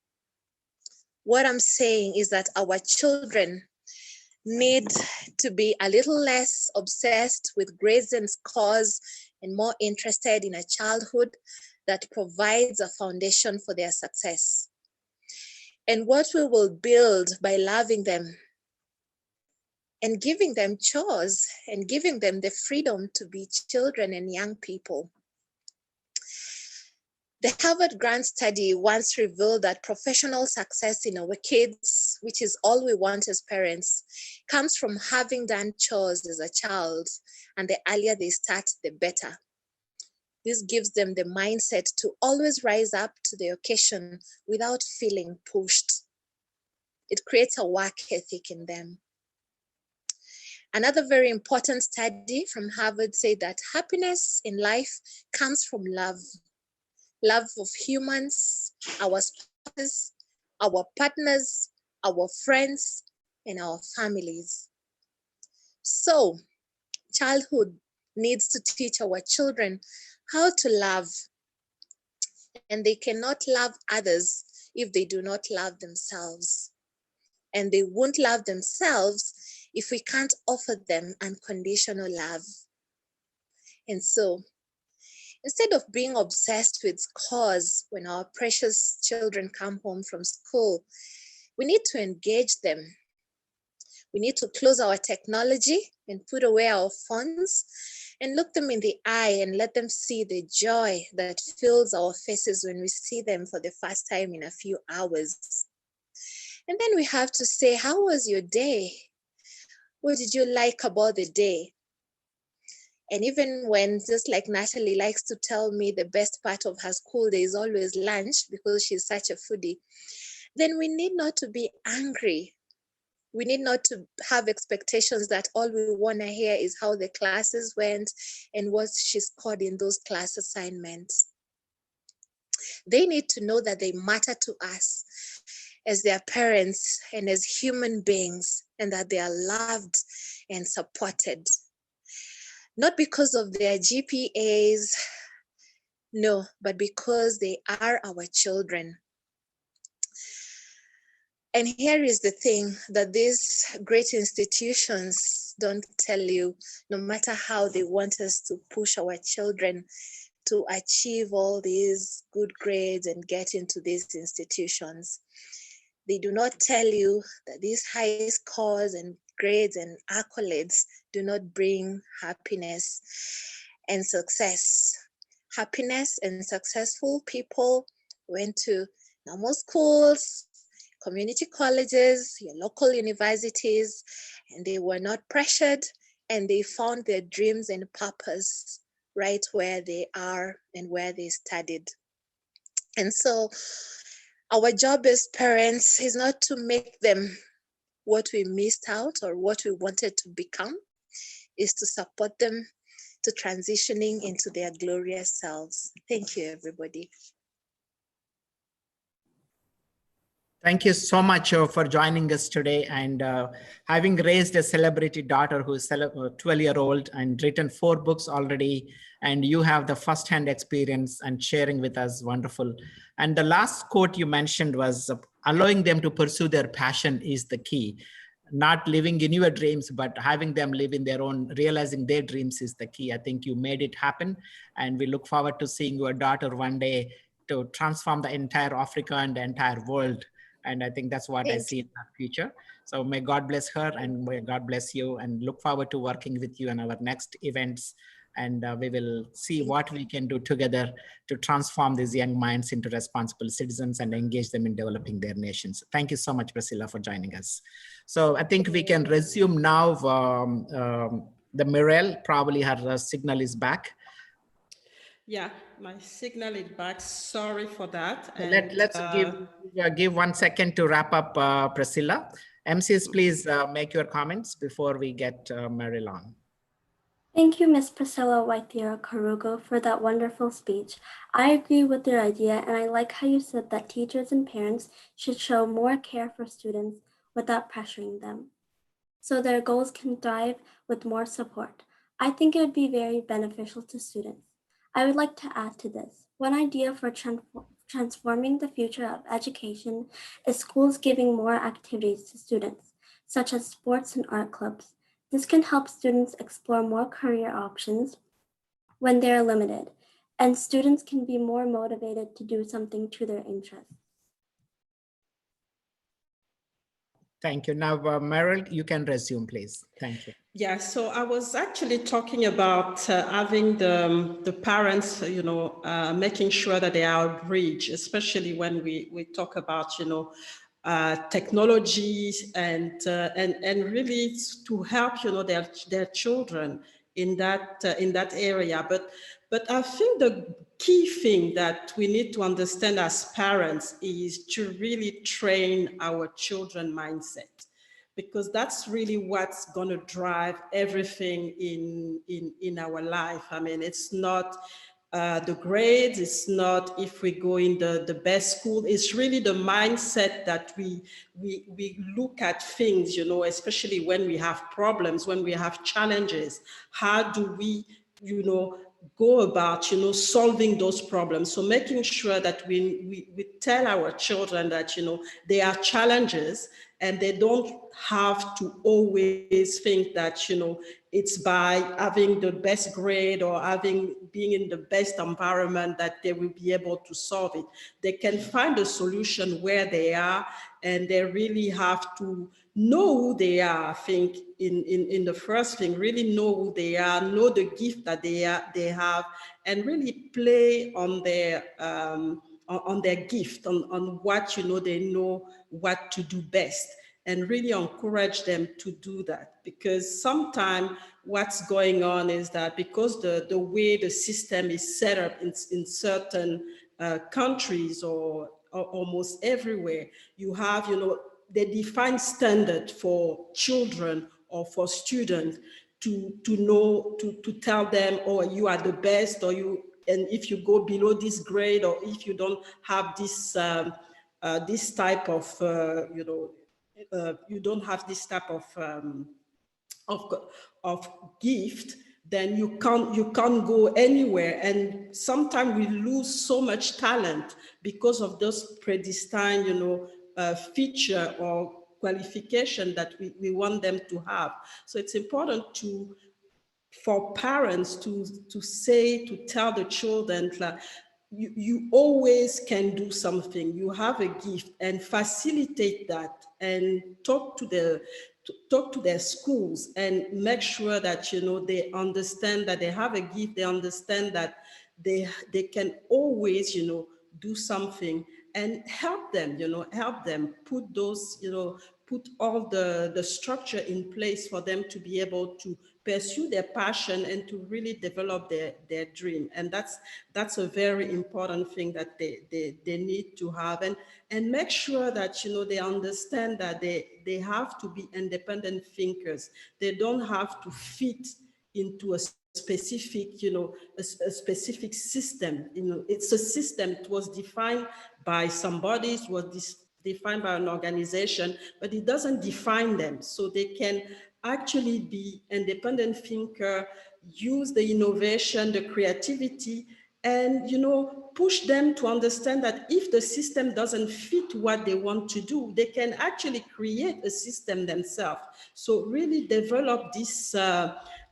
What I'm saying is that our children need to be a little less obsessed with grades and scores and more interested in a childhood that provides a foundation for their success. And what we will build by loving them and giving them chores and giving them the freedom to be children and young people. The Harvard Grant study once revealed that professional success in our kids, which is all we want as parents, comes from having done chores as a child, and the earlier they start, the better. This gives them the mindset to always rise up to the occasion without feeling pushed. It creates a work ethic in them. Another very important study from Harvard said that happiness in life comes from love. Love of humans, our spouses, our partners, our friends, and our families. So, childhood needs to teach our children how to love, and they cannot love others if they do not love themselves. And they won't love themselves if we can't offer them unconditional love. And so, instead of being obsessed with scores when our precious children come home from school, we need to engage them. We need to close our technology and put away our phones and look them in the eye and let them see the joy that fills our faces when we see them for the first time in a few hours. And then we have to say, how was your day? What did you like about the day? And even when, just like Natalie likes to tell me the best part of her school day is always lunch because she's such a foodie, then we need not to be angry. We need not to have expectations that all we want to hear is how the classes went and what she scored in those class assignments. They need to know that they matter to us as their parents and as human beings, and that they are loved and supported. Not because of their GPAs, no, but because they are our children. And here is the thing that these great institutions don't tell you, no matter how they want us to push our children to achieve all these good grades and get into these institutions. They do not tell you that these high scores and grades and accolades do not bring happiness and success. Happiness and successful people went to normal schools, community colleges, your local universities, and they were not pressured, and they found their dreams and purpose right where they are and where they studied. And so our job as parents is not to make them what we missed out or what we wanted to become, is to support them to transitioning into their glorious selves. Thank you, everybody. Thank you so much for joining us today, and having raised a celebrity daughter who is a 12-year-old and written 4 books already, and you have the first-hand experience and sharing with us, wonderful. And the last quote you mentioned was allowing them to pursue their passion is the key. Not living in your dreams, but having them live in their own, realizing their dreams is the key. I think you made it happen, and we look forward to seeing your daughter one day to transform the entire Africa and the entire world. And I think that's what I see in the future. So may God bless her, and may God bless you, and look forward to working with you in our next events. And we will see what we can do together to transform these young minds into responsible citizens and engage them in developing their nations. Thank you so much, Priscilla, for joining us. So I think we can resume now. The Mirel, probably her signal is back. Yeah, my signal is back. Sorry for that. Let's give 1 second to wrap up, Priscilla. MCs, please make your comments before we get Meryl on. Thank you, Ms. Priscilla Waithira Karugo, for that wonderful speech. I agree with your idea, and I like how you said that teachers and parents should show more care for students without pressuring them, so their goals can thrive with more support. I think it would be very beneficial to students. I would like to add to this. One idea for transforming the future of education is schools giving more activities to students, such as sports and art clubs. This can help students explore more career options when they are limited, and students can be more motivated to do something to their interests. Thank you. Now, Meryl, you can resume, please. Thank you. Yeah, so I was actually talking about having the parents, making sure that they are outreach, especially when we talk about, technologies and really to help, their children in that area. But I think the key thing that we need to understand as parents is to really train our children mindset, because that's really what's going to drive everything in our life. I mean, it's not the grades, it's not if we go in the best school, it's really the mindset that we look at things, especially when we have problems, when we have challenges. How do we, go about, solving those problems? So making sure that we tell our children that, there are challenges, and they don't have to always think that, it's by having the best grade or being in the best environment that they will be able to solve it. They can find a solution where they are, and they really have to know who they are. I think in the first thing, really know who they are, know the gift that they have, and really play on their gift, on what, they know what to do best. and really encourage them to do that. Because sometimes what's going on is that because the way the system is set up in certain countries or almost everywhere, you have, they define standard for children or for students to know, to tell them, oh, you are the best, or and if you go below this grade, or if you don't have this this type of, you don't have this type of gift, then you can't go anywhere. And sometimes we lose so much talent because of those predestined, feature or qualification that we want them to have. So it's important for parents to tell the children that you always can do something. You have a gift, and facilitate that, and talk to their schools and make sure that they understand that they have a gift. They understand that they can always do something, and help them put those put all the structure in place for them to be able to pursue their passion and to really develop their dream. And that's a very important thing that they need to have, and make sure that they understand that they have to be independent thinkers. They don't have to fit into a specific a specific system. It's a system. It was defined by somebody, it was defined by an organization, but it doesn't define them. So they can actually be independent thinker, use the innovation, the creativity, and push them to understand that if the system doesn't fit what they want to do, they can actually create a system themselves. So really develop this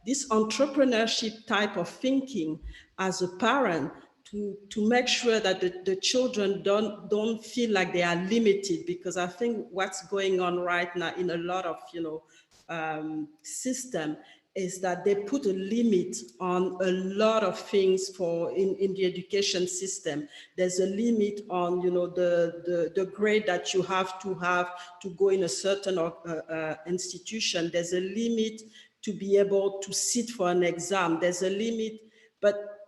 this entrepreneurship type of thinking as a parent, to make sure that the children don't feel like they are limited. Because I think what's going on right now in a lot of system is that they put a limit on a lot of things in the education system. There's a limit on the grade that you have to go in a certain institution. There's a limit to be able to sit for an exam. There's a limit, but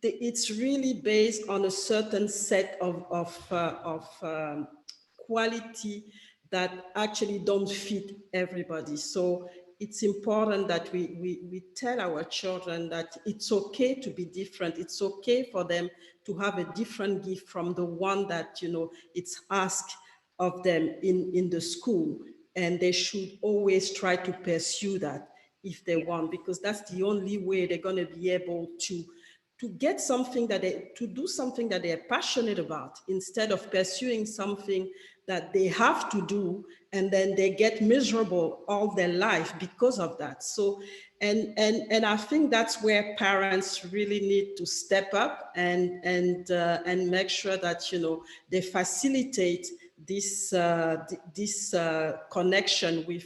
it's really based on a certain set of quality that actually don't fit everybody. So it's important that we tell our children that it's okay to be different. It's okay for them to have a different gift from the one that it's asked of them in the school, and they should always try to pursue that if they want, because that's the only way they're going to be able to get something to do something that they're passionate about, instead of pursuing something that they have to do and then they get miserable all their life because of that. So, and I think that's where parents really need to step up and make sure that they facilitate this connection with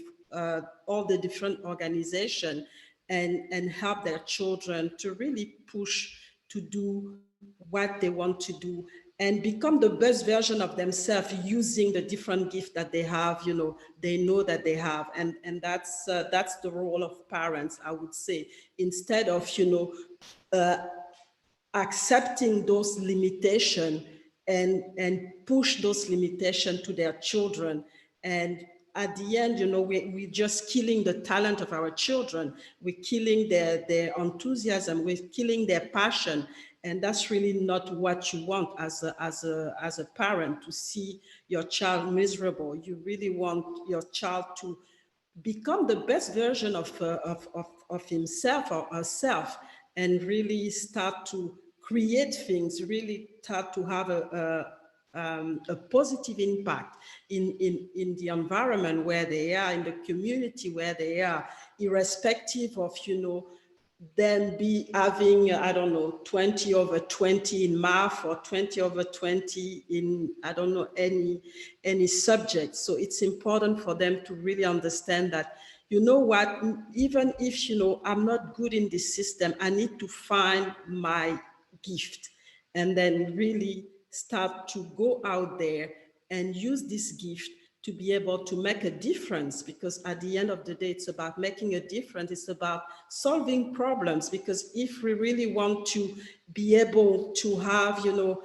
all the different organizations, and help their children to really push to do what they want to do and become the best version of themselves using the different gifts that they have, they know that they have. And that's the role of parents, I would say, instead of, accepting those limitations and push those limitations to their children. And at the end, we're just killing the talent of our children. We're killing their enthusiasm. We're killing their passion. And that's really not what you want as a parent, to see your child miserable. You really want your child to become the best version of himself or herself, and really start to create things, really start to have a positive impact in the environment where they are, in the community where they are, irrespective of, them be having, 20 over 20 in math, or 20 over 20 in, any subject. So it's important for them to really understand that, what, even if, I'm not good in this system, I need to find my gift, and then really start to go out there and use this gift to be able to make a difference, because at the end of the day, it's about making a difference. It's about solving problems, because if we really want to be able to have, to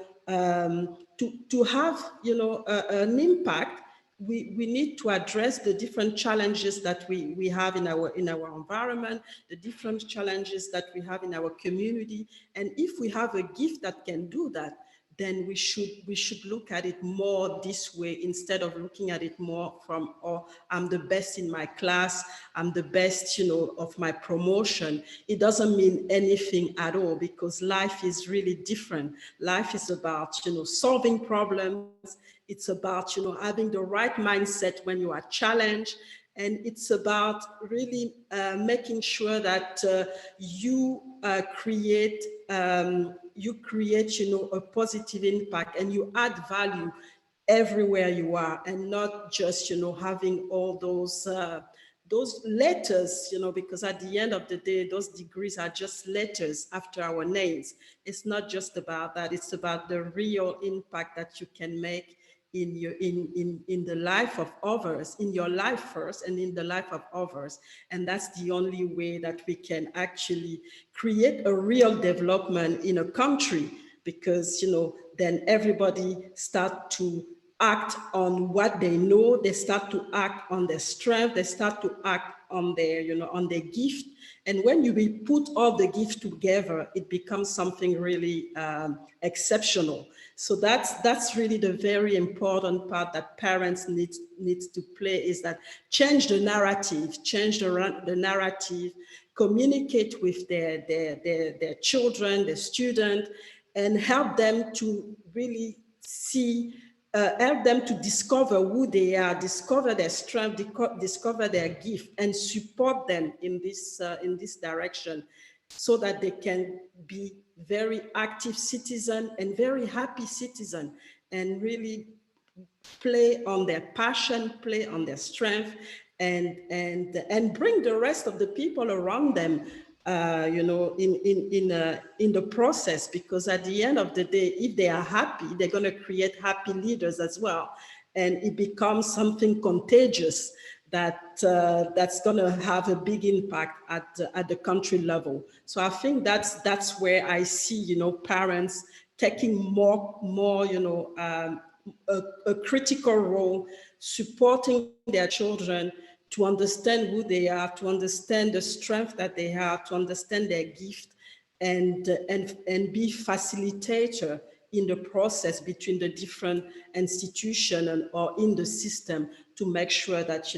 have, an impact, we need to address the different challenges that we have in our environment, the different challenges that we have in our community. And if we have a gift that can do that, then we should look at it more this way, instead of looking at it more from, oh, I'm the best in my class, I'm the best, of my promotion. It doesn't mean anything at all, because life is really different. Life is about, solving problems. It's about, having the right mindset when you are challenged. And it's about really making sure that you create, a positive impact, and you add value everywhere you are, and not just, having all those letters, because at the end of the day, those degrees are just letters after our names. It's not just about that. It's about the real impact that you can make in the life of others, in your life first, and in the life of others. And that's the only way that we can actually create a real development in a country, because, then everybody start to act on what they know, they start to act on their strength, they start to act on their, on their gift. And when you put all the gifts together, it becomes something really exceptional. So that's really the very important part that parents need to play, is that change the narrative, communicate with their children, their students, and help them to really see, help them to discover who they are, discover their strength, discover their gift, and support them in this direction, so that they can be very active citizen and very happy citizen, and really play on their passion, play on their strength, and bring the rest of the people around them, in the process. Because at the end of the day, if they are happy, they're going to create happy leaders as well, and it becomes something contagious that's going to have a big impact at the country level. So I think that's where I see, parents taking more, a critical role, supporting their children to understand who they are, to understand the strength that they have, to understand their gift, and be facilitator in the process between the different institutions or in the system, to make sure that,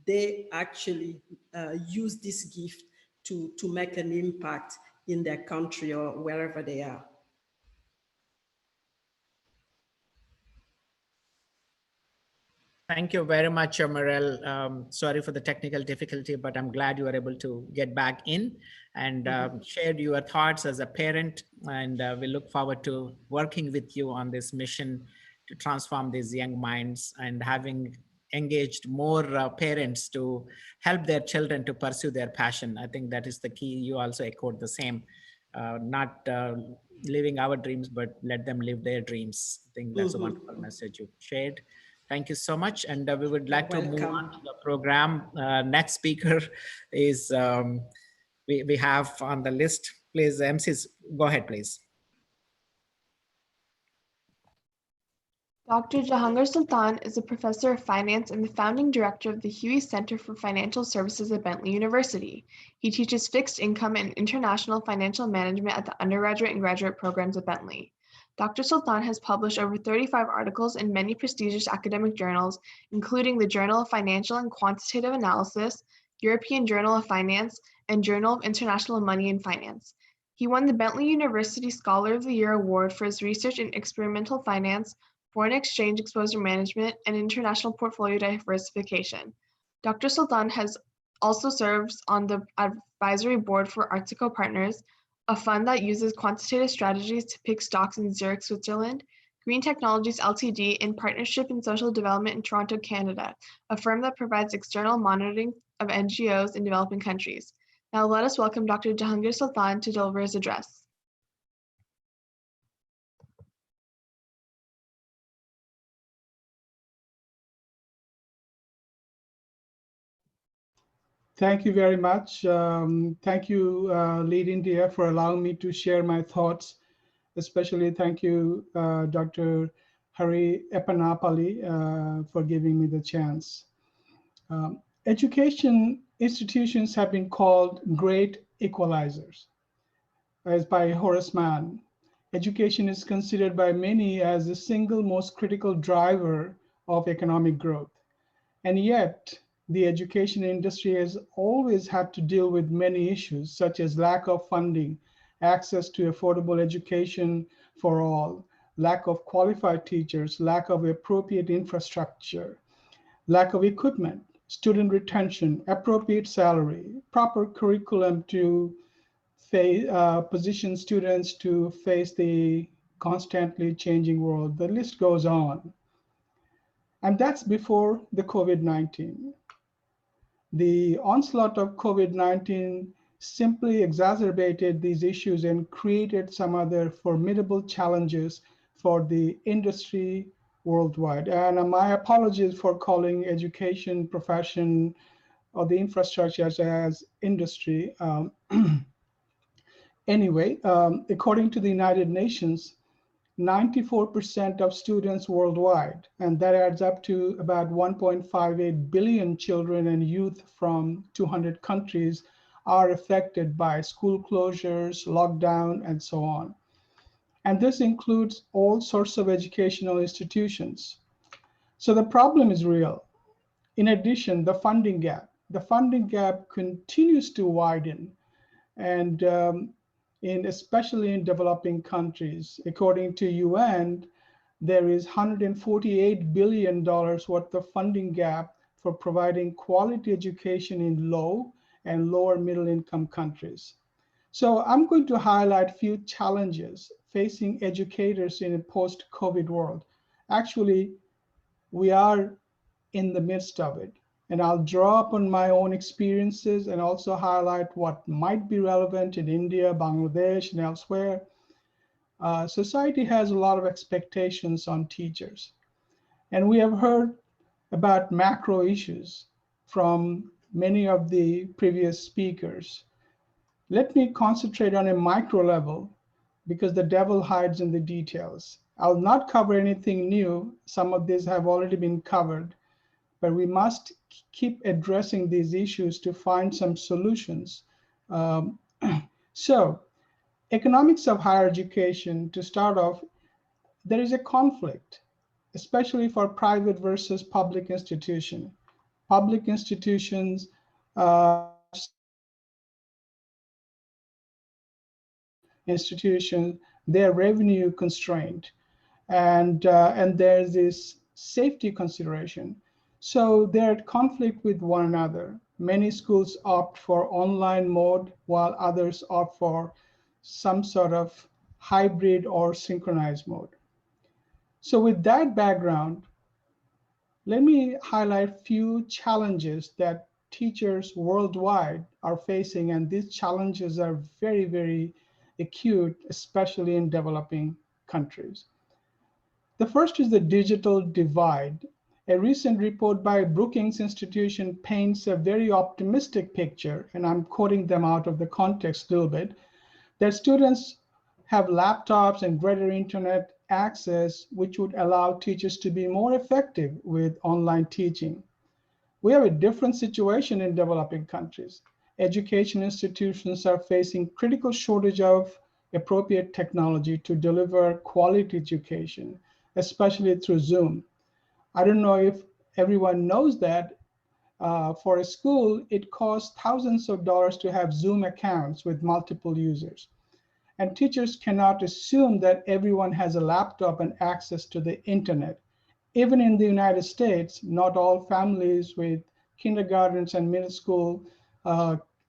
they actually use this gift to make an impact in their country or wherever they are. Thank you very much, Mirelle. Sorry for the technical difficulty, but I'm glad you were able to get back in and shared your thoughts as a parent. And we look forward to working with you on this mission to transform these young minds, and having engaged more parents to help their children to pursue their passion. I think that is the key. You also echoed the same, not living our dreams, but let them live their dreams. I think that's a wonderful message you shared. Thank you so much. And we would like to move on to the program. Next speaker is, we have on the list. Please, MCs, go ahead, please. Dr. Jahangir Sultan is a professor of finance and the founding director of the Huey Center for Financial Services at Bentley University. He teaches fixed income and international financial management at the undergraduate and graduate programs at Bentley. Dr. Sultan has published over 35 articles in many prestigious academic journals, including the Journal of Financial and Quantitative Analysis, European Journal of Finance, and Journal of International Money and Finance. He won the Bentley University Scholar of the Year Award for his research in experimental finance, foreign exchange exposure management, and international portfolio diversification. Dr. Sultan has also serves on the advisory board for Artico Partners, a fund that uses quantitative strategies to pick stocks in Zurich, Switzerland, Green Technologies Ltd. in Partnership in Social Development in Toronto, Canada, a firm that provides external monitoring of NGOs in developing countries. Now let us welcome Dr. Jahangir Sultan to deliver his address. Thank you very much. Thank you, Lead India, for allowing me to share my thoughts. Especially thank you, Dr. Hari Epanapali, for giving me the chance. Education institutions have been called great equalizers, as by Horace Mann. Education is considered by many as the single most critical driver of economic growth. And yet, the education industry has always had to deal with many issues, such as lack of funding, access to affordable education for all, lack of qualified teachers, lack of appropriate infrastructure, lack of equipment, student retention, appropriate salary, proper curriculum to position students to face the constantly changing world. The list goes on. And that's before the COVID-19. The onslaught of COVID-19 simply exacerbated these issues and created some other formidable challenges for the industry worldwide. And my apologies for calling education profession or the infrastructure as industry. Anyway, according to the United Nations, 94% of students worldwide, and that adds up to about 1.58 billion children and youth from 200 countries, are affected by school closures, lockdown, and so on. And this includes all sorts of educational institutions. So the problem is real. In addition, the funding gap continues to widen, and especially in developing countries. According to UN, there is $148 billion worth of funding gap for providing quality education in low and lower middle income countries. So I'm going to highlight a few challenges facing educators in a post-COVID world. Actually, we are in the midst of it. And I'll draw upon my own experiences and also highlight what might be relevant in India, Bangladesh, and elsewhere. Society has a lot of expectations on teachers. And we have heard about macro issues from many of the previous speakers. Let me concentrate on a micro level because the devil hides in the details. I'll not cover anything new. Some of these have already been covered. But we must keep addressing these issues to find some solutions. So, economics of higher education, to start off, there is a conflict, especially for private versus public institution. Public institutions they're revenue constrained, and there's this safety consideration. So they're at conflict with one another. Many schools opt for online mode while others opt for some sort of hybrid or synchronized mode. So with that background, let me highlight a few challenges that teachers worldwide are facing, and these challenges are very, very acute, especially in developing countries. The first is the digital divide. A recent report by Brookings Institution paints a very optimistic picture, and I'm quoting them out of the context a little bit, that students have laptops and greater internet access, which would allow teachers to be more effective with online teaching. We have a different situation in developing countries. Education institutions are facing critical shortage of appropriate technology to deliver quality education, especially through Zoom. I don't know if everyone knows that for a school, it costs thousands of dollars to have Zoom accounts with multiple users. And teachers cannot assume that everyone has a laptop and access to the internet. Even in the United States, not all families with kindergartens and middle school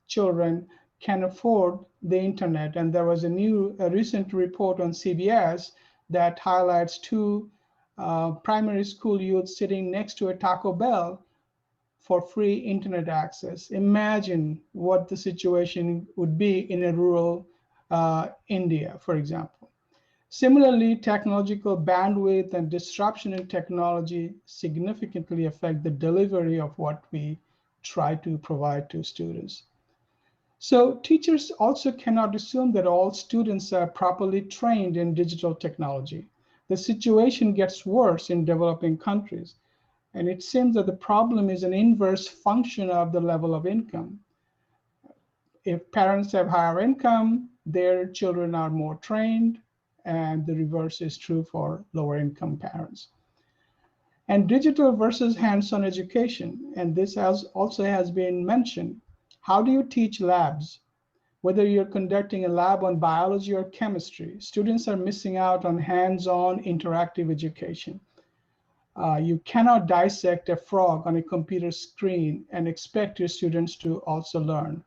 children can afford the internet. And there was a recent report on CBS that highlights two primary school youth sitting next to a Taco Bell for free internet access. Imagine what the situation would be in a rural India, for example. Similarly, technological bandwidth and disruption in technology significantly affect the delivery of what we try to provide to students. So teachers also cannot assume that all students are properly trained in digital technology. The situation gets worse in developing countries, and it seems that the problem is an inverse function of the level of income. If parents have higher income, their children are more trained, and the reverse is true for lower income parents. And digital versus hands-on education, and this also has been mentioned. How do you teach labs? Whether you're conducting a lab on biology or chemistry, students are missing out on hands-on interactive education. You cannot dissect a frog on a computer screen and expect your students to also learn.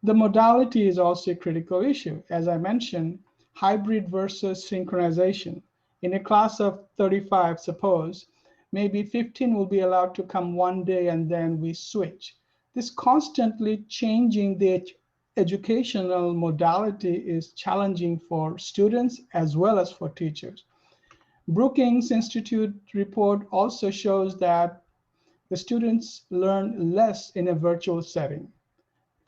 The modality is also a critical issue. As I mentioned, hybrid versus synchronization. In a class of 35, suppose, maybe 15 will be allowed to come one day and then we switch. This constantly changing the educational modality is challenging for students as well as for teachers. Brookings Institute report also shows that the students learn less in a virtual setting.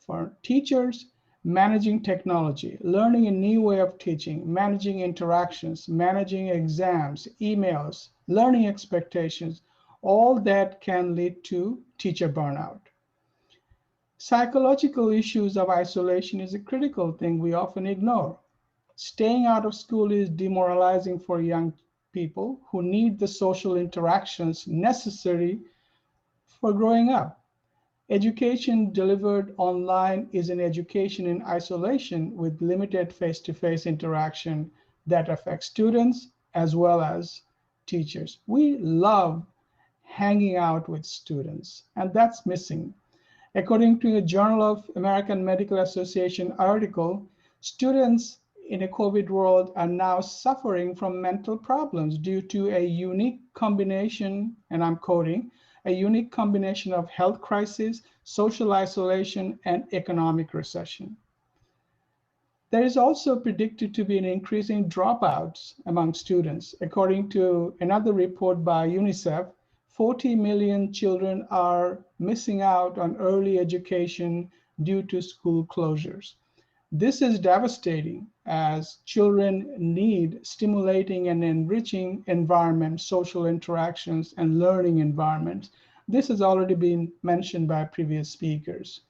For teachers, managing technology, learning a new way of teaching, managing interactions, managing exams, emails, learning expectations, all that can lead to teacher burnout. Psychological issues of isolation is a critical thing we often ignore. Staying out of school is demoralizing for young people who need the social interactions necessary for growing up. Education delivered online is an education in isolation with limited face-to-face interaction that affects students as well as teachers. We love hanging out with students, and that's missing. According to a Journal of American Medical Association article, students in a COVID world are now suffering from mental problems due to a unique combination, and I'm quoting, a unique combination of health crisis, social isolation, and economic recession. There is also predicted to be an increase in dropouts among students. According to another report by UNICEF, 40 million children are missing out on early education due to school closures. This is devastating as children need stimulating and enriching environment, social interactions, and learning environments. This has already been mentioned by previous speakers.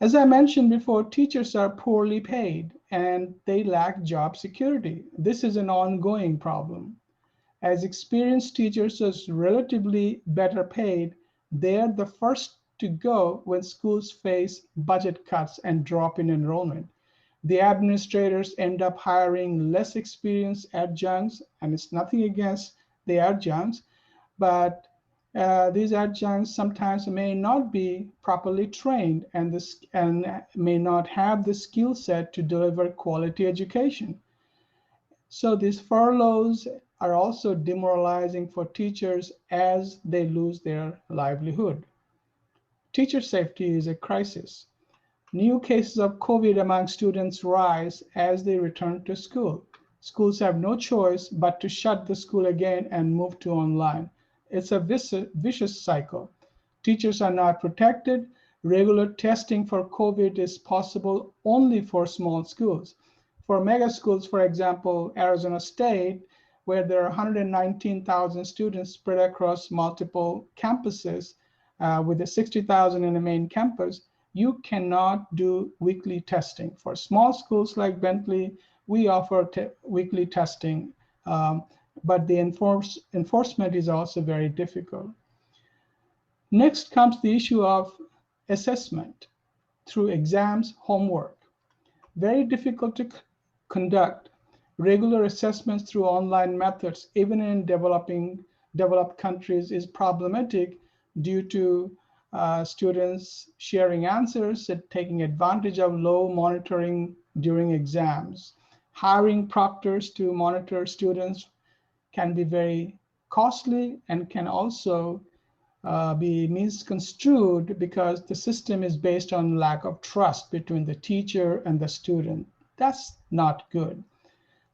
As I mentioned before, teachers are poorly paid and they lack job security. This is an ongoing problem. As experienced teachers are relatively better paid, they're the first to go when schools face budget cuts and drop in enrollment. The administrators end up hiring less experienced adjuncts, and it's nothing against the adjuncts, but these adjuncts sometimes may not be properly trained and may not have the skill set to deliver quality education. So these furloughs are also demoralizing for teachers as they lose their livelihood. Teacher safety is a crisis. New cases of COVID among students rise as they return to school. Schools have no choice but to shut the school again and move to online. It's a vicious cycle. Teachers are not protected. Regular testing for COVID is possible only for small schools. For mega schools, for example, Arizona State, where there are 119,000 students spread across multiple campuses with the 60,000 in the main campus, you cannot do weekly testing. For small schools like Bentley, we offer weekly testing, but the enforcement is also very difficult. Next comes the issue of assessment through exams, homework. Very difficult to conduct regular assessments through online methods, even in developed countries, is problematic due to students sharing answers and taking advantage of low monitoring during exams. Hiring proctors to monitor students can be very costly and can also be misconstrued because the system is based on lack of trust between the teacher and the student. That's not good.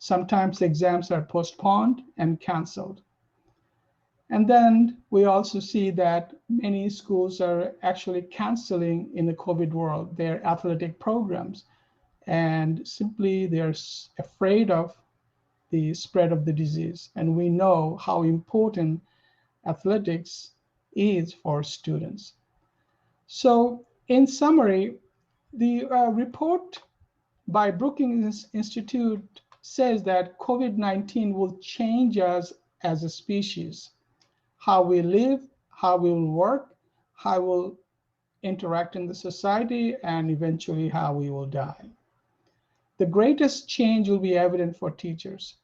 Sometimes exams are postponed and canceled. And then we also see that many schools are actually canceling in the COVID world their athletic programs. And simply they're afraid of the spread of the disease. And we know how important athletics is for students. So in summary, the report by Brookings Institute says that COVID-19 will change us as a species, how we live, how we will work, how we will interact in the society, and eventually how we will die. The greatest change will be evident for teachers.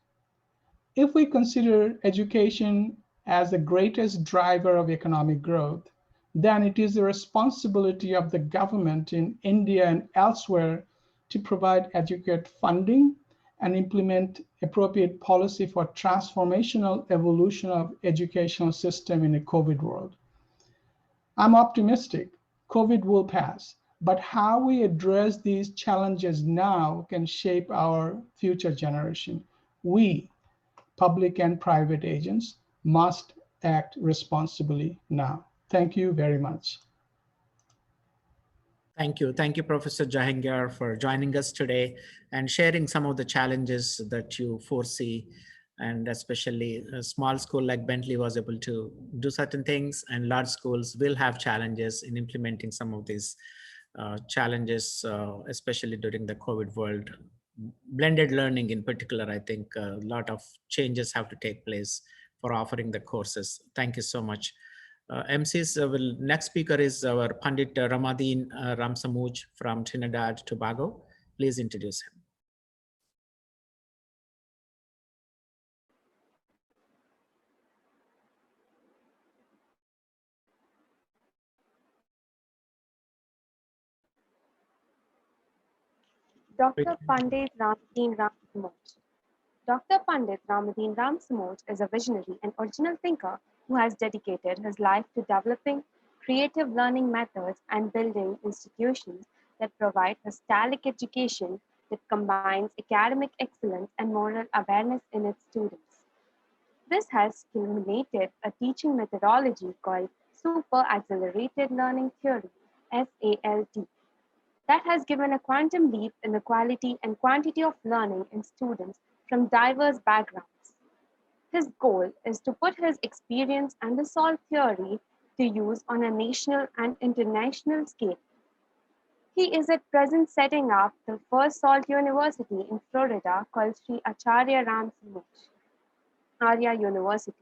If we consider education as the greatest driver of economic growth, then it is the responsibility of the government in India and elsewhere to provide adequate funding and implement appropriate policy for transformational evolution of educational system in a COVID world. I'm optimistic COVID will pass, but how we address these challenges now can shape our future generation. We, public and private agents, must act responsibly now. Thank you very much. Thank you. Thank you, Professor Jahangir, for joining us today and sharing some of the challenges that you foresee. And especially a small school like Bentley was able to do certain things, and large schools will have challenges in implementing some of these challenges, especially during the COVID world. Blended learning in particular, I think a lot of changes have to take place for offering the courses. Thank you so much. MCs, next speaker is our Pandit Ramadeen Ramsamujh from Trinidad, Tobago. Please introduce him. Dr. Pandit Ramadeen Ramsamujh. Dr. Pandit Ramadeen Ramsamujh is a visionary and original thinker who has dedicated his life to developing creative learning methods and building institutions that provide holistic education that combines academic excellence and moral awareness in its students. This has culminated a teaching methodology called Super Accelerated Learning Theory, SALT, that has given a quantum leap in the quality and quantity of learning in students from diverse backgrounds. His goal is to put his experience and the SALT theory to use on a national and international scale. He is at present setting up the first SALT University in Florida called Sri Acharya Ramsamujh Arya University.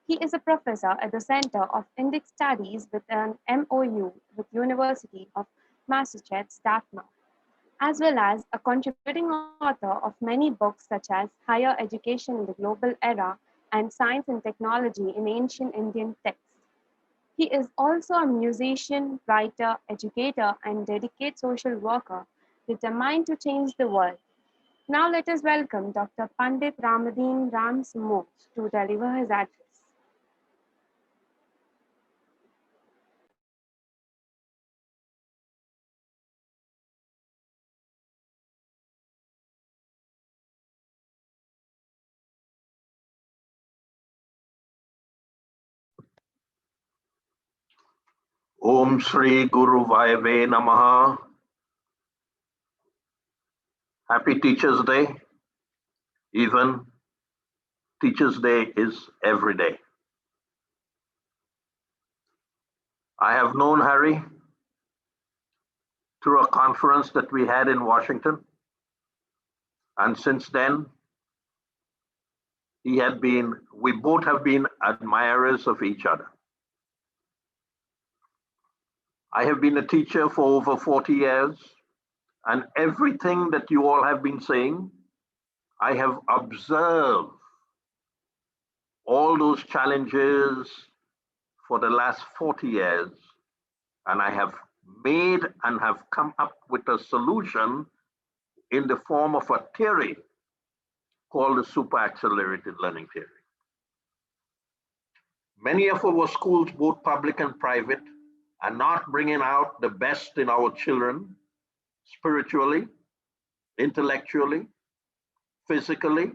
He is a professor at the Center of Indic Studies with an MOU with University of Massachusetts, Dartmouth, as well as a contributing author of many books such as Higher Education in the Global Era and Science and Technology in Ancient Indian Texts. He is also a musician, writer, educator, and dedicated social worker determined to change the world. Now let us welcome Dr. Pandit Ramadeen Ramsamujh to deliver his address. Om Shri Guru Vayave Namaha. Happy Teachers Day. Even Teachers Day is every day. I have known Harry through a conference that we had in Washington. And since then, we both have been admirers of each other. I have been a teacher for over 40 years, and everything that you all have been saying, I have observed all those challenges for the last 40 years, and I have made and have come up with a solution in the form of a theory called the Super Accelerated Learning Theory. Many of our schools, both public and private, are not bringing out the best in our children spiritually, intellectually, physically,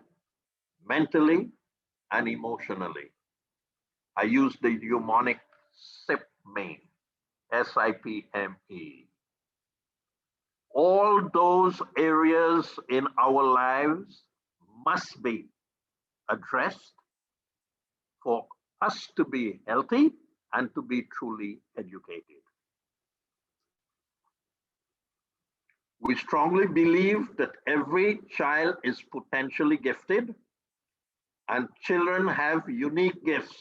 mentally, and emotionally. I use the mnemonic SIPME, SIPME. All those areas in our lives must be addressed for us to be healthy and to be truly educated. We strongly believe that every child is potentially gifted and children have unique gifts.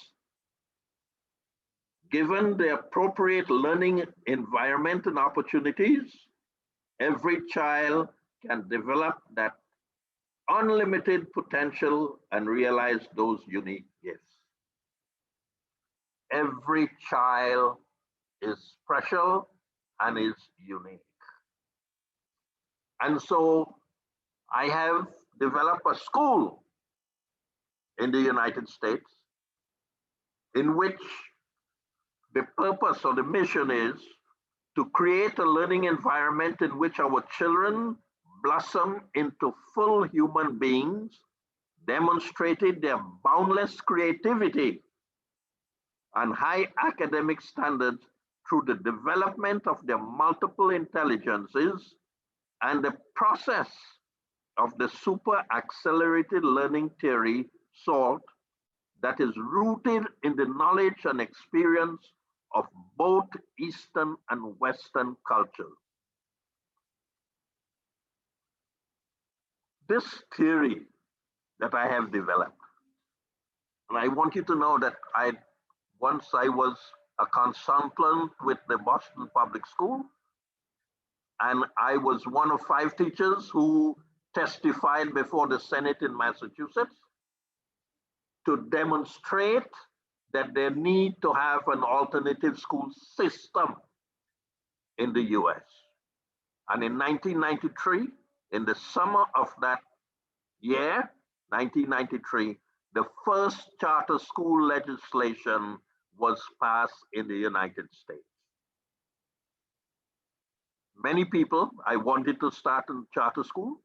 Given the appropriate learning environment and opportunities, every child can develop that unlimited potential and realize those unique gifts. Every child is special and is unique. And so I have developed a school in the United States in which the purpose or the mission is to create a learning environment in which our children blossom into full human beings, demonstrating their boundless creativity and high academic standards through the development of their multiple intelligences and the process of the super accelerated learning theory, SALT, that is rooted in the knowledge and experience of both Eastern and Western cultures. This theory that I have developed, and I want you to know that once I was a consultant with the Boston Public School, and I was one of 5 teachers who testified before the Senate in Massachusetts to demonstrate that they need to have an alternative school system in the US. And in 1993, in the summer of that year, 1993, the first charter school legislation was passed in the United States. Many people, I wanted to start a charter school,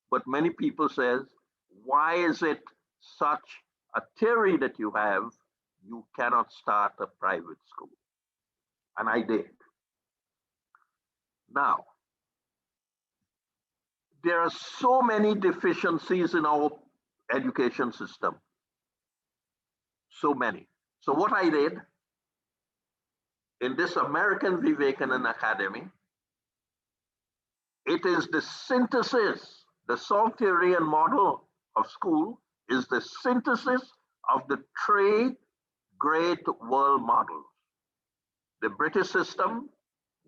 but many people says, why is it such a theory that you have, you cannot start a private school? And I did. Now, there are so many deficiencies in our education system. So many. So what I did in this American Vivekananda Academy, it is the synthesis, the SALT theory and model of school is the synthesis of the 3 great world models. The British system,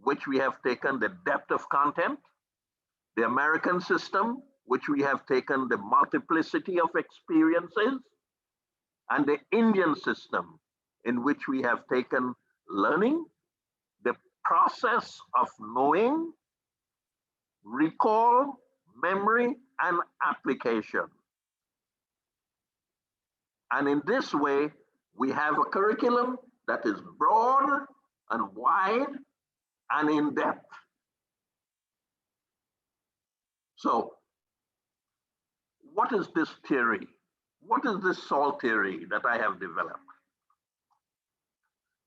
which we have taken the depth of content, the American system, which we have taken the multiplicity of experiences, and the Indian system, in which we have taken learning, the process of knowing, recall, memory, and application. And in this way, we have a curriculum that is broad and wide and in depth. So, what is this theory? What is this SALT theory that I have developed?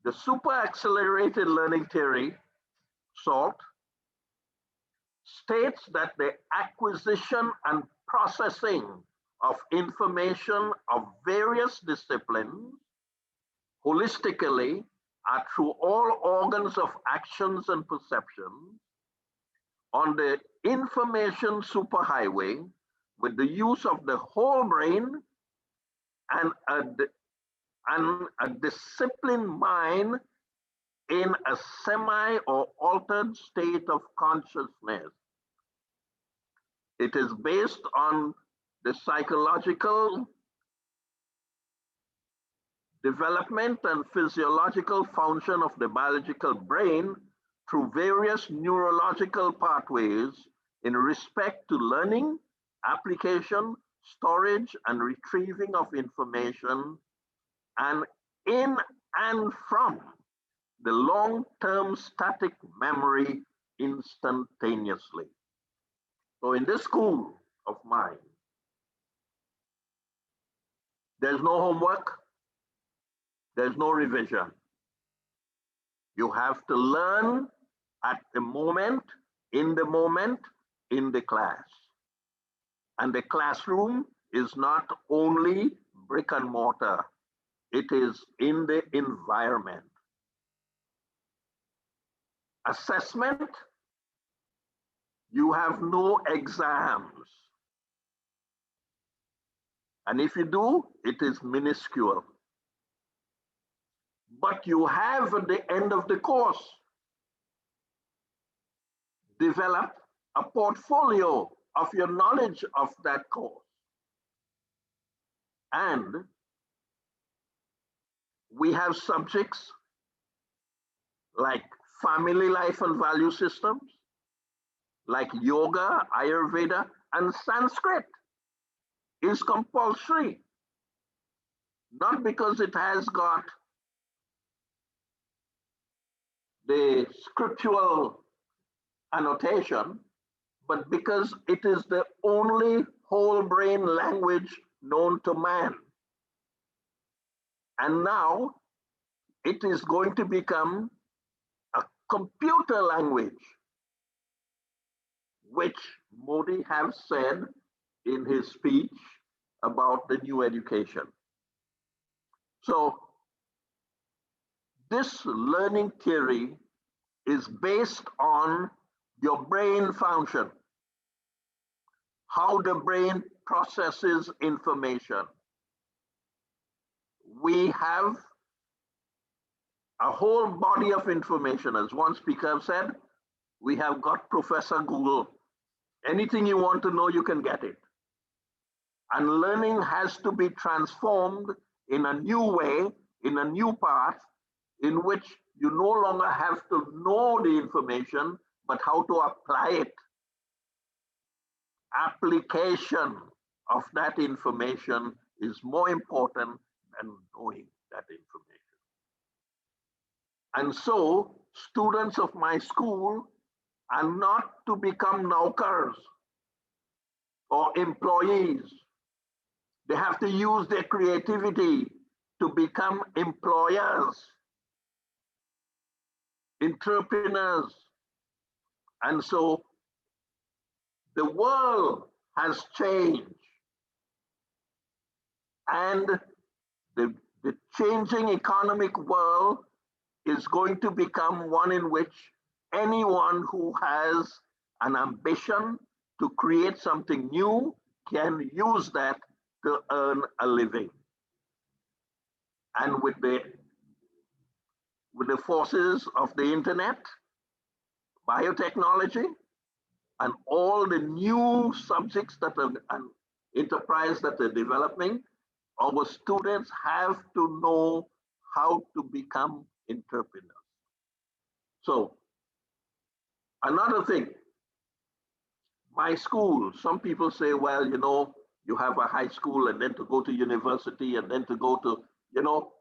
The super accelerated learning theory, SALT, states that the acquisition and processing of information of various disciplines holistically are through all organs of actions and perceptions on the information superhighway with the use of the whole brain and a disciplined mind in a semi or altered state of consciousness. It is based on the psychological development and physiological function of the biological brain through various neurological pathways in respect to learning, application, storage, and retrieving of information, and in and from the long-term static memory instantaneously. So in this school of mine, there's no homework, There's no revision. You have to learn at the moment, in the class. And the classroom is not only brick and mortar, it is in the environment. Assessment, you have no exams. And if you do, it is minuscule. But you have at the end of the course developed a portfolio of your knowledge of that course. And we have subjects like family life and value systems, like yoga, Ayurveda, and Sanskrit is compulsory. Not because it has got the scriptural annotation, but because it is the only whole brain language known to man. And now it is going to become a computer language, which Modi has said in his speech about the new education. So this learning theory is based on your brain function, how the brain processes information. We have a whole body of information. As one speaker said, we have got Professor Google. Anything you want to know, you can get it. And learning has to be transformed in a new way, in a new path, in which you no longer have to know the information, but how to apply it. Application of that information is more important than knowing that information. And so students of my school are not to become naukars or employees. They have to use their creativity to become employers, entrepreneurs. And so the world has changed, and the changing economic world is going to become one in which anyone who has an ambition to create something new can use that to earn a living. And with the forces of the internet, biotechnology, and all the new subjects that are an enterprise that are developing, our students have to know how to become entrepreneurs. So another thing, my school, some people say, well, you know, you have a high school and then to go to university and then to go to, you know,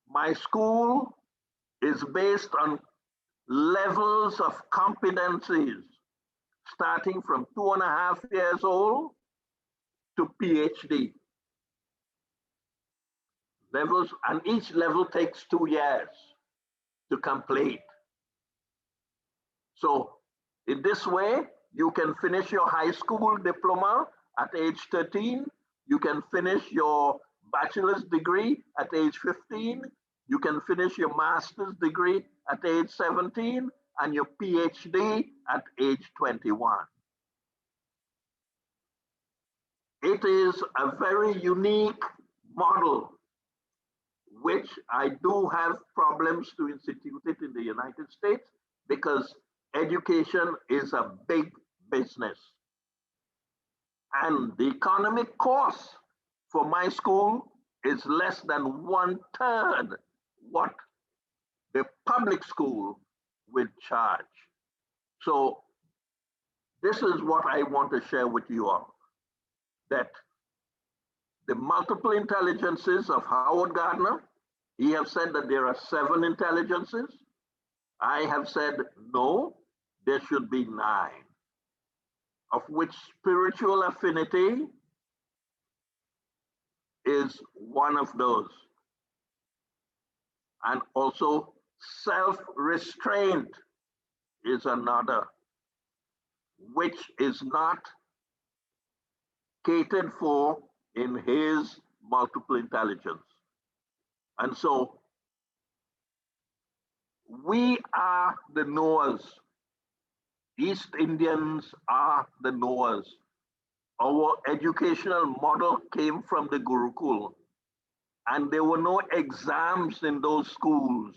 my school is based on levels of competencies, starting from 2.5 years old to PhD levels, and each level takes 2 years to complete. So in this way, you can finish your high school diploma at age 13, you can finish your bachelor's degree at age 15, you can finish your master's degree at age 17, and your PhD at age 21. It is a very unique model, which I do have problems to institute it in the United States, because education is a big business. And the economic cost for my school is less than 1/3 what the public school will charge. So this is what I want to share with you all, that the multiple intelligences of Howard Gardner, he has said that there are 7 intelligences. I have said, no, there should be 9, of which spiritual affinity is one of those. And also self-restraint is another, which is not catered for in his multiple intelligence. And so we are the knowers. East Indians are the knowers. Our educational model came from the Gurukul, and there were no exams in those schools.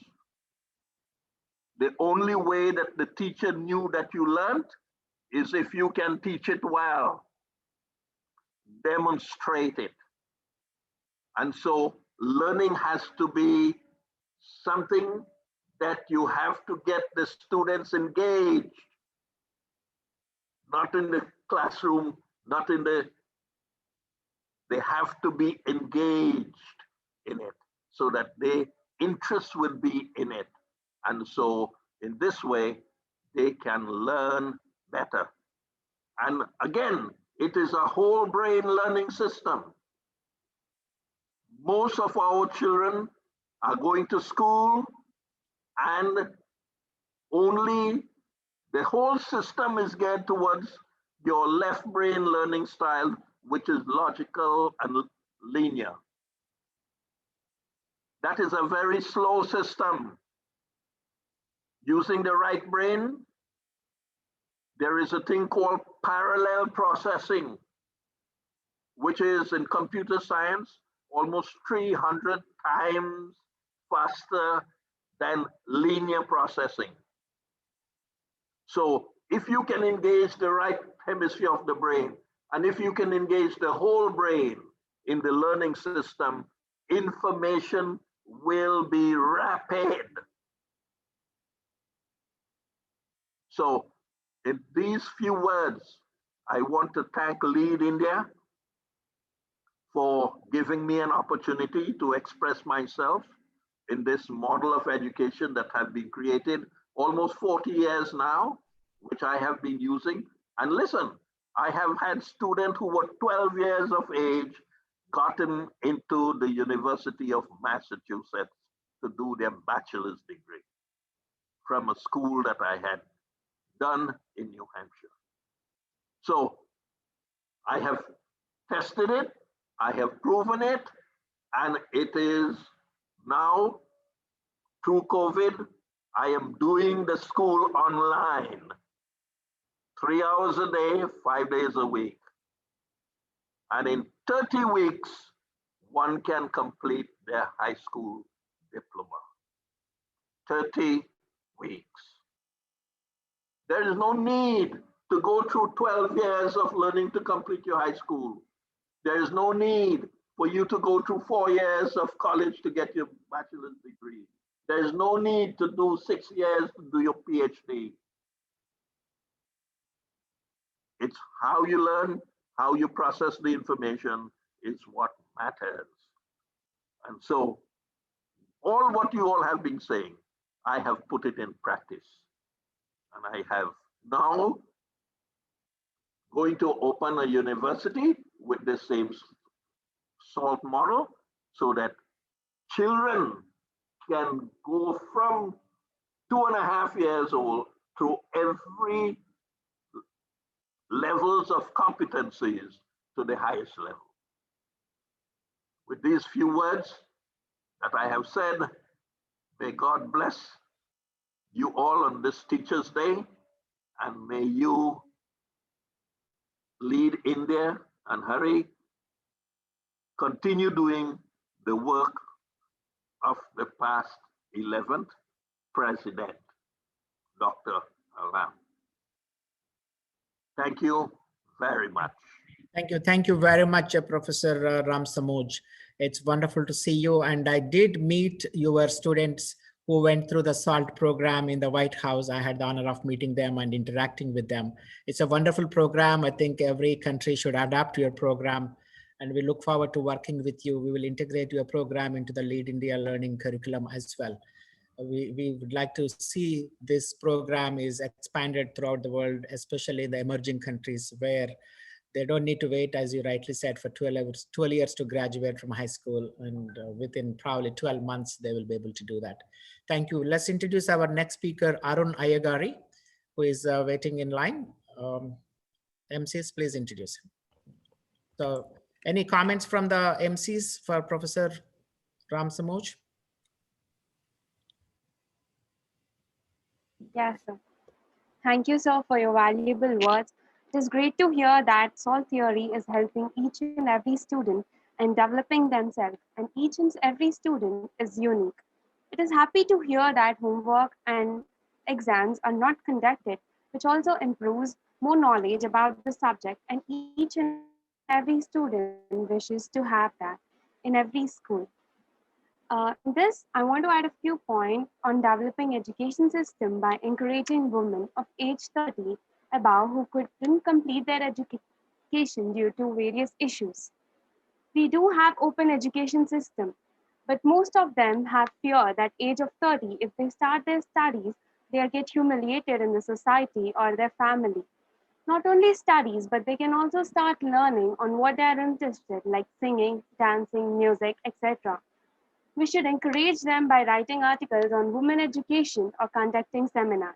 The only way that the teacher knew that you learned is if you can teach it well, demonstrate it. And so learning has to be something that you have to get the students engaged, not in the classroom, not in the, they have to be engaged in it so that their interest will be in it. And so in this way, they can learn better. And again, it is a whole brain learning system. Most of our children are going to school and only the whole system is geared towards your left brain learning style, which is logical and linear. That is a very slow system. Using the right brain, there is a thing called parallel processing, which is in computer science almost 300 times faster than linear processing. So if you can engage the right hemisphere of the brain, and if you can engage the whole brain in the learning system, information will be rapid. So in these few words, I want to thank Lead India for giving me an opportunity to express myself in this model of education that has been created almost 40 years now, which I have been using. And listen, I have had students who were 12 years of age gotten into the University of Massachusetts to do their bachelor's degree from a school that I had done in New Hampshire. So I have tested it, I have proven it, and it is now through COVID, I am doing the school online, 3 hours a day, 5 days a week. And in 30 weeks, one can complete their high school diploma. 30 weeks. There is no need to go through 12 years of learning to complete your high school. There is no need for you to go through 4 years of college to get your bachelor's degree. There is no need to do 6 years to do your PhD. It's how you learn, how you process the information is what matters. And so all what you all have been saying, I have put it in practice. And I have now going to open a university with the same SALT model so that children can go from 2.5 years old through every levels of competencies to the highest level. With these few words that I have said, may God bless you all on this Teachers' Day, and may you Lead India and Hari continue doing the work of the past 11th President, Dr. Ram. Thank you very much. Thank you. Thank you very much, Professor Ram Samoj. It's wonderful to see you. And I did meet your students who went through the SALT program in the White House. I had the honor of meeting them and interacting with them. It's a wonderful program. I think every country should adapt to your program. And we look forward to working with you. We will integrate your program into the Lead India learning curriculum as well. We would like to see this program is expanded throughout the world, especially in the emerging countries where They don't need to wait, as you rightly said, for 12 years to graduate from high school, and within probably 12 months, they will be able to do that. Thank you. Let's introduce our next speaker, Arun Ayagari, who is waiting in line. MCs, please introduce him. So any comments from the MCs for Professor Ramsamoj? Yes, sir. Thank you, sir, for your valuable words. It is great to hear that solve theory is helping each and every student in developing themselves, and each and every student is unique. It is happy to hear that homework and exams are not conducted, which also improves more knowledge about the subject, and each and every student wishes to have that in every school. In this, I want to add a few points on developing education system by encouraging women of age 30 above who couldn't complete their education due to various issues. We do have open education system, but most of them have fear that age of 30, if they start their studies, they'll get humiliated in the society or their family. Not only studies, but they can also start learning on what they're interested, like singing, dancing, music, etc. We should encourage them by writing articles on women education or conducting seminars.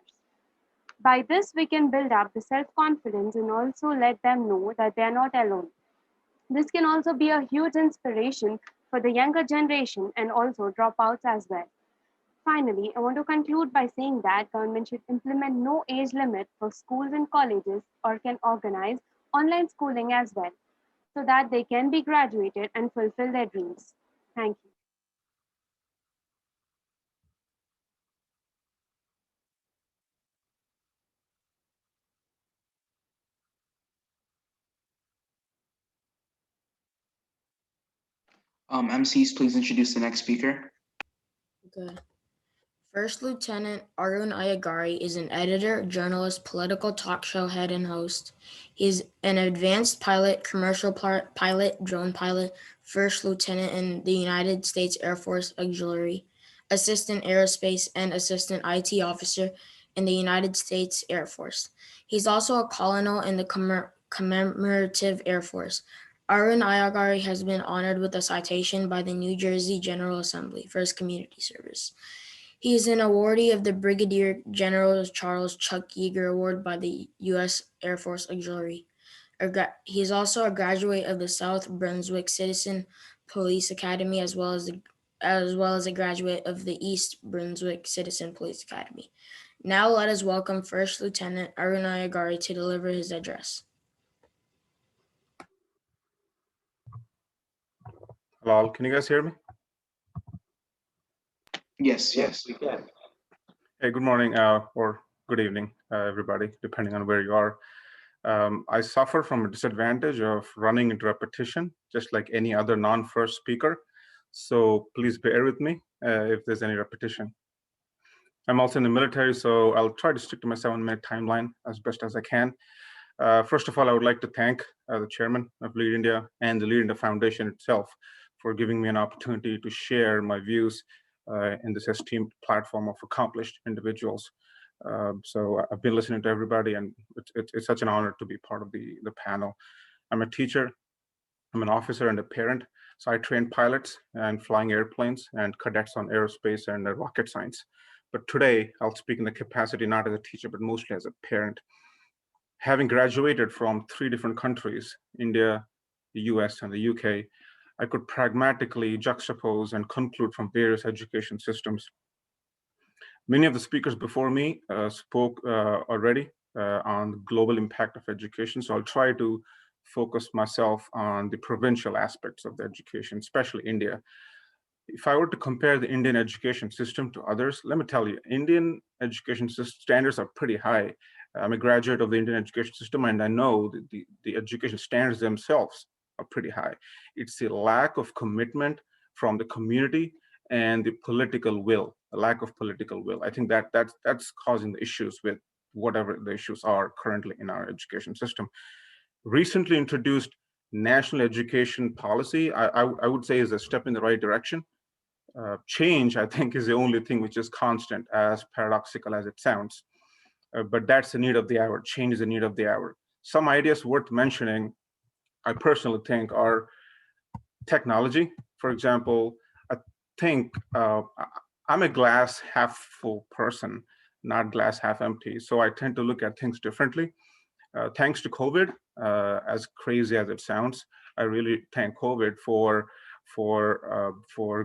By this, we can build up the self-confidence and also let them know that they're not alone. This can also be a huge inspiration for the younger generation and also dropouts as well. Finally, I want to conclude by saying that government should implement no age limit for schools and colleges, or can organize online schooling as well, so that they can be graduated and fulfill their dreams. Thank you. MCs, please introduce the next speaker. Okay. First Lieutenant Arun Ayagari is an editor, journalist, political talk show head, and host. He is an advanced pilot, commercial pilot, drone pilot, first lieutenant in the United States Air Force Auxiliary, assistant aerospace, and assistant IT officer in the United States Air Force. He's also a colonel in the Commemorative Air Force. Arun Ayagari has been honored with a citation by the New Jersey General Assembly for his community service. He is an awardee of the Brigadier General Charles Chuck Yeager Award by the U.S. Air Force Auxiliary. He is also a graduate of the South Brunswick Citizen Police Academy, as well as a graduate of the East Brunswick Citizen Police Academy. Now let us welcome First Lieutenant Arun Ayagari to deliver his address. Hello, can you guys hear me? Yes, we can. Hey, good morning or good evening, everybody, depending on where you are. I suffer from a disadvantage of running into repetition, just like any other non-first speaker. So please bear with me if there's any repetition. I'm also in the military, so I'll try to stick to my 7-minute timeline as best as I can. First of all, I would like to thank the chairman of Lead India and the Lead India Foundation itself for giving me an opportunity to share my views in this esteemed platform of accomplished individuals. So I've been listening to everybody, and it's such an honor to be part of the panel. I'm a teacher, I'm an officer and a parent. So I train pilots and flying airplanes and cadets on aerospace and rocket science. But today I'll speak in the capacity not as a teacher, but mostly as a parent. Having graduated from 3 different countries, India, the US, and the UK, I could pragmatically juxtapose and conclude from various education systems. Many of the speakers before me spoke already on the global impact of education, so I'll try to focus myself on the provincial aspects of the education, especially India. If I were to compare the Indian education system to others, let me tell you, Indian education standards are pretty high. I'm a graduate of the Indian education system, and I know that the education standards themselves are pretty high. It's the lack of commitment from the community and the political will, a lack of political will. I think that's causing the issues with whatever the issues are currently in our education system. Recently introduced national education policy, I would say, is a step in the right direction. Change, I think, is the only thing which is constant, as paradoxical as it sounds. But that's the need of the hour. Change is the need of the hour. Some ideas worth mentioning I personally think are technology. For example, I think I'm a glass half full person, not glass half empty. So I tend to look at things differently. Thanks to COVID, as crazy as it sounds, I really thank COVID for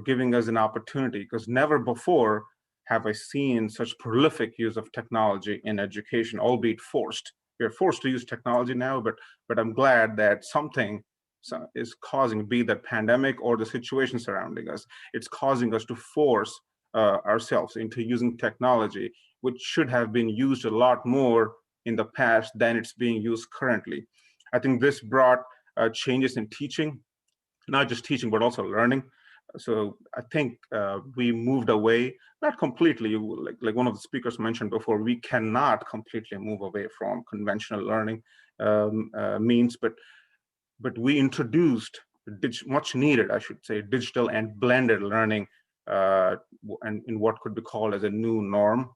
giving us an opportunity, because never before have I seen such prolific use of technology in education, albeit forced. We're forced to use technology now, but I'm glad that something is causing, be that pandemic or the situation surrounding us, it's causing us to force ourselves into using technology, which should have been used a lot more in the past than it's being used currently. I think this brought changes in teaching, not just teaching, but also learning. So I think we moved away, not completely, like one of the speakers mentioned before, we cannot completely move away from conventional learning means, but we introduced much needed, I should say, digital and blended learning and in what could be called as a new norm.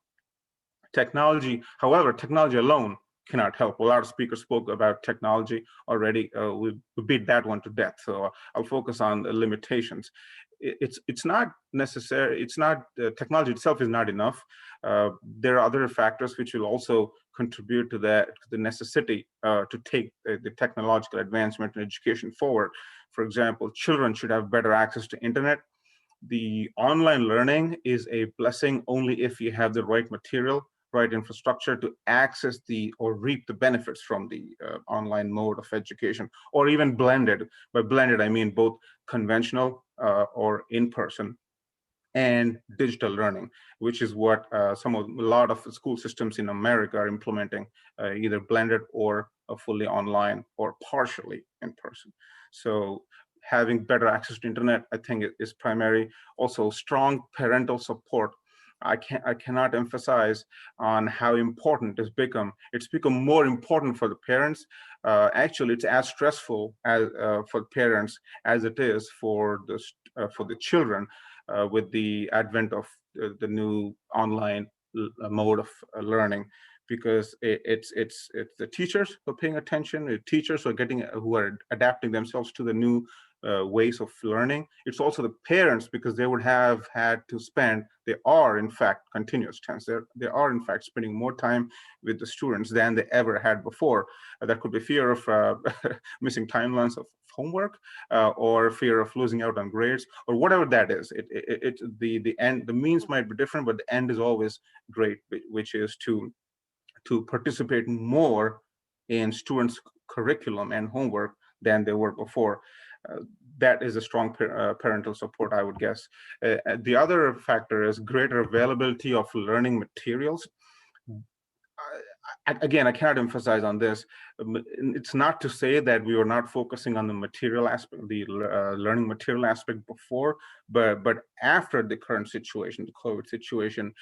Technology, however, technology alone cannot help. A lot of speakers spoke about technology already. We beat that one to death. So I'll focus on the limitations. It's not necessary. It's not, technology itself is not enough. There are other factors which will also contribute to that, to the necessity to take the technological advancement in education forward. For example, children should have better access to internet. The online learning is a blessing only if you have the right material, right infrastructure to access or reap the benefits from the online mode of education, or even blended. By blended, I mean both conventional or in-person and digital learning, which is what a lot of school systems in America are implementing, either blended or fully online or partially in person. So having better access to internet, I think, is primary. Also, strong parental support. I cannot emphasize on how important it's become. It's become more important for the parents. Actually, it's as stressful as for parents as it is for the children with the advent of the new online mode of learning, because it's the teachers who are paying attention, the teachers who are adapting themselves to the new ways of learning. It's also the parents, because they would have had to spend, they are in fact, continuous tense, they are in fact spending more time with the students than they ever had before. That could be fear of missing timelines of homework or fear of losing out on grades, or whatever that is. The means might be different, but the end is always great, which is to participate more in students' curriculum and homework than they were before. That is a strong parental support, I would guess. The other factor is greater availability of learning materials. Again, I cannot emphasize on this. It's not to say that we were not focusing on the material aspect, the learning material aspect before, but after the current situation, the COVID situation,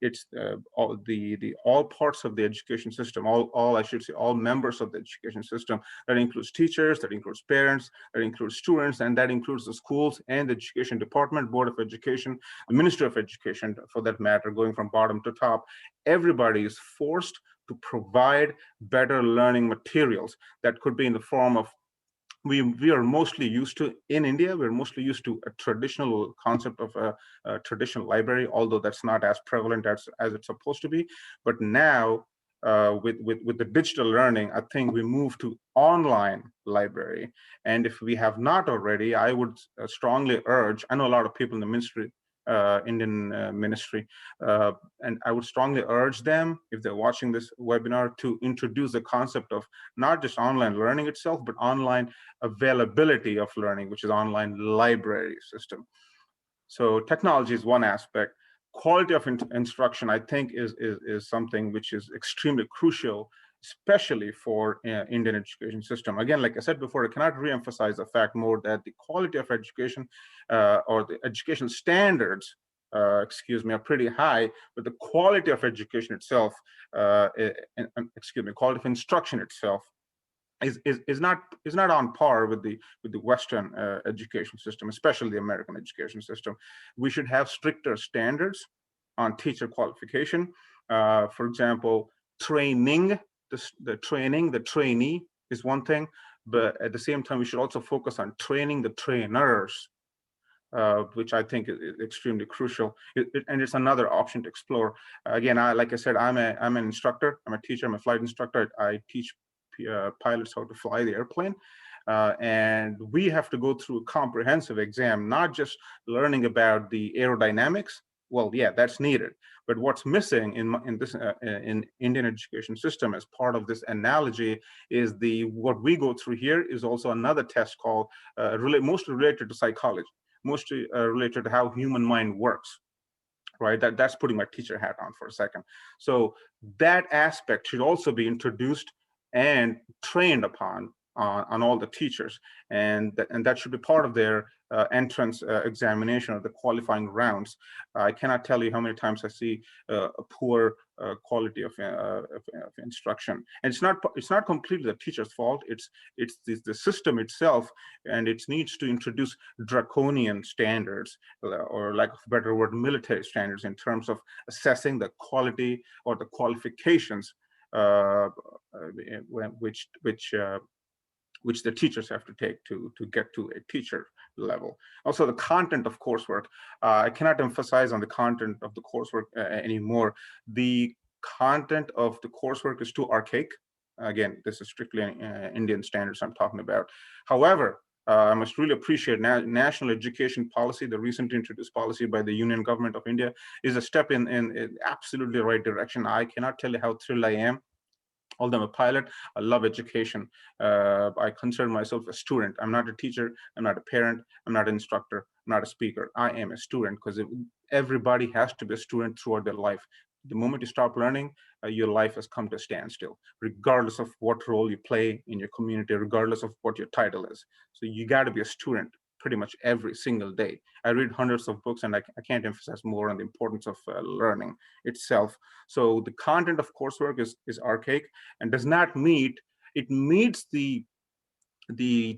it's all parts of the education system, all members of the education system. That includes teachers, that includes parents, that includes students, and that includes the schools and the education department, Board of Education, the Ministry of Education, for that matter, going from bottom to top. Everybody is forced to provide better learning materials that could be in the form of, we are mostly used to, in India, we're mostly used to a traditional concept of a traditional library, although that's not as prevalent as it's supposed to be. But now, with the digital learning, I think we move to online library. And if we have not already, I would strongly urge, I know a lot of people in the ministry, Indian ministry, and I would strongly urge them, if they're watching this webinar, to introduce the concept of not just online learning itself, but online availability of learning, which is online library system. So technology is one aspect. Quality of instruction, I think, is something which is extremely crucial, especially for Indian education system. Again, like I said before, I cannot re-emphasize the fact more that the quality of education or the educational standards, are pretty high, but the quality of education itself, quality of instruction itself is not on par with the Western education system, especially the American education system. We should have stricter standards on teacher qualification. For example, training, the trainee is one thing. but at the same time, we should also focus on training the trainers, which I think is extremely crucial. And it's another option to explore. Again, like I said, I'm an instructor, I'm a teacher, I'm a flight instructor. I teach pilots how to fly the airplane. And we have to go through a comprehensive exam, not just learning about the aerodynamics. Well, yeah, that's needed. But what's missing in this in Indian education system as part of this analogy is what we go through here is also another test called mostly related to psychology, mostly related to how human mind works. Right, that's putting my teacher hat on for a second. So that aspect should also be introduced and trained upon on all the teachers, and that should be part of their entrance examination or the qualifying rounds. I cannot tell you how many times I see a poor quality of instruction, and it's not completely the teacher's fault. It's the system itself, and it needs to introduce draconian standards, or lack of a better word, military standards, in terms of assessing the quality or the qualifications which the teachers have to take to get to a teacher level. Also, the content of coursework. I cannot emphasize on the content of the coursework anymore. The content of the coursework is too archaic. Again, this is strictly Indian standards I'm talking about. However, I must really appreciate national education policy. The recently introduced policy by the Union Government of India is a step in absolutely the right direction. I cannot tell you how thrilled I am. Although I'm a pilot, I love education. I consider myself a student. I'm not a teacher, I'm not a parent, I'm not an instructor, I'm not a speaker. I am a student, because everybody has to be a student throughout their life. The moment you stop learning, your life has come to a standstill, regardless of what role you play in your community, regardless of what your title is. So you got to be a student pretty much every single day. I read hundreds of books, and I can't emphasize more on the importance of learning itself. So the content of coursework is archaic and does not meets the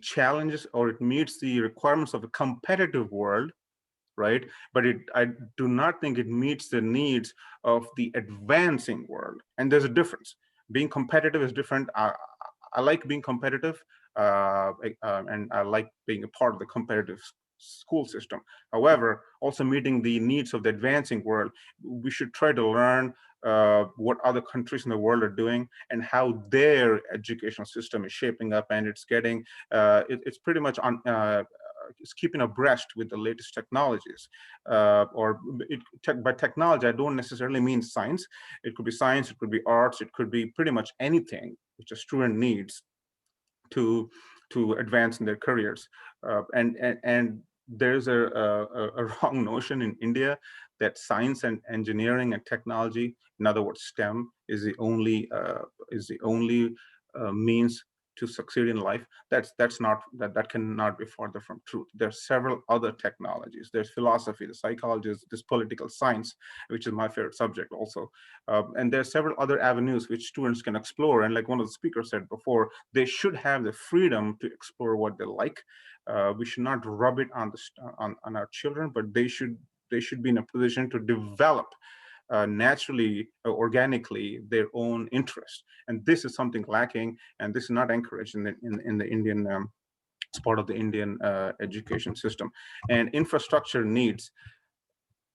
challenges, or it meets the requirements of a competitive world, right? But I do not think it meets the needs of the advancing world. And there's a difference. Being competitive is different. I like being competitive, and I like being a part of the competitive school system. However, also meeting the needs of the advancing world, we should try to learn what other countries in the world are doing and how their educational system is shaping up, and it's getting it's pretty much on is keeping abreast with the latest technologies. By technology, I don't necessarily mean science. It could be science, it could be arts, it could be pretty much anything which a student needs to advance in their careers. And there's a wrong notion in India that science and engineering and technology, in other words, STEM, is the only means to succeed in life. That cannot be farther from truth. There's several other technologies. There's philosophy, the psychology, there's political science, which is my favorite subject also. And there's several other avenues which students can explore. And like one of the speakers said before, they should have the freedom to explore what they like. We should not rub it on our children, but they should be in a position to develop naturally, organically, their own interest. And this is something lacking, and this is not encouraged in the Indian, it's part of the Indian education system. And infrastructure needs,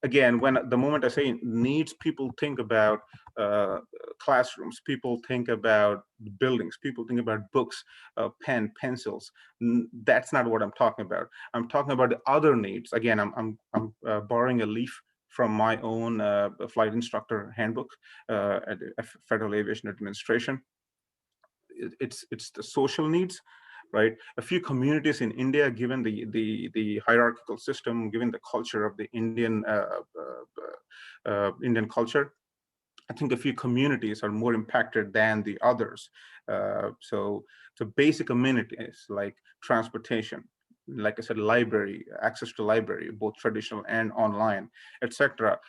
again, the moment I say needs, people think about classrooms, people think about buildings, people think about books, pen, pencils. That's not what I'm talking about. I'm talking about the other needs. Again, I'm borrowing a leaf from my own flight instructor handbook at the Federal Aviation Administration. It's the social needs, right? A few communities in India, given the hierarchical system, given the culture of the Indian culture, I think a few communities are more impacted than the others. So basic amenities like transportation, like I said, library, access to library, both traditional and online, etc.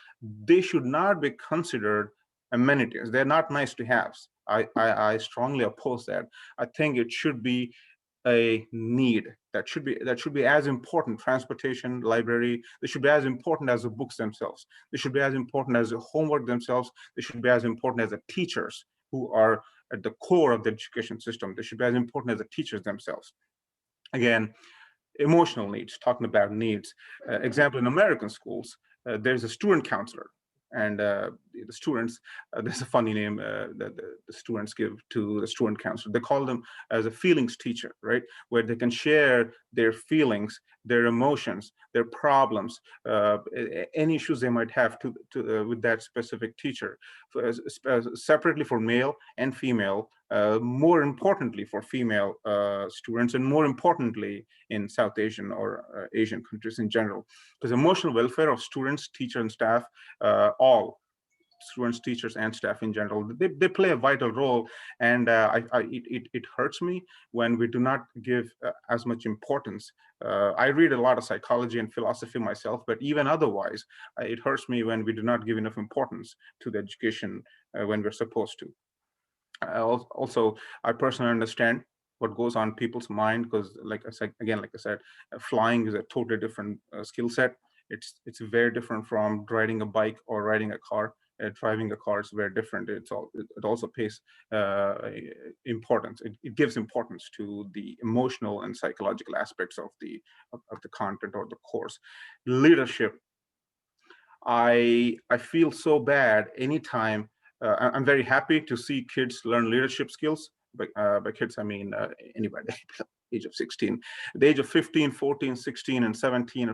They should not be considered amenities. They're not nice to have. I strongly oppose that. I think it should be a need that should be as important. Transportation, library, they should be as important as the books themselves. They should be as important as the homework themselves. They should be as important as the teachers who are at the core of the education system. They should be as important as the teachers themselves. Again, emotional needs, talking about needs. Example, in American schools, there's a student counselor. And the students, there's a funny name that the students give to the student counselor. They call them as a feelings teacher, right? Where they can share their feelings, their emotions, their problems, any issues they might have with that specific teacher. Separately for male and female, more importantly for female students, and more importantly in South Asian or Asian countries in general. Because emotional welfare of students, teachers, and staff, all students, teachers, and staff in general, they play a vital role. And it hurts me when we do not give as much importance. I read a lot of psychology and philosophy myself, but even otherwise, it hurts me when we do not give enough importance to the education when we're supposed to. Also, I personally understand what goes on in people's mind, because like I said, flying is a totally different skill set. It's very different from riding a bike or riding a car. Driving a car is very different. It also pays importance. It gives importance to the emotional and psychological aspects of the content or the course. Leadership. I feel so bad anytime. I'm very happy to see kids learn leadership skills. By kids, I mean anybody, age of 16. The age of 15, 14, 16, and 17,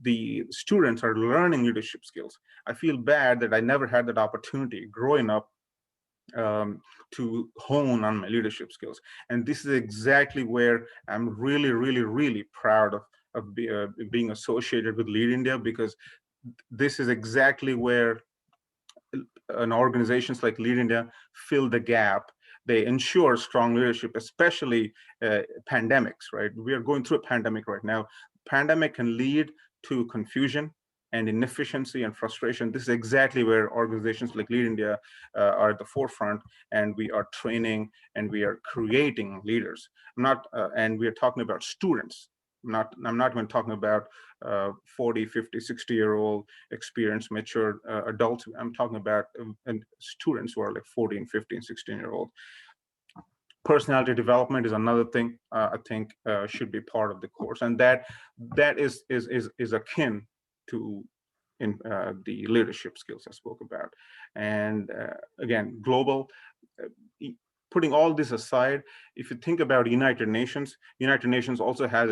the students are learning leadership skills. I feel bad that I never had that opportunity growing up to hone on my leadership skills. And this is exactly where I'm really, really, really proud of being associated with Lead India, because this is exactly where organizations like Lead India fill the gap. They ensure strong leadership, especially pandemics, right? We are going through a pandemic right now. Pandemic can lead to confusion and inefficiency and frustration. This is exactly where organizations like Lead India are at the forefront, and we are training and we are creating leaders. And we are talking about students. I'm not even talking about 40, 50, 60-year-old experienced, mature adults. I'm talking about students who are like 14, 15, 16-year-old. Personality development is another thing I think should be part of the course, and that is akin to the leadership skills I spoke about. And again, global. Putting all this aside, if you think about United Nations also has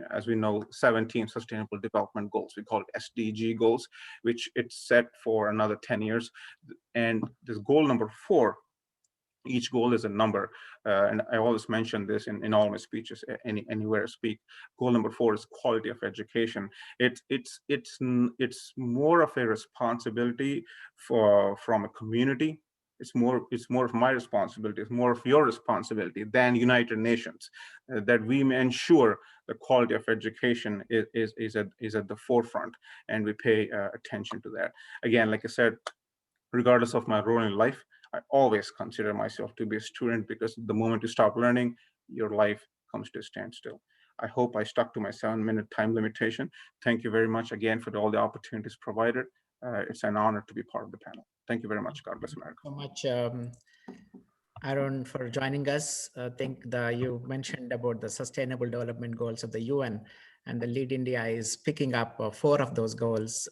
as we know, 17 Sustainable Development Goals. We call it SDG goals, which it's set for another 10 years. And this goal number 4, each goal is a number. And I always mention this in all my speeches, anywhere I speak. Goal number 4 is quality of education. It's more of a responsibility from a community. It's more of my responsibility. It's more of your responsibility than United Nations, that we may ensure the quality of education is at the forefront, and we pay attention to that. Again, like I said, regardless of my role in life, I always consider myself to be a student, because the moment you stop learning, your life comes to a standstill. I hope I stuck to my 7-minute time limitation. Thank you very much again for all the opportunities provided. It's an honor to be part of the panel. Thank you very much. God bless America. So much, Arun, for joining us. I think you mentioned about the Sustainable Development Goals of the UN, and the Lead India is picking up 4 of those goals,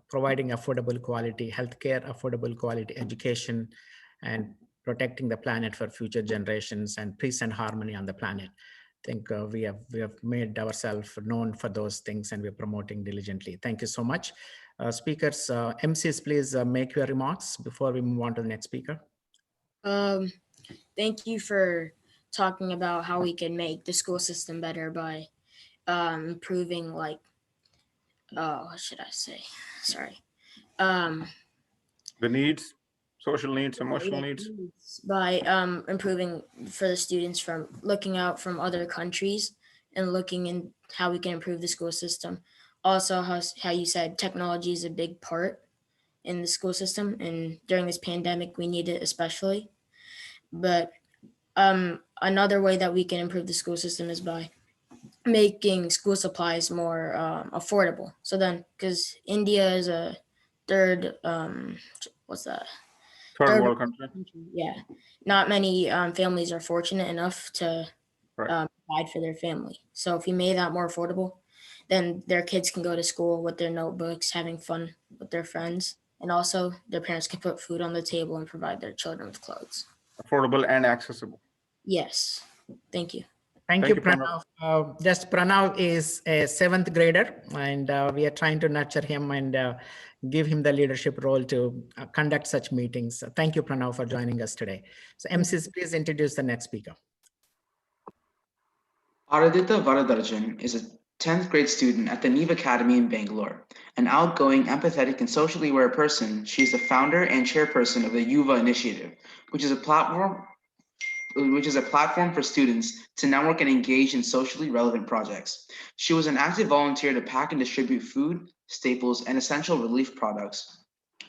providing affordable quality healthcare, affordable quality education, and protecting the planet for future generations, and peace and harmony on the planet. I think we have made ourselves known for those things, and we're promoting diligently. Thank you so much. Speakers, MCs, please make your remarks before we move on to the next speaker. Thank you for talking about how we can make the school system better by improving, like, what should I say? Sorry. The needs, social needs, emotional needs. By improving for the students, from looking out from other countries and looking in how we can improve the school system. Also, how you said technology is a big part in the school system, and during this pandemic, we need it especially. But another way that we can improve the school system is by making school supplies more affordable. So then, because India is a third, Third world country. Yeah, not many families are fortunate enough to Right. provide for their family. So if you made that more affordable, then their kids can go to school with their notebooks, having fun with their friends, and also their parents can put food on the table and provide their children with clothes. Affordable and accessible. Yes, thank you. Thank you, Pranav. Just Pranav is a 7th grader, and we are trying to nurture him and give him the leadership role to conduct such meetings. So thank you, Pranav, for joining us today. So MCs, please introduce the next speaker. Aradhita Varadarajan is a 10th grade student at the Neve Academy in Bangalore. An outgoing, empathetic, and socially aware person, she is the founder and chairperson of the Yuva Initiative, which is a platform for students to network and engage in socially relevant projects. She was an active volunteer to pack and distribute food, staples, and essential relief products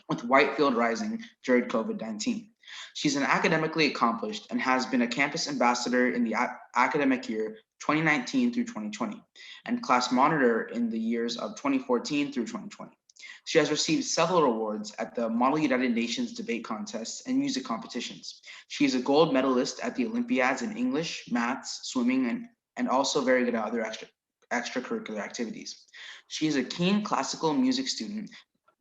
with Whitefield Rising during COVID-19. She's an academically accomplished and has been a campus ambassador in the academic year 2019 through 2020 and class monitor in the years of 2014 through 2020. She has received several awards at the Model United Nations debate contests and music competitions. She is a gold medalist at the Olympiads in English, maths, swimming, and also very good at other extracurricular activities. She is a keen classical music student,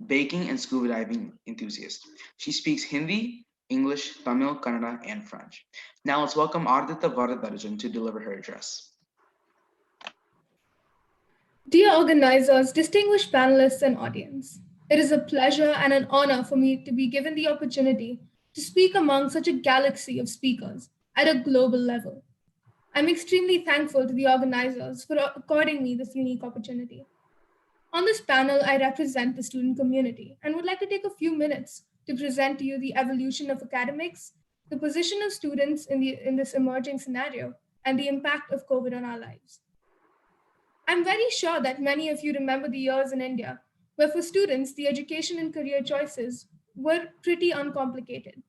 baking and scuba diving enthusiast. She speaks Hindi, English, Tamil, Kannada, and French. Now let's welcome Aradhita Varadarajan to deliver her address. Dear organizers, distinguished panelists and audience, it is a pleasure and an honor for me to be given the opportunity to speak among such a galaxy of speakers at a global level. I'm extremely thankful to the organizers for according me this unique opportunity. On this panel, I represent the student community and would like to take a few minutes to present to you the evolution of academics, the position of students in this emerging scenario, and the impact of COVID on our lives. I'm very sure that many of you remember the years in India where for students, the education and career choices were pretty uncomplicated.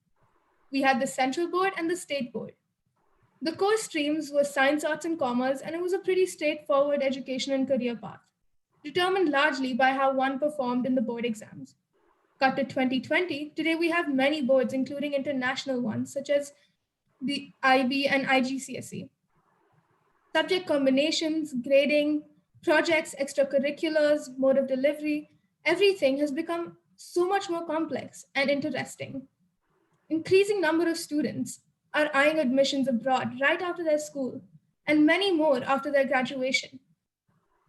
We had the central board and the state board. The core streams were science, arts, and commerce, and it was a pretty straightforward education and career path, determined largely by how one performed in the board exams. Cut to 2020, today we have many boards, including international ones, such as the IB and IGCSE. Subject combinations, grading, projects, extracurriculars, mode of delivery, everything has become so much more complex and interesting. Increasing number of students are eyeing admissions abroad right after their school, and many more after their graduation.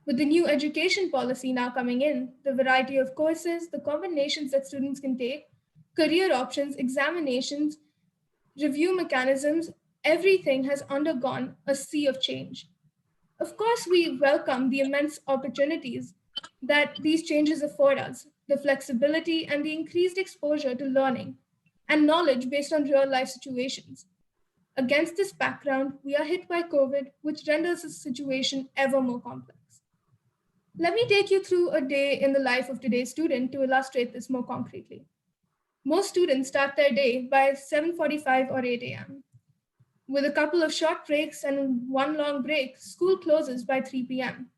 With the new education policy now coming in, the variety of courses, the combinations that students can take, career options, examinations, review mechanisms, everything has undergone a sea of change. Of course, we welcome the immense opportunities that these changes afford us, the flexibility and the increased exposure to learning and knowledge based on real life situations. Against this background, we are hit by COVID, which renders the situation ever more complex. Let me take you through a day in the life of today's student to illustrate this more concretely. Most students start their day by 7:45 or 8 a.m. With a couple of short breaks and one long break, school closes by 3 p.m.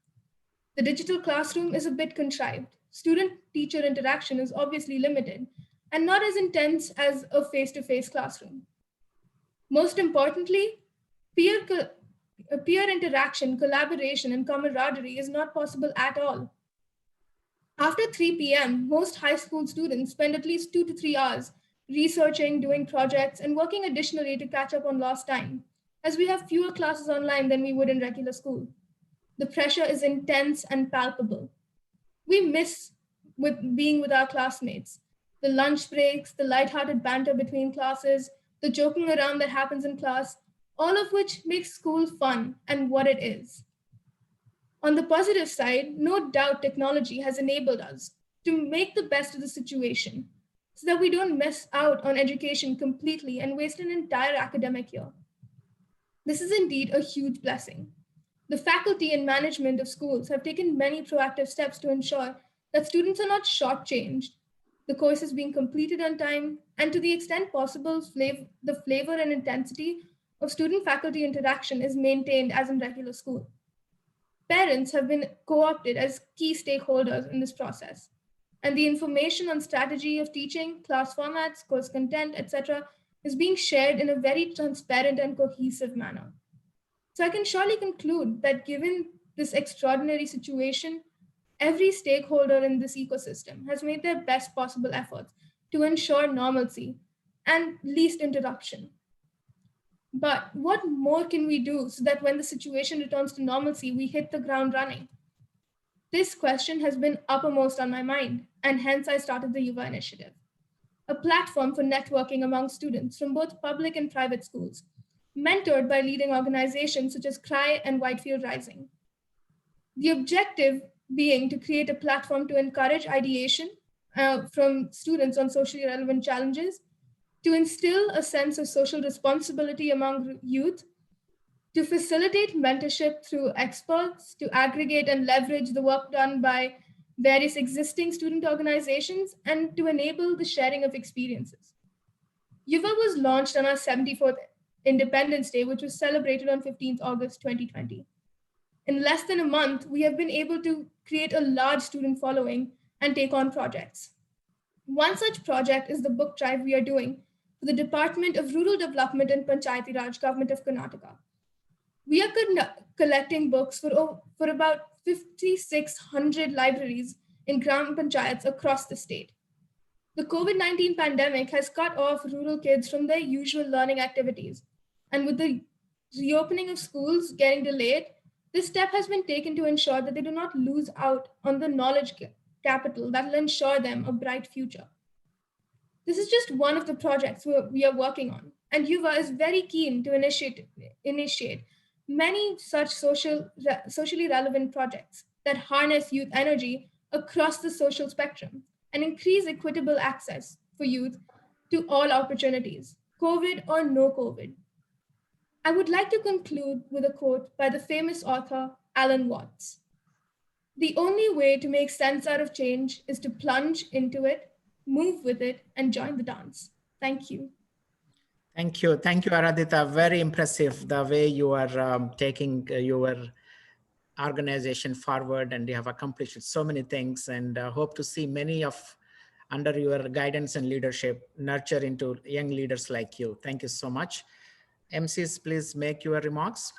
The digital classroom is a bit contrived. Student-teacher interaction is obviously limited and not as intense as a face-to-face classroom. Most importantly, peer interaction, collaboration, and camaraderie is not possible at all. After 3 p.m., most high school students spend at least 2 to 3 hours researching, doing projects, and working additionally to catch up on lost time, as we have fewer classes online than we would in regular school. The pressure is intense and palpable. We miss being with our classmates, the lunch breaks, the lighthearted banter between classes, the joking around that happens in class, all of which makes school fun and what it is. On the positive side, no doubt technology has enabled us to make the best of the situation so that we don't miss out on education completely and waste an entire academic year. This is indeed a huge blessing. The faculty and management of schools have taken many proactive steps to ensure that students are not shortchanged, the course is being completed on time, and to the extent possible, the flavor and intensity of student-faculty interaction is maintained as in regular school. Parents have been co-opted as key stakeholders in this process. and the information on strategy of teaching, class formats, course content, etc. is being shared in a very transparent and cohesive manner. So I can surely conclude that given this extraordinary situation, every stakeholder in this ecosystem has made their best possible efforts to ensure normalcy and least interruption. But what more can we do so that when the situation returns to normalcy, we hit the ground running? This question has been uppermost on my mind, and hence I started the Yuva Initiative, a platform for networking among students from both public and private schools, mentored by leading organizations such as CRY and Whitefield Rising. The objective being to create a platform to encourage ideation from students on socially relevant challenges, to instill a sense of social responsibility among youth, to facilitate mentorship through experts, to aggregate and leverage the work done by various existing student organizations, and to enable the sharing of experiences. Yuva was launched on our 74th Independence Day, which was celebrated on 15th August 2020. In less than a month, we have been able to create a large student following and take on projects. One such project is the book drive we are doing for the Department of Rural Development and Panchayati Raj, Government of Karnataka. We are collecting books for about 5,600 libraries in Gram Panchayats across the state. The COVID-19 pandemic has cut off rural kids from their usual learning activities. And with the reopening of schools getting delayed, this step has been taken to ensure that they do not lose out on the knowledge capital that will ensure them a bright future. This is just one of the projects we are working on, and Yuva is very keen to initiate many such socially relevant projects that harness youth energy across the social spectrum and increase equitable access for youth to all opportunities, COVID or no COVID. I would like to conclude with a quote by the famous author, Alan Watts. "The only way to make sense out of change is to plunge into it, move with it, and join the dance." Thank you. Thank you. Thank you, Aradhita. Very impressive the way you are taking your organization forward, and you have accomplished so many things, and hope to see many of under your guidance and leadership nurture into young leaders like you. Thank you so much. MCs, please make your remarks.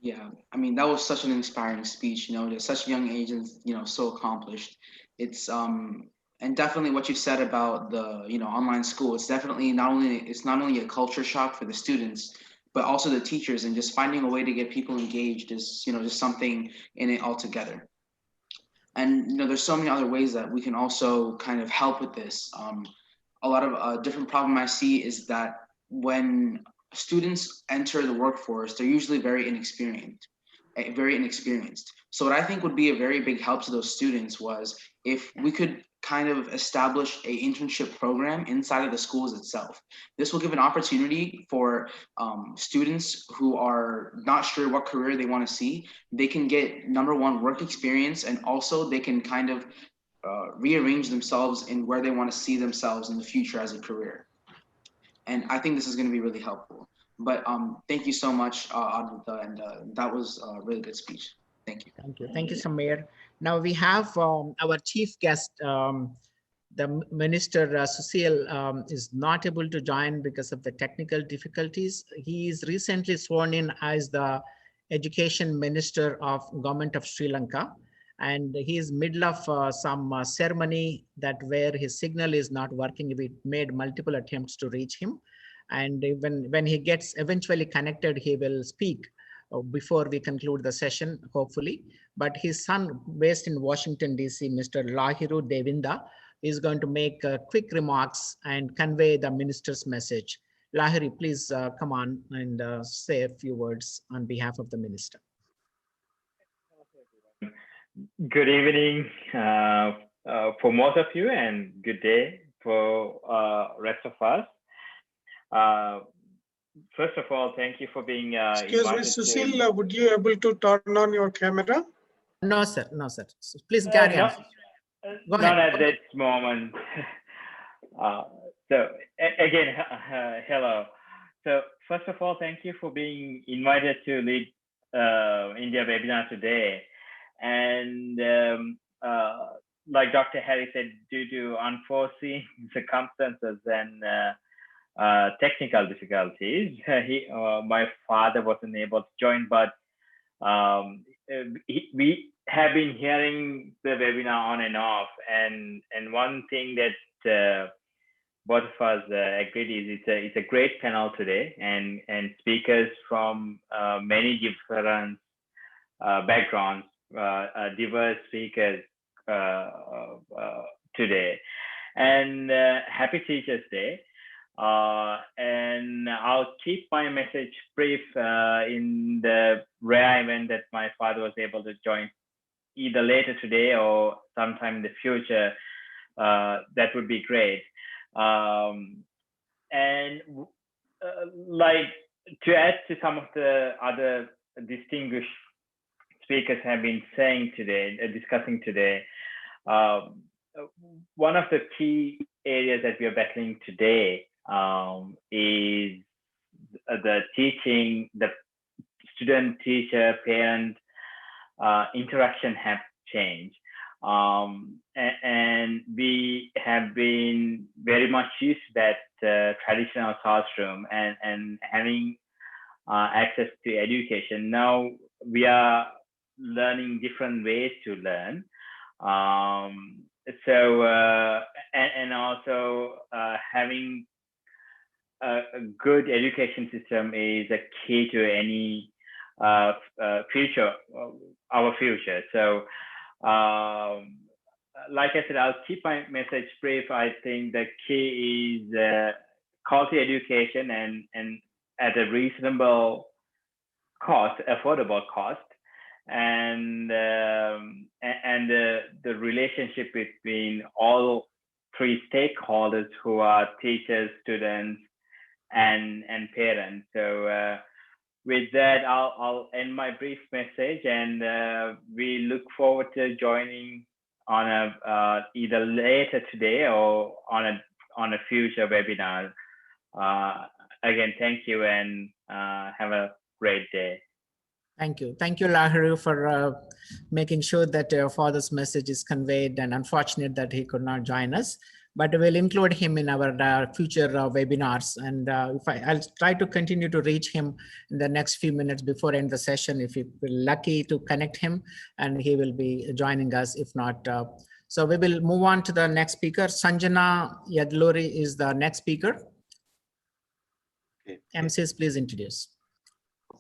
Yeah, I mean, that was such an inspiring speech, at such a young age and, so accomplished. It's, and definitely what you said about the, online school, it's definitely not only a culture shock for the students, but also the teachers, and just finding a way to get people engaged is, just something in it altogether. And, there's so many other ways that we can also kind of help with this. A lot of different problem I see is that when students enter the workforce, they're usually very inexperienced. So what I think would be a very big help to those students was if we could kind of establish an internship program inside of the schools itself. This will give an opportunity for students who are not sure what career they want to see. They can get, number one, work experience, and also they can kind of rearrange themselves in where they want to see themselves in the future as a career. And I think this is going to be really helpful. But thank you so much, Advita, and that was a really good speech. Thank you. Thank you. Thank you, Samir. Now we have our chief guest, the Minister Susil is not able to join because of the technical difficulties. He is recently sworn in as the Education Minister of Government of Sri Lanka. And he is middle of some ceremony that where his signal is not working. We made multiple attempts to reach him. And when he gets eventually connected, he will speak before we conclude the session, hopefully. But his son, based in Washington, DC, Mr. Lahiru Devinda, is going to make quick remarks and convey the minister's message. Lahiru, please come on and say a few words on behalf of the minister. Good evening for most of you, and good day for rest of us. First of all, thank you for being Excuse me, Susil, would you able to turn on your camera? No, sir. No, sir. So please carry on. Not at this moment. So again, hello. So first of all, thank you for being invited to lead India webinar today. And like Dr. Harry said, due to unforeseen circumstances and technical difficulties, my father wasn't able to join, but we have been hearing the webinar on and off, and one thing that both of us agreed is it's a great panel today, and speakers from many different backgrounds, diverse speakers today, and happy Teachers Day. And I'll keep my message brief in the rare event that my father was able to join either later today or sometime in the future. That would be great. And like to add to some of the other distinguished speakers have been saying today, discussing today, one of the key areas that we are battling today is the teaching, the student, teacher, parent interaction have changed. And we have been very much used to that traditional classroom and having access to education. Now we are learning different ways to learn. And also having a good education system is a key to any future, our future. So like I said, I'll keep my message brief. I think the key is quality education and at a reasonable cost, affordable cost, and the relationship between all three stakeholders who are teachers, students, and parents. So with that, I'll end my brief message, and we look forward to joining on a either later today or on a future webinar. Again, thank you, and have a great day. Thank you. Thank you, Lahiri, for making sure that your father's message is conveyed, and unfortunate that he could not join us. But we'll include him in our future webinars. And I'll try to continue to reach him in the next few minutes before end the session. If we're lucky to connect him, and he will be joining us. If not, so we will move on to the next speaker. Sanjana Yadluri is the next speaker. Okay. MCs, please introduce.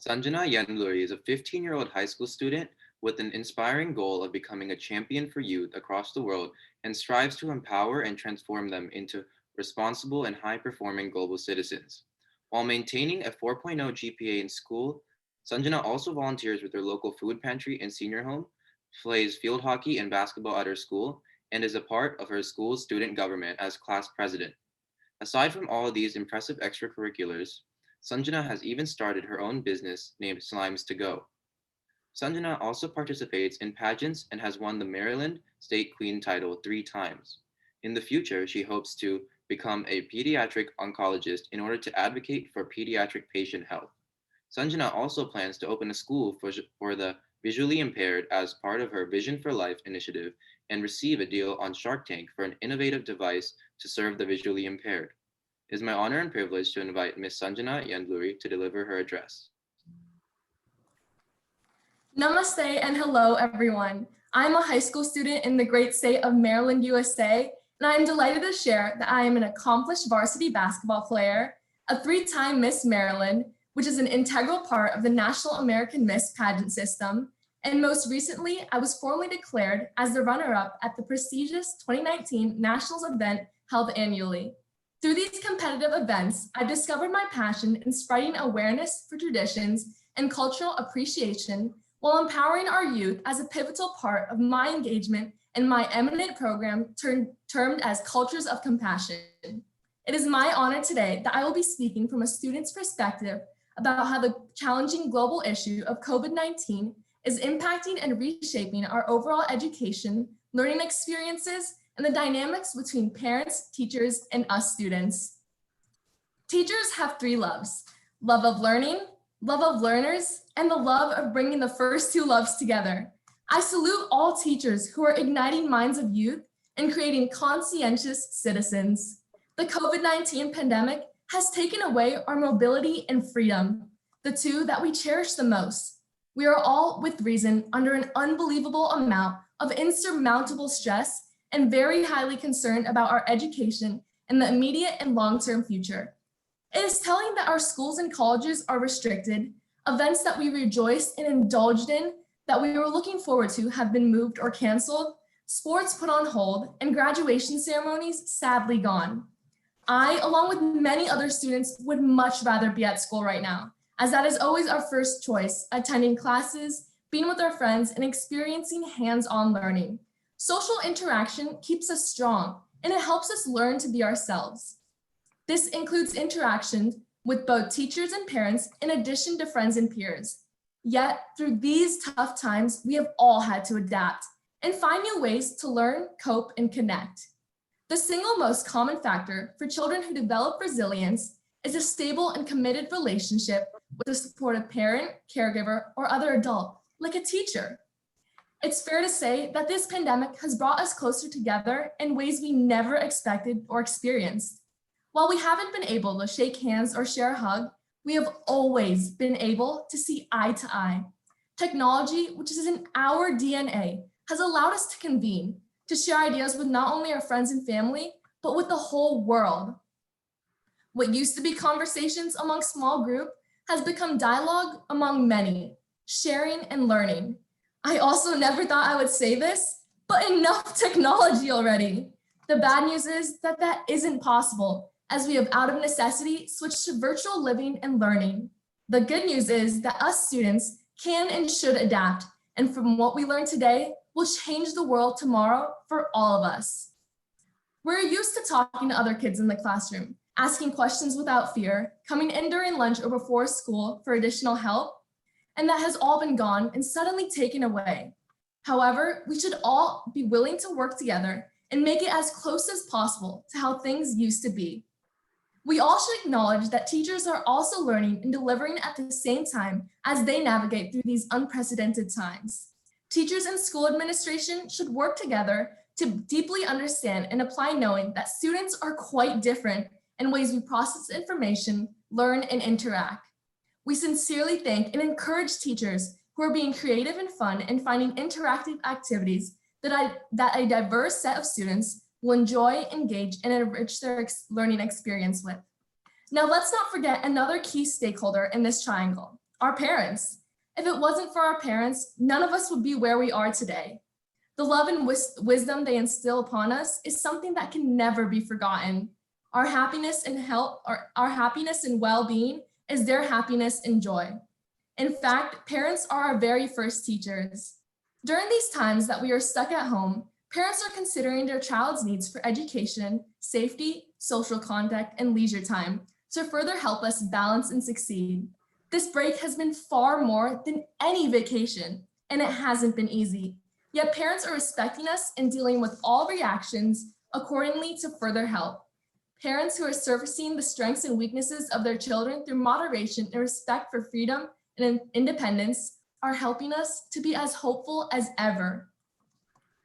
Sanjana Yadluri is a 15-year-old high school student with an inspiring goal of becoming a champion for youth across the world, and strives to empower and transform them into responsible and high-performing global citizens. While maintaining a 4.0 GPA in school, Sanjana also volunteers with her local food pantry and senior home, plays field hockey and basketball at her school, and is a part of her school's student government as class president. Aside from all of these impressive extracurriculars, Sanjana has even started her own business named Slimes to Go. Sanjana also participates in pageants and has won the Maryland State Queen title 3 times. In the future, she hopes to become a pediatric oncologist in order to advocate for pediatric patient health. Sanjana also plans to open a school for the visually impaired as part of her Vision for Life initiative, and receive a deal on Shark Tank for an innovative device to serve the visually impaired. It is my honor and privilege to invite Ms. Sanjana Yadluri to deliver her address. Namaste and hello, everyone. I'm a high school student in the great state of Maryland, USA, and I am delighted to share that I am an accomplished varsity basketball player, a 3-time Miss Maryland, which is an integral part of the National American Miss pageant system, and most recently, I was formally declared as the runner-up at the prestigious 2019 Nationals event held annually. Through these competitive events, I've discovered my passion in spreading awareness for traditions and cultural appreciation, while empowering our youth as a pivotal part of my engagement in my eminent program termed as Cultures of Compassion. It is my honor today that I will be speaking from a student's perspective about how the challenging global issue of COVID-19 is impacting and reshaping our overall education, learning experiences, and the dynamics between parents, teachers, and us students. Teachers have 3 loves: love of learning, love of learners, and the love of bringing the first 2 loves together. I salute all teachers who are igniting minds of youth and creating conscientious citizens. The COVID-19 pandemic has taken away our mobility and freedom, the two that we cherish the most. We are all, with reason, under an unbelievable amount of insurmountable stress and very highly concerned about our education and the immediate and long-term future. It is telling that our schools and colleges are restricted, events that we rejoiced and indulged in that we were looking forward to have been moved or canceled, sports put on hold, and graduation ceremonies sadly gone. I, along with many other students, would much rather be at school right now, as that is always our first choice, attending classes, being with our friends, and experiencing hands-on learning. Social interaction keeps us strong, and it helps us learn to be ourselves. This includes interactions with both teachers and parents, in addition to friends and peers. Yet, through these tough times, we have all had to adapt and find new ways to learn, cope, and connect. The single most common factor for children who develop resilience is a stable and committed relationship with a supportive parent, caregiver, or other adult, like a teacher. It's fair to say that this pandemic has brought us closer together in ways we never expected or experienced. While we haven't been able to shake hands or share a hug, we have always been able to see eye to eye. Technology, which is in our DNA, has allowed us to convene, to share ideas with not only our friends and family, but with the whole world. What used to be conversations among small group has become dialogue among many, sharing and learning. I also never thought I would say this, but enough technology already. The bad news is that that isn't possible, as we have out of necessity switched to virtual living and learning. The good news is that us students can and should adapt, and from what we learn today will change the world tomorrow for all of us. We're used to talking to other kids in the classroom, asking questions without fear, coming in during lunch or before school for additional help, and that has all been gone and suddenly taken away. However, we should all be willing to work together and make it as close as possible to how things used to be. We all should acknowledge that teachers are also learning and delivering at the same time as they navigate through these unprecedented times. Teachers and school administration should work together to deeply understand and apply, knowing that students are quite different in ways we process information, learn, and interact. We sincerely thank and encourage teachers who are being creative and fun and finding interactive activities that a diverse set of students will enjoy, engage, and enrich their learning experience with. Now, let's not forget another key stakeholder in this triangle, our parents. If it wasn't for our parents, none of us would be where we are today. The love and wisdom they instill upon us is something that can never be forgotten. Our happiness and health, our happiness and well-being is their happiness and joy. In fact, parents are our very first teachers. During these times that we are stuck at home, parents are considering their child's needs for education, safety, social contact, and leisure time to further help us balance and succeed. This break has been far more than any vacation, and it hasn't been easy. Yet parents are respecting us and dealing with all reactions accordingly to further help. Parents who are surfacing the strengths and weaknesses of their children through moderation and respect for freedom and independence are helping us to be as hopeful as ever.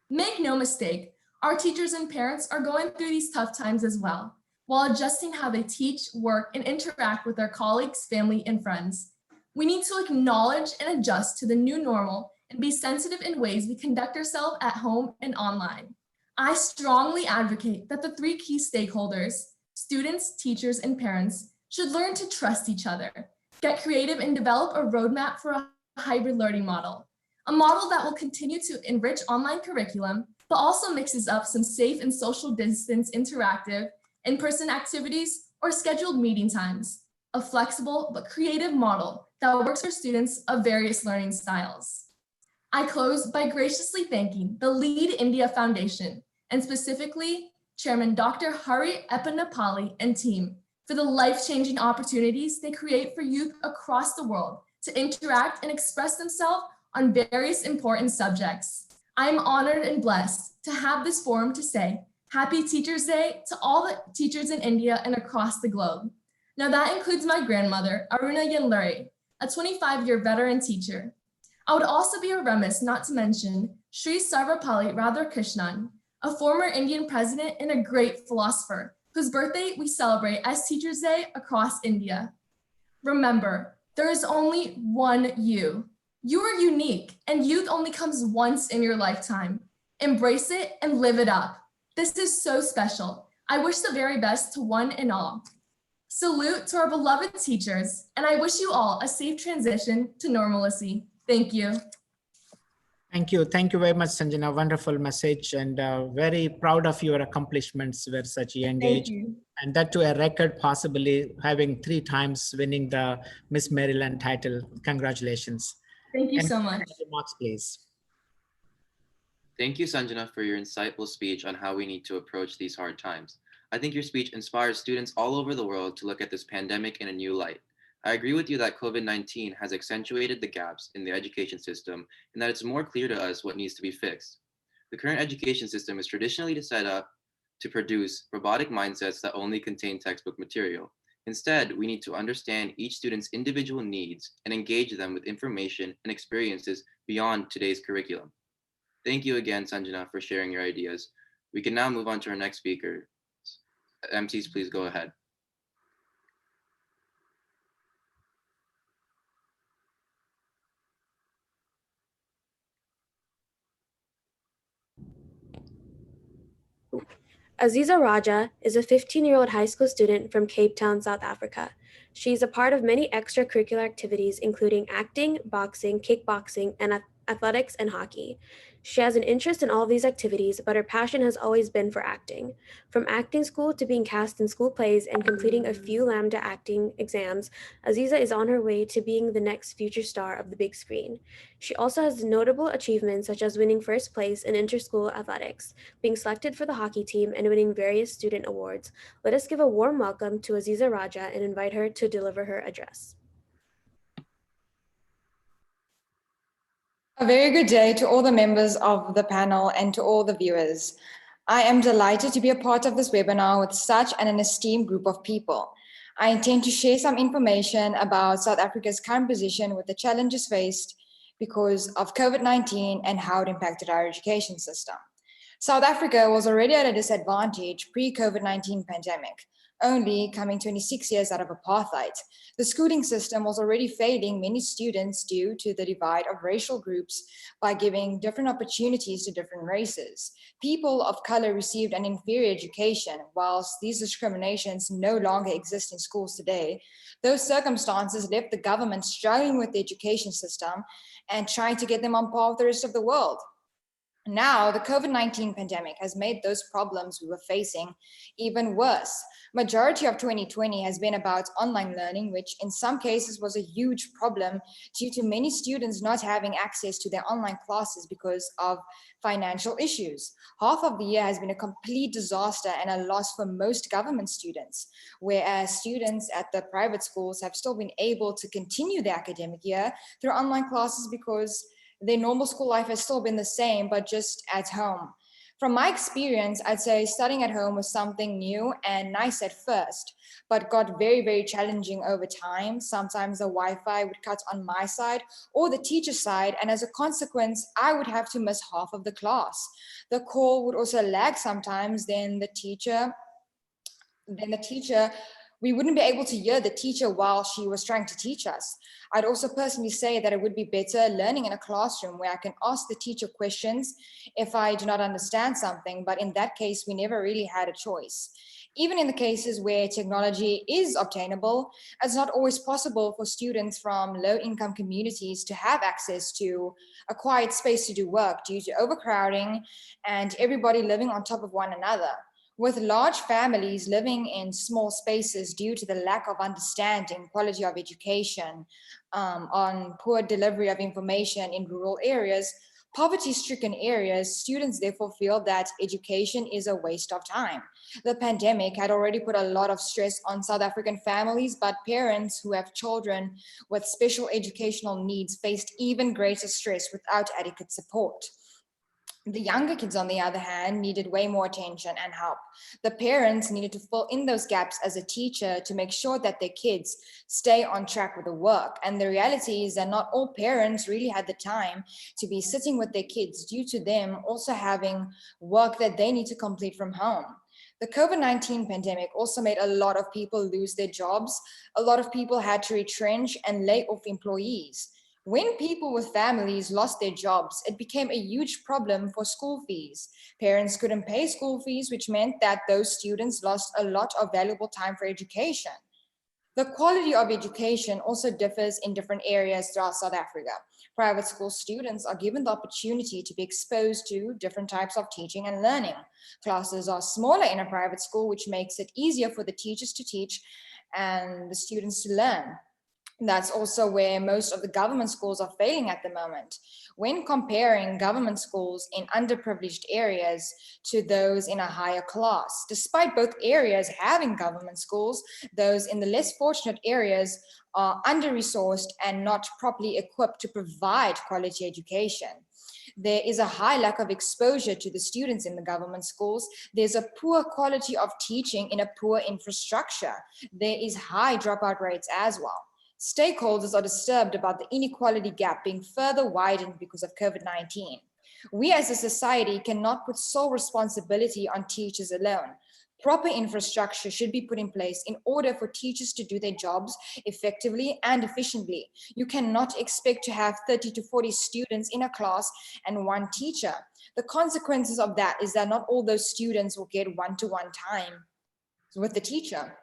Make no mistake, our teachers and parents are going through these tough times as well, while adjusting how they teach, work, and interact with their colleagues, family, and friends. We need to acknowledge and adjust to the new normal and be sensitive in ways we conduct ourselves at home and online. I strongly advocate that the three key stakeholders, students, teachers, and parents, should learn to trust each other, get creative, and develop a roadmap for a hybrid learning model, a model that will continue to enrich online curriculum, but also mixes up some safe and social distance interactive in-person activities or scheduled meeting times, a flexible but creative model that works for students of various learning styles. I close by graciously thanking the Lead India Foundation, and specifically Chairman Dr. Hari Eppanapalli and team, for the life-changing opportunities they create for youth across the world to interact and express themselves on various important subjects. I am honored and blessed to have this forum to say Happy Teachers Day to all the teachers in India and across the globe. Now that includes my grandmother, Aruna Yanluri, a 25-year veteran teacher. I would also be remiss not to mention Sri Sarvapalli Radhakrishnan, a former Indian president and a great philosopher, whose birthday we celebrate as Teachers' Day across India. Remember, there is only one you. You are unique, and youth only comes once in your lifetime. Embrace it and live it up. This is so special. I wish the very best to one and all. Salute to our beloved teachers, and I wish you all a safe transition to normalcy. Thank you. Thank you. Thank you very much, Sanjana. Wonderful message, and very proud of your accomplishments at such a young age. You. And that to a record, possibly having 3 times winning the Miss Maryland title. Congratulations. Thank you so much. Remarks, please. Thank you, Sanjana, for your insightful speech on how we need to approach these hard times. I think your speech inspires students all over the world to look at this pandemic in a new light. I agree with you that COVID-19 has accentuated the gaps in the education system and that it's more clear to us what needs to be fixed. The current education system is traditionally set up to produce robotic mindsets that only contain textbook material. Instead, we need to understand each student's individual needs and engage them with information and experiences beyond today's curriculum. Thank you again, Sanjana, for sharing your ideas. We can now move on to our next speaker. MCs, please go ahead. Aziza Raja is a 15-year-old high school student from Cape Town, South Africa. She is a part of many extracurricular activities, including acting, boxing, kickboxing, and athletics and hockey. She has an interest in all of these activities, but her passion has always been for acting. From acting school to being cast in school plays and completing a few Lambda acting exams, Aziza is on her way to being the next future star of the big screen. She also has notable achievements such as winning first place in inter-school athletics, being selected for the hockey team, and winning various student awards. Let us give a warm welcome to Aziza Raja and invite her to deliver her address. A very good day to all the members of the panel and to all the viewers. I am delighted to be a part of this webinar with such an esteemed group of people. I intend to share some information about South Africa's current position with the challenges faced because of COVID-19 and how it impacted our education system. South Africa was already at a disadvantage pre-COVID-19 pandemic, only coming 26 years out of apartheid. The schooling system was already failing many students due to the divide of racial groups by giving different opportunities to different races. People of color received an inferior education, whilst these discriminations no longer exist in schools today. Those circumstances left the government struggling with the education system and trying to get them on par with the rest of the world. Now, the COVID-19 pandemic has made those problems we were facing even worse. Majority of 2020 has been about online learning, which in some cases was a huge problem due to many students not having access to their online classes because of financial issues. Half of the year has been a complete disaster and a loss for most government students, whereas students at the private schools have still been able to continue their academic year through online classes because their normal school life has still been the same, but just at home. From my experience, I'd say studying at home was something new and nice at first, but got very, very challenging over time. Sometimes the Wi-Fi would cut on my side or the teacher's side, and as a consequence, I would have to miss half of the class. The call would also lag sometimes, we wouldn't be able to hear the teacher while she was trying to teach us. I'd also personally say that it would be better learning in a classroom where I can ask the teacher questions if I do not understand something, but in that case, we never really had a choice. Even in the cases where technology is obtainable, it's not always possible for students from low-income communities to have access to a quiet space to do work due to overcrowding and everybody living on top of one another. With large families living in small spaces due to the lack of understanding, quality of education, on poor delivery of information in rural areas, poverty-stricken areas, students therefore feel that education is a waste of time. The pandemic had already put a lot of stress on South African families, but parents who have children with special educational needs faced even greater stress without adequate support. The younger kids, on the other hand, needed way more attention and help. The parents needed to fill in those gaps as a teacher to make sure that their kids stay on track with the work. And the reality is that not all parents really had the time to be sitting with their kids due to them also having work that they need to complete from home. The COVID-19 pandemic also made a lot of people lose their jobs. A lot of people had to retrench and lay off employees. When people with families lost their jobs, it became a huge problem for school fees. Parents couldn't pay school fees, which meant that those students lost a lot of valuable time for education. The quality of education also differs in different areas throughout South Africa. Private school students are given the opportunity to be exposed to different types of teaching and learning. Classes are smaller in a private school, which makes it easier for the teachers to teach and the students to learn. That's also where most of the government schools are failing at the moment. When comparing government schools in underprivileged areas to those in a higher class, despite both areas having government schools, those in the less fortunate areas are under-resourced and not properly equipped to provide quality education. There is a high lack of exposure to the students in the government schools. There's a poor quality of teaching in a poor infrastructure. There is high dropout rates as well. Stakeholders are disturbed about the inequality gap being further widened because of COVID-19. We as a society cannot put sole responsibility on teachers alone. Proper infrastructure should be put in place in order for teachers to do their jobs effectively and efficiently. You cannot expect to have 30 to 40 students in a class and one teacher. The consequences of that is that not all those students will get one-to-one time with the teacher.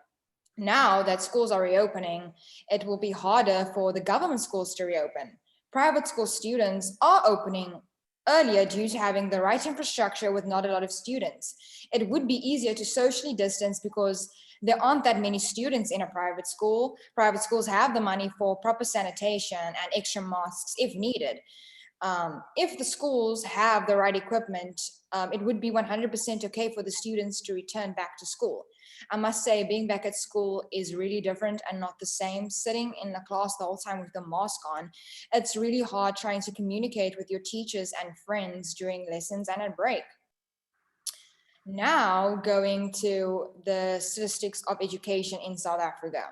Now that schools are reopening, it will be harder for the government schools to reopen. Private school students are opening earlier due to having the right infrastructure with not a lot of students. It would be easier to socially distance because there aren't that many students in a private school. Private schools have the money for proper sanitation and extra masks if needed. If the schools have the right equipment, it would be 100% okay for the students to return back to school. I must say, being back at school is really different and not the same. Sitting in the class the whole time with the mask on, it's really hard trying to communicate with your teachers and friends during lessons and at break. Now, going to the statistics of education in South Africa.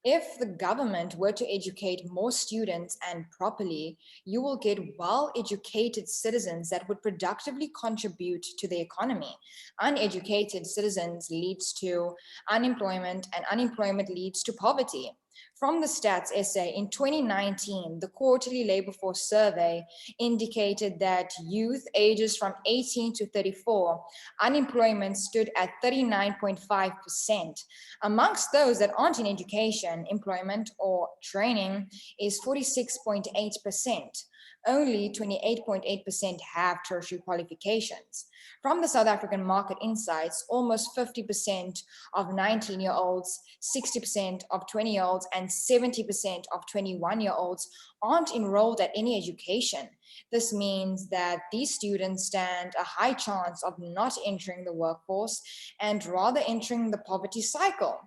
If the government were to educate more students and properly, you will get well-educated citizens that would productively contribute to the economy. Uneducated citizens leads to unemployment, and unemployment leads to poverty. From the Stats SA, in 2019, the quarterly labor force survey indicated that youth ages from 18 to 34, unemployment stood at 39.5%. Amongst those that aren't in education, employment or training is 46.8%. Only 28.8% have tertiary qualifications. From the South African Market Insights, almost 50% of 19-year-olds, 60% of 20-year-olds, and 70% of 21-year-olds aren't enrolled at any education. This means that these students stand a high chance of not entering the workforce and rather entering the poverty cycle.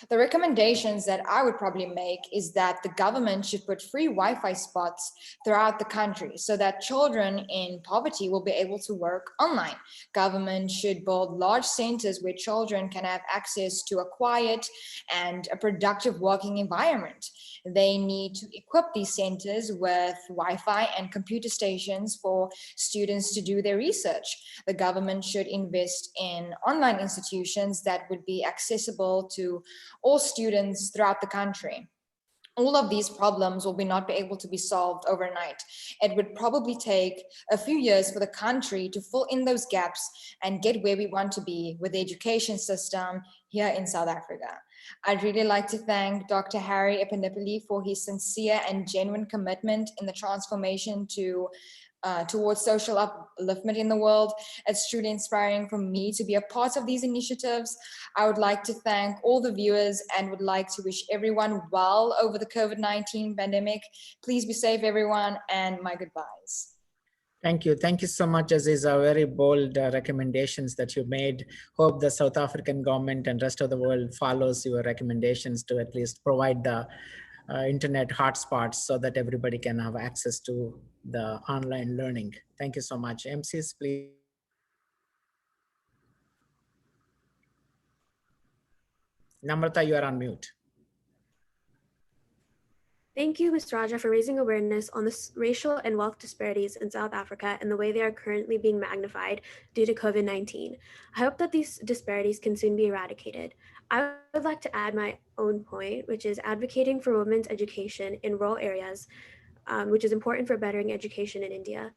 The recommendations that I would probably make is that the government should put free Wi-Fi spots throughout the country so that children in poverty will be able to work online. Government should build large centers where children can have access to a quiet and a productive working environment. They need to equip these centers with Wi-Fi and computer stations for students to do their research. The government should invest in online institutions that would be accessible to all students throughout the country. All of these problems will not be able to be solved overnight. It would probably take a few years for the country to fill in those gaps and get where we want to be with the education system here in South Africa. I'd really like to thank Dr. Harry Epanipoli for his sincere and genuine commitment in the transformation towards social upliftment in the world. It's truly inspiring for me to be a part of these initiatives. I would like to thank all the viewers and would like to wish everyone well over the COVID-19 pandemic. Please be safe, everyone, and my goodbyes. Thank you. Thank you so much, Aziza. Very bold recommendations that you made. Hope the South African government and rest of the world follows your recommendations to at least provide the internet hotspots so that everybody can have access to the online learning. Thank you so much. MCs, please. Namrata, you are on mute. Thank you, Ms. Raja, for raising awareness on the racial and wealth disparities in South Africa and the way they are currently being magnified due to COVID-19. I hope that these disparities can soon be eradicated. I would like to add my own point, which is advocating for women's education in rural areas, which is important for bettering education in India.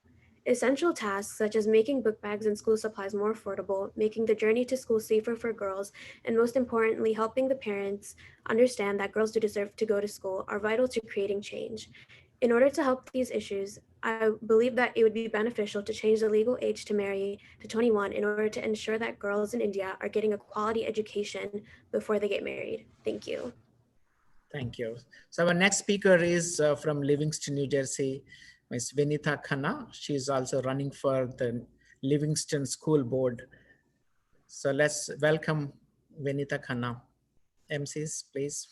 Essential tasks such as making book bags and school supplies more affordable, making the journey to school safer for girls, and most importantly, helping the parents understand that girls do deserve to go to school are vital to creating change. In order to help these issues, I believe that it would be beneficial to change the legal age to marry to 21 in order to ensure that girls in India are getting a quality education before they get married. Thank you. Thank you. So our next speaker is from Livingston, New Jersey, Ms. Vinitha Khanna. She is also running for the Livingston School Board. So let's welcome Vinitha Khanna. MCs, please.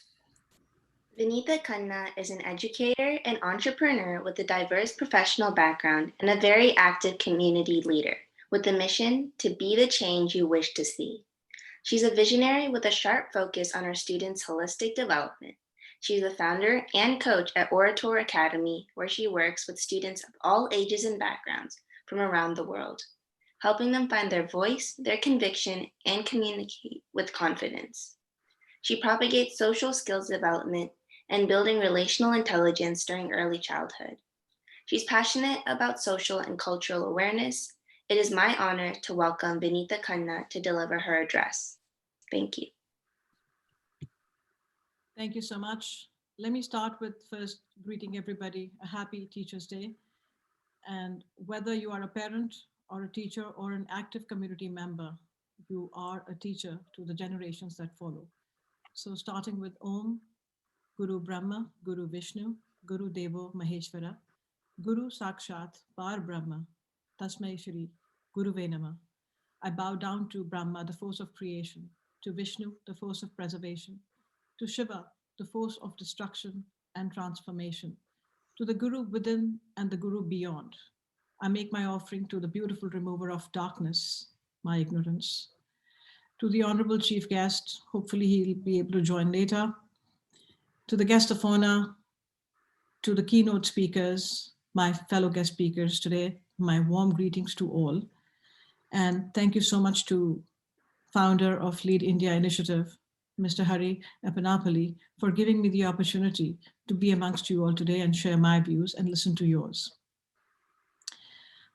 Vinitha Khanna is an educator and entrepreneur with a diverse professional background and a very active community leader with a mission to be the change you wish to see. She's a visionary with a sharp focus on her students' holistic development. She's the founder and coach at Orator Academy, where she works with students of all ages and backgrounds from around the world, helping them find their voice, their conviction, and communicate with confidence. She propagates social skills development and building relational intelligence during early childhood. She's passionate about social and cultural awareness. It is my honor to welcome Vinitha Khanna to deliver her address. Thank you. Thank you so much. Let me start with first greeting everybody a happy Teachers' Day. And whether you are a parent or a teacher or an active community member, you are a teacher to the generations that follow. So starting with Om, Guru Brahma, Guru Vishnu, Guru Devo Maheshwara, Guru Sakshat Par Brahma, Tasmai Shri, Guru Venama. I bow down to Brahma, the force of creation, to Vishnu, the force of preservation, to Shiva, the force of destruction and transformation, to the Guru within and the Guru beyond. I make my offering to the beautiful remover of darkness, my ignorance. To the Honorable Chief Guest, hopefully he'll be able to join later. To the guest of honor, to the keynote speakers, my fellow guest speakers today, my warm greetings to all. And thank you so much to founder of Lead India Initiative, Mr. Hari Epanapalli, for giving me the opportunity to be amongst you all today and share my views and listen to yours.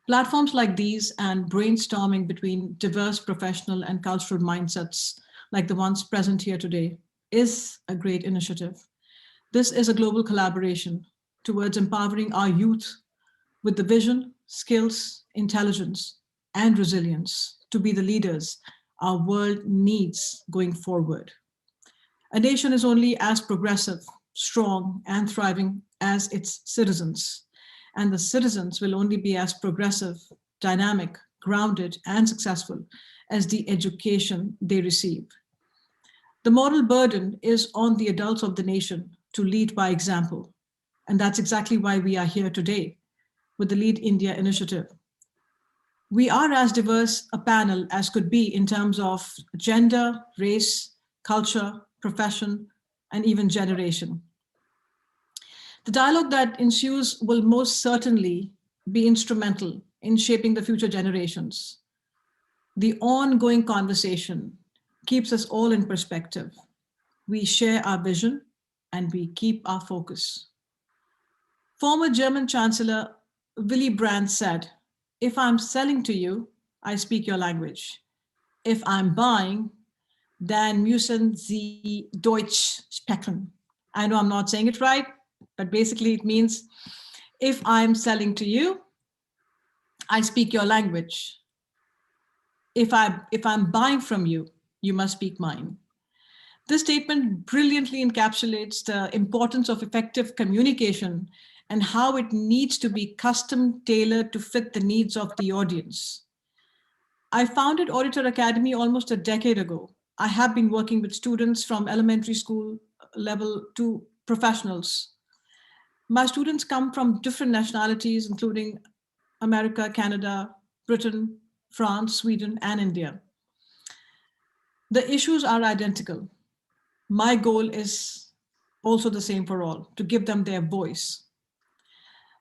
Platforms like these and brainstorming between diverse professional and cultural mindsets like the ones present here today is a great initiative. This is a global collaboration towards empowering our youth with the vision, skills, intelligence, and resilience to be the leaders our world needs going forward. A nation is only as progressive, strong, and thriving as its citizens. And the citizens will only be as progressive, dynamic, grounded, and successful as the education they receive. The moral burden is on the adults of the nation to lead by example. And that's exactly why we are here today with the Lead India Initiative. We are as diverse a panel as could be in terms of gender, race, culture, profession, and even generation. The dialogue that ensues will most certainly be instrumental in shaping the future generations. The ongoing conversation keeps us all in perspective. We share our vision and we keep our focus. Former German Chancellor Willy Brandt said, "If I'm selling to you, I speak your language. If I'm buying, dann müssen Sie Deutsch sprechen." I know I'm not saying it right, but basically it means if I'm selling to you, I speak your language. If I'm buying from you, you must speak mine. This statement brilliantly encapsulates the importance of effective communication and how it needs to be custom tailored to fit the needs of the audience. I founded Orator Academy almost a decade ago. I have been working with students from elementary school level to professionals. My students come from different nationalities, including America, Canada, Britain, France, Sweden, and India. The issues are identical. My goal is also the same for all, to give them their voice.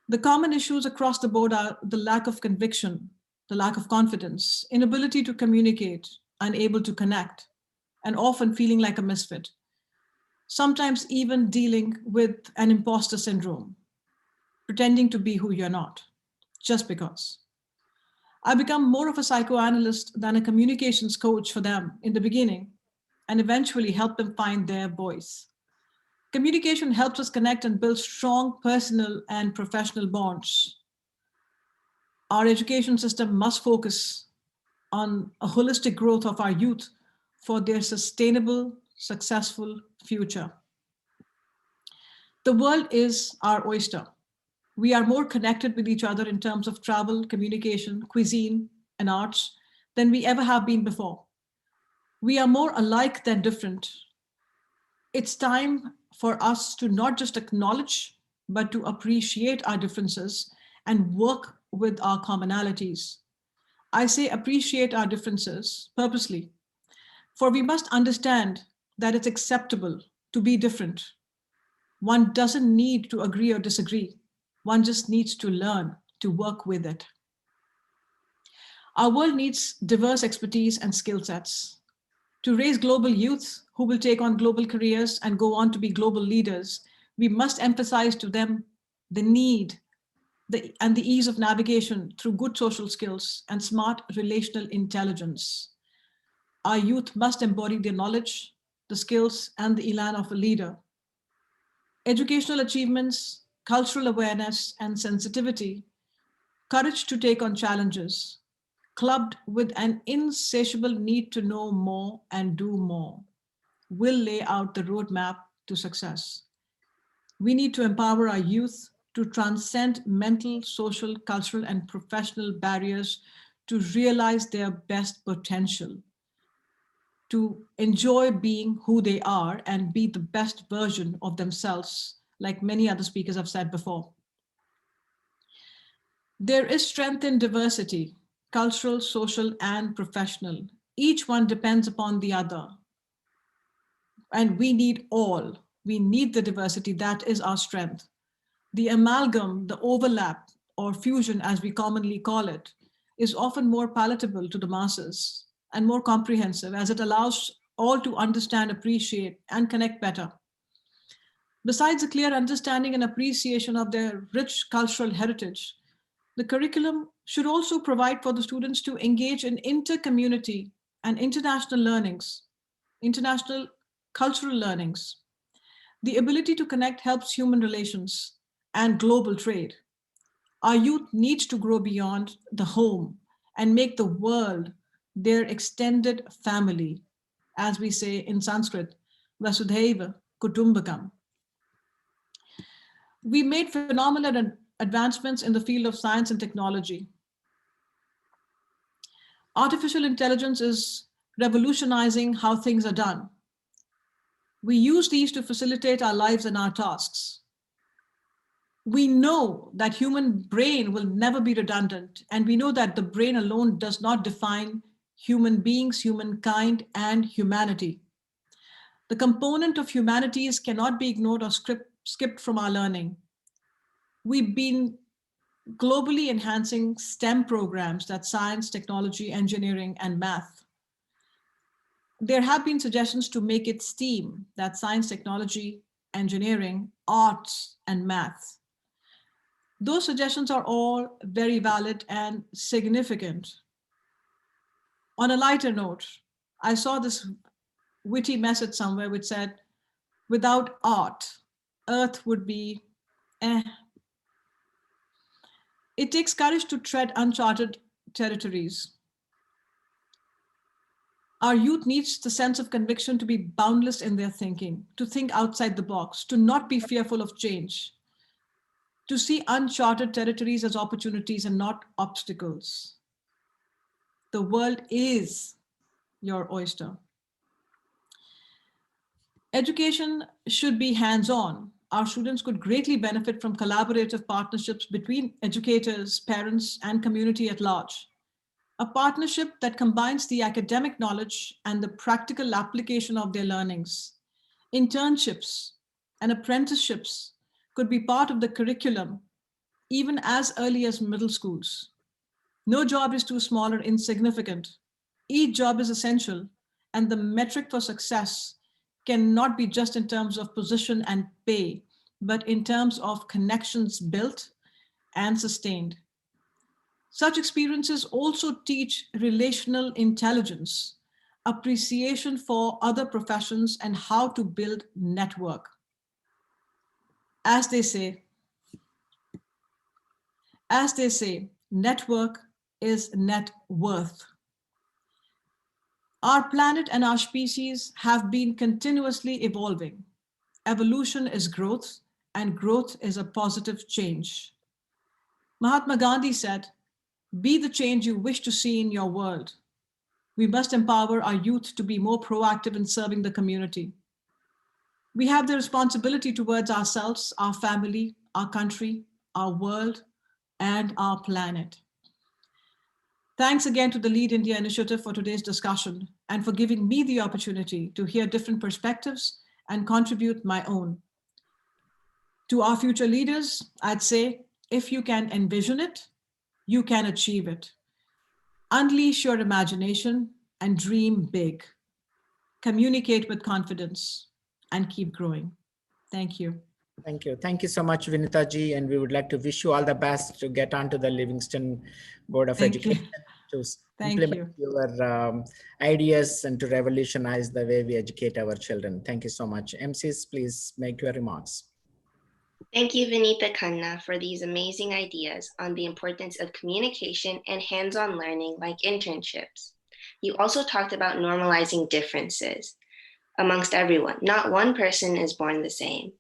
The common issues across the board are the lack of conviction, the lack of confidence, inability to communicate, unable to connect, and often feeling like a misfit. Sometimes even dealing with an imposter syndrome, pretending to be who you're not, just because. I become more of a psychoanalyst than a communications coach for them in the beginning, and eventually help them find their voice. Communication helps us connect and build strong personal and professional bonds. Our education system must focus on a holistic growth of our youth for their sustainable, successful future. The world is our oyster. We are more connected with each other in terms of travel, communication, cuisine, and arts than we ever have been before. We are more alike than different. It's time for us to not just acknowledge, but to appreciate our differences and work with our commonalities. I say appreciate our differences purposely, for we must understand that it's acceptable to be different. One doesn't need to agree or disagree. One just needs to learn to work with it. Our world needs diverse expertise and skill sets. To raise global youth who will take on global careers and go on to be global leaders, we must emphasize to them the need and the ease of navigation through good social skills and smart relational intelligence. Our youth must embody the knowledge, the skills, and the elan of a leader. Educational achievements, cultural awareness and sensitivity, courage to take on challenges, clubbed with an insatiable need to know more and do more, will lay out the roadmap to success. We need to empower our youth to transcend mental, social, cultural, and professional barriers to realize their best potential, to enjoy being who they are and be the best version of themselves, like many other speakers have said before. There is strength in diversity, cultural, social, and professional. Each one depends upon the other. And we need all. We need the diversity. That is our strength. The amalgam, the overlap, or fusion as we commonly call it, is often more palatable to the masses and more comprehensive as it allows all to understand, appreciate, and connect better. Besides a clear understanding and appreciation of their rich cultural heritage, the curriculum should also provide for the students to engage in inter-community and international learnings, international cultural learnings. The ability to connect helps human relations and global trade. Our youth needs to grow beyond the home and make the world their extended family, as we say in Sanskrit, Vasudhaiva Kutumbakam. We made phenomenal advancements in the field of science and technology. Artificial intelligence is revolutionizing how things are done. We use these to facilitate our lives and our tasks. We know that human brain will never be redundant, and we know that the brain alone does not define human beings, humankind, and humanity. The component of humanities cannot be ignored or skipped from our learning. We've been globally enhancing STEM programs, that's science, technology, engineering, and math. There have been suggestions to make it STEAM, that's science, technology, engineering, arts, and math. Those suggestions are all very valid and significant. On a lighter note, I saw this witty message somewhere which said, without art, Earth would be eh. It takes courage to tread uncharted territories. Our youth needs the sense of conviction to be boundless in their thinking, to think outside the box, to not be fearful of change, to see uncharted territories as opportunities and not obstacles. The world is your oyster. Education should be hands-on, our students could greatly benefit from collaborative partnerships between educators, parents, and community at large. A partnership that combines the academic knowledge and the practical application of their learnings. Internships and apprenticeships could be part of the curriculum even as early as middle schools. No job is too small or insignificant. Each job is essential, and the metric for success cannot be just in terms of position and pay, but in terms of connections built and sustained. Such experiences also teach relational intelligence, appreciation for other professions, and how to build network. As they say, network is net worth. Our planet and our species have been continuously evolving. Evolution is growth, and growth is a positive change. Mahatma Gandhi said, "Be the change you wish to see in your world." We must empower our youth to be more proactive in serving the community. We have the responsibility towards ourselves, our family, our country, our world, and our planet. Thanks again to the Lead India Initiative for today's discussion and for giving me the opportunity to hear different perspectives and contribute my own. To our future leaders, I'd say, if you can envision it, you can achieve it. Unleash your imagination and dream big. Communicate with confidence and keep growing. Thank you. Thank you. Thank you so much, Vinita ji. And we would like to wish you all the best to get onto the Livingston Board of Education to implement your ideas and to revolutionize the way we educate our children. Thank you so much. MCs, please make your remarks. Thank you, Vinita Khanna, for these amazing ideas on the importance of communication and hands-on learning like internships. You also talked about normalizing differences amongst everyone. Not one person is born the same,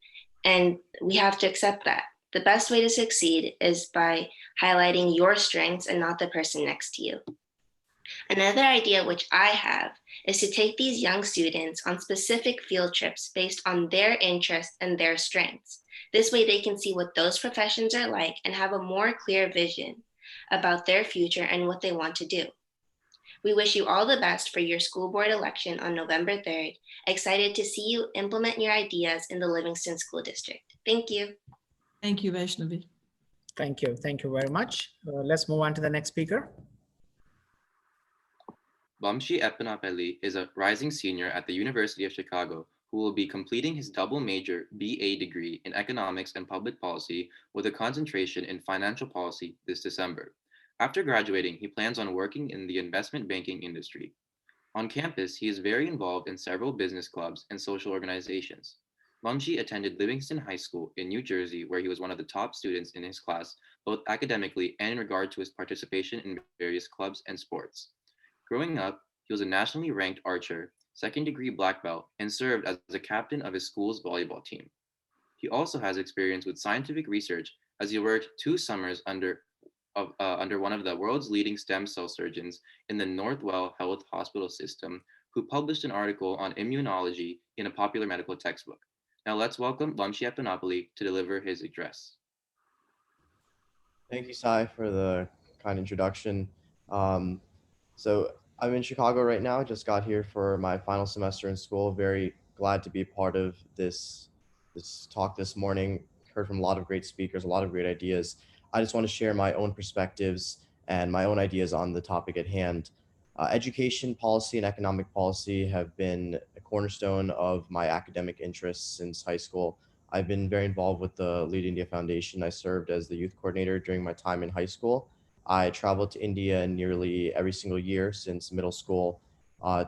and we have to accept that. The best way to succeed is by highlighting your strengths and not the person next to you. Another idea which I have is to take these young students on specific field trips based on their interests and their strengths. This way they can see what those professions are like and have a more clear vision about their future and what they want to do. We wish you all the best for your school board election on November 3rd. Excited to see you implement your ideas in the Livingston School District. Thank you. Thank you, Vaishnavi. Thank you. Thank you very much. Let's move on to the next speaker. Vamshi Eppanapalli is a rising senior at the University of Chicago who will be completing his double major BA degree in economics and public policy with a concentration in financial policy this December. After graduating, he plans on working in the investment banking industry. On campus, he is very involved in several business clubs and social organizations. Vamshi attended Livingston High School in New Jersey, where he was one of the top students in his class, both academically and in regard to his participation in various clubs and sports. Growing up, he was a nationally ranked archer, second-degree black belt, and served as the captain of his school's volleyball team. He also has experience with scientific research as he worked 2 summers under one of the world's leading stem cell surgeons in the Northwell Health Hospital System, who published an article on immunology in a popular medical textbook. Now let's welcome Vamshi Eppanapalli to deliver his address. Thank you, Sai, for the kind introduction. So I'm in Chicago right now. Just got here for my final semester in school. Very glad to be part of this talk this morning. Heard from a lot of great speakers, a lot of great ideas. I just want to share my own perspectives and my own ideas on the topic at hand. Education policy and economic policy have been a cornerstone of my academic interests since high school. I've been very involved with the Lead India Foundation. I served as the youth coordinator during my time in high school. I traveled to India nearly every single year since middle school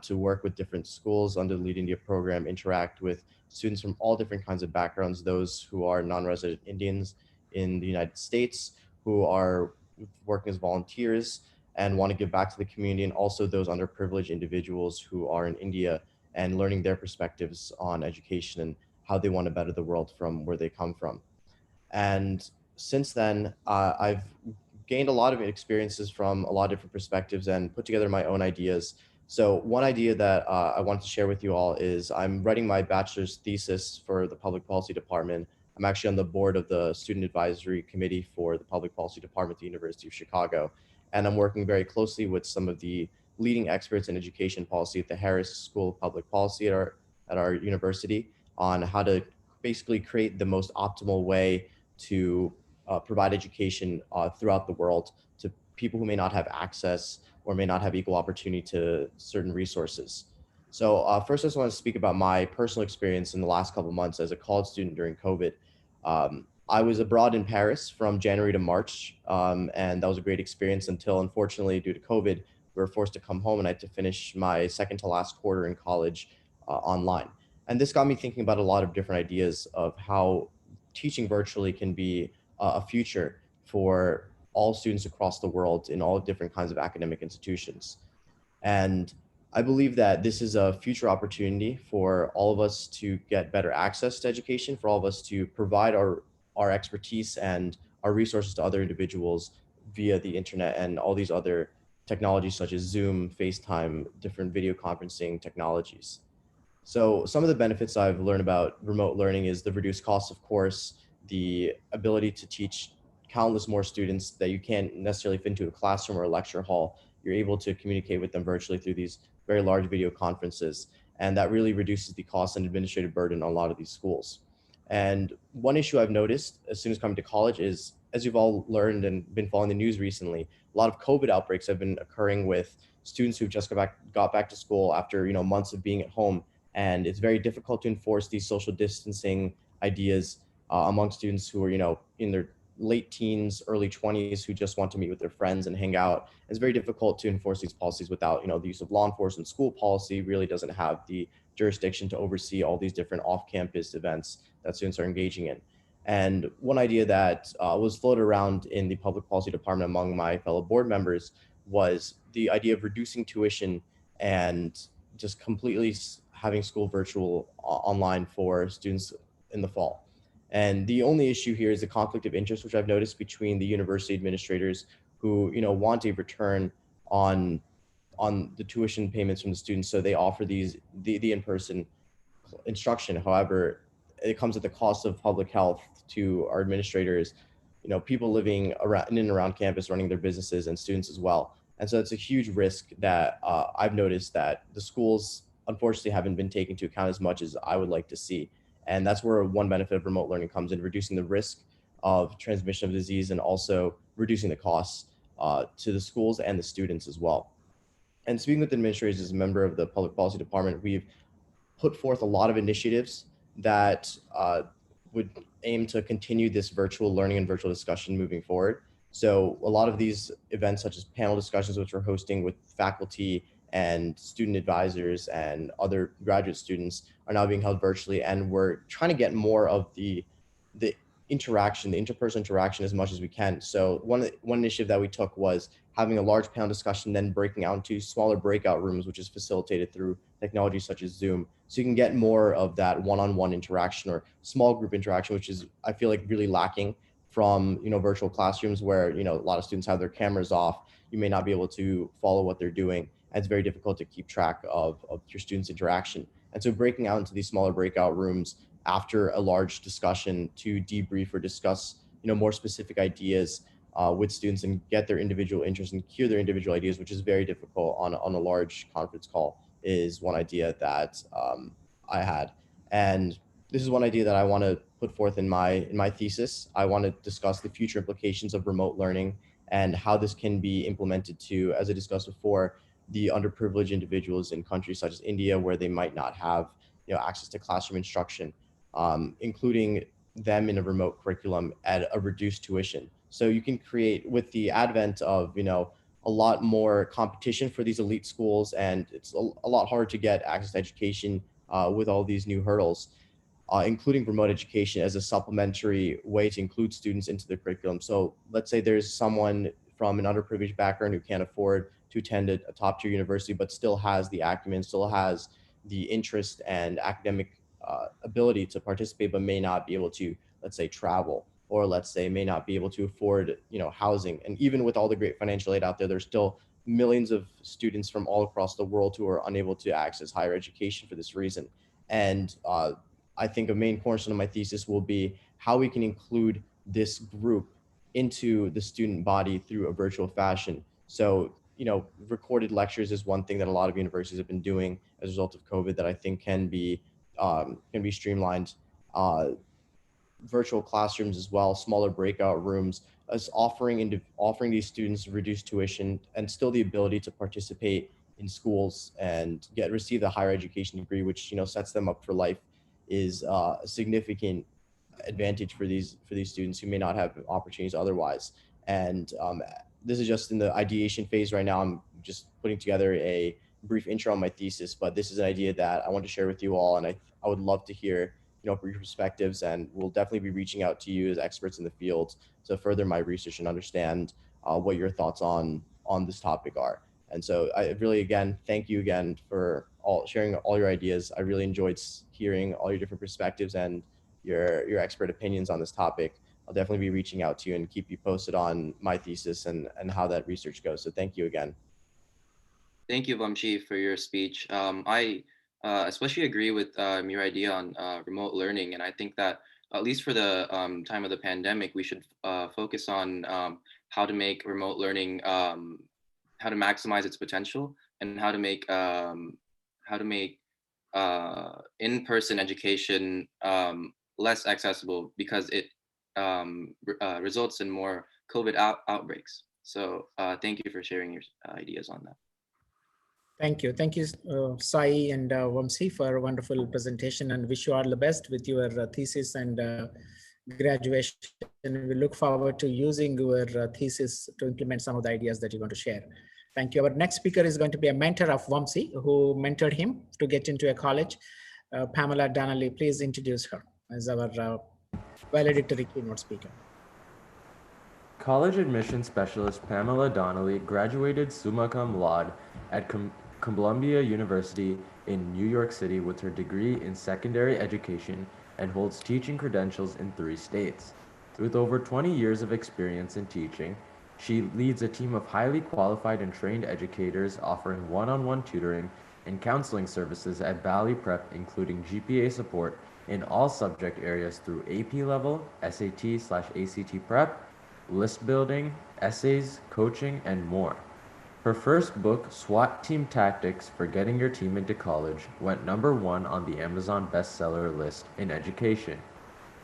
to work with different schools under the Lead India program, interact with students from all different kinds of backgrounds, those who are non-resident Indians in the United States, who are working as volunteers and want to give back to the community, and also those underprivileged individuals who are in India and learning their perspectives on education and how they want to better the world from where they come from. And since then, I've gained a lot of experiences from a lot of different perspectives and put together my own ideas. So one idea that I wanted to share with you all is I'm writing my bachelor's thesis for the public policy department. I'm actually on the board of the Student Advisory Committee for the Public Policy Department at the University of Chicago. And I'm working very closely with some of the leading experts in education policy at the Harris School of Public Policy at our university on how to basically create the most optimal way to provide education throughout the world to people who may not have access or may not have equal opportunity to certain resources. So first, I just want to speak about my personal experience in the last couple of months as a college student during COVID. I was abroad in Paris from January to March, and that was a great experience until, unfortunately, due to COVID, we were forced to come home and I had to finish my second to last quarter in college online. And this got me thinking about a lot of different ideas of how teaching virtually can be a future for all students across the world in all different kinds of academic institutions. And I believe that this is a future opportunity for all of us to get better access to education, for all of us to provide our expertise and our resources to other individuals via the internet and all these other technologies such as Zoom, FaceTime, different video conferencing technologies. So some of the benefits I've learned about remote learning is the reduced cost, of course, the ability to teach countless more students that you can't necessarily fit into a classroom or a lecture hall. You're able to communicate with them virtually through these very large video conferences. And that really reduces the cost and administrative burden on a lot of these schools. And one issue I've noticed as soon as coming to college is, as you've all learned and been following the news recently, a lot of COVID outbreaks have been occurring with students who've just got back to school after months of being at home. And it's very difficult to enforce these social distancing ideas among students who are, in their late teens, early 20s, who just want to meet with their friends and hang out. It's very difficult to enforce these policies without, the use of law enforcement. School policy really doesn't have the jurisdiction to oversee all these different off-campus events that students are engaging in. And one idea that was floated around in the public policy department among my fellow board members was the idea of reducing tuition and just completely having school virtual online for students in the fall. And the only issue here is the conflict of interest, which I've noticed between the university administrators who, want a return on the tuition payments from the students. So they offer the in-person instruction. However, it comes at the cost of public health to our administrators, people living around in and around campus, running their businesses, and students as well. And so it's a huge risk that I've noticed that the schools unfortunately haven't been taken into account as much as I would like to see. And that's where one benefit of remote learning comes in, reducing the risk of transmission of disease and also reducing the costs to the schools and the students as well. And speaking with administrators as a member of the public policy department, we've put forth a lot of initiatives that would aim to continue this virtual learning and virtual discussion moving forward. So a lot of these events, such as panel discussions, which we're hosting with faculty and student advisors and other graduate students, are now being held virtually. And we're trying to get more of the interaction, the interpersonal interaction as much as we can. So one initiative that we took was having a large panel discussion, then breaking out into smaller breakout rooms, which is facilitated through technology such as Zoom. So you can get more of that one-on-one interaction or small group interaction, which is, I feel like, really lacking from, virtual classrooms where, a lot of students have their cameras off. You may not be able to follow what they're doing. And it's very difficult to keep track of your students' interaction. And so breaking out into these smaller breakout rooms after a large discussion to debrief or discuss, more specific ideas with students and get their individual interests and hear their individual ideas, which is very difficult on a large conference call, is one idea that I had. And this is one idea that I want to put forth in my thesis. I want to discuss the future implications of remote learning and how this can be implemented to, as I discussed before, the underprivileged individuals in countries such as India, where they might not have access to classroom instruction, including them in a remote curriculum at a reduced tuition. So you can create, with the advent of a lot more competition for these elite schools, and it's a lot harder to get access to education with all these new hurdles, including remote education as a supplementary way to include students into the curriculum. So let's say there's someone from an underprivileged background who can't afford to attend a top tier university, but still has the acumen, still has the interest and academic ability to participate, but may not be able to, let's say, travel, or let's say may not be able to afford, housing. And even with all the great financial aid out there, there's still millions of students from all across the world who are unable to access higher education for this reason. And I think a main cornerstone of my thesis will be how we can include this group into the student body through a virtual fashion. So, recorded lectures is one thing that a lot of universities have been doing as a result of COVID that I think can be streamlined. Virtual classrooms as well, smaller breakout rooms, as offering these students reduced tuition and still the ability to participate in schools and receive the higher education degree, which sets them up for life, is a significant advantage for these students who may not have opportunities otherwise. And this is just in the ideation phase right now. I'm just putting together a brief intro on my thesis, but this is an idea that I want to share with you all, and I would love to hear your perspectives, and we'll definitely be reaching out to you as experts in the field to further my research and understand what your thoughts on this topic are. And so I really, again, thank you again for sharing all your ideas. I really enjoyed hearing all your different perspectives and your expert opinions on this topic. I'll definitely be reaching out to you and keep you posted on my thesis and how that research goes. So thank you again. Thank you, Vamshi, for your speech. I especially agree with your idea on remote learning. And I think that at least for the time of the pandemic, we should focus on how to make remote learning, how to maximize its potential, and how to make in-person education less accessible, because it results in more COVID outbreaks. So thank you for sharing your ideas on that. Thank you. Thank you, Sai and Vamsi, for a wonderful presentation, and wish you all the best with your thesis and graduation. We look forward to using your thesis to implement some of the ideas that you're going to share. Thank you. Our next speaker is going to be a mentor of Vamsi, who mentored him to get into a college. Pamela Donnelly, please introduce her as our valedictory keynote speaker. College admission specialist Pamela Donnelly graduated summa cum laude at Columbia University in New York City with her degree in secondary education and holds teaching credentials in 3 states. With over 20 years of experience in teaching, she leads a team of highly qualified and trained educators offering one-on-one tutoring and counseling services at Valley Prep, including GPA support in all subject areas through AP level, SAT/ACT prep, list building, essays, coaching, and more. Her first book, SWAT Team Tactics for Getting Your Team into College, went #1 on the Amazon bestseller list in education.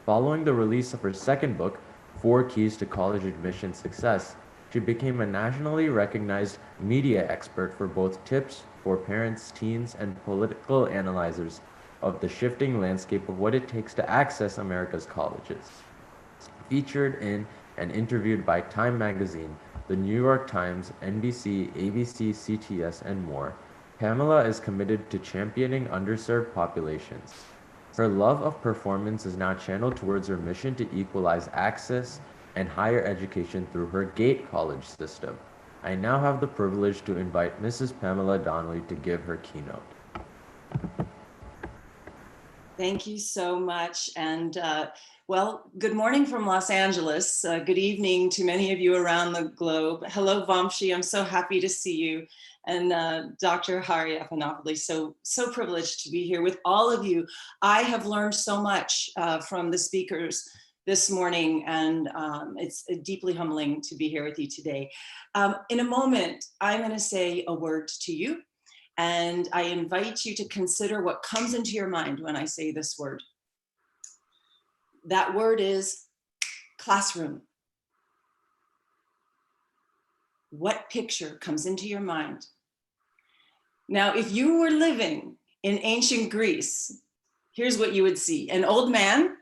Following the release of her second book, 4 Keys to College Admission Success, she became a nationally recognized media expert for both tips for parents, teens, and political analyzers of the shifting landscape of what it takes to access America's colleges. Featured in and interviewed by Time Magazine, The New York Times, NBC, ABC, CTS, and more, Pamela is committed to championing underserved populations. Her love of performance is now channeled towards her mission to equalize access and higher education through her GATE college system. I now have the privilege to invite Mrs. Pamela Donnelly to give her keynote. Thank you so much. And well, good morning from Los Angeles. Good evening to many of you around the globe. Hello, Vamshi. I'm so happy to see you. And Dr. Hari Afenopoulos, so privileged to be here with all of you. I have learned so much from the speakers this morning, and it's deeply humbling to be here with you today. In a moment, I'm going to say a word to you, and I invite you to consider what comes into your mind when I say this word. That word is classroom. What picture comes into your mind? Now, if you were living in ancient Greece, here's what you would see. An old man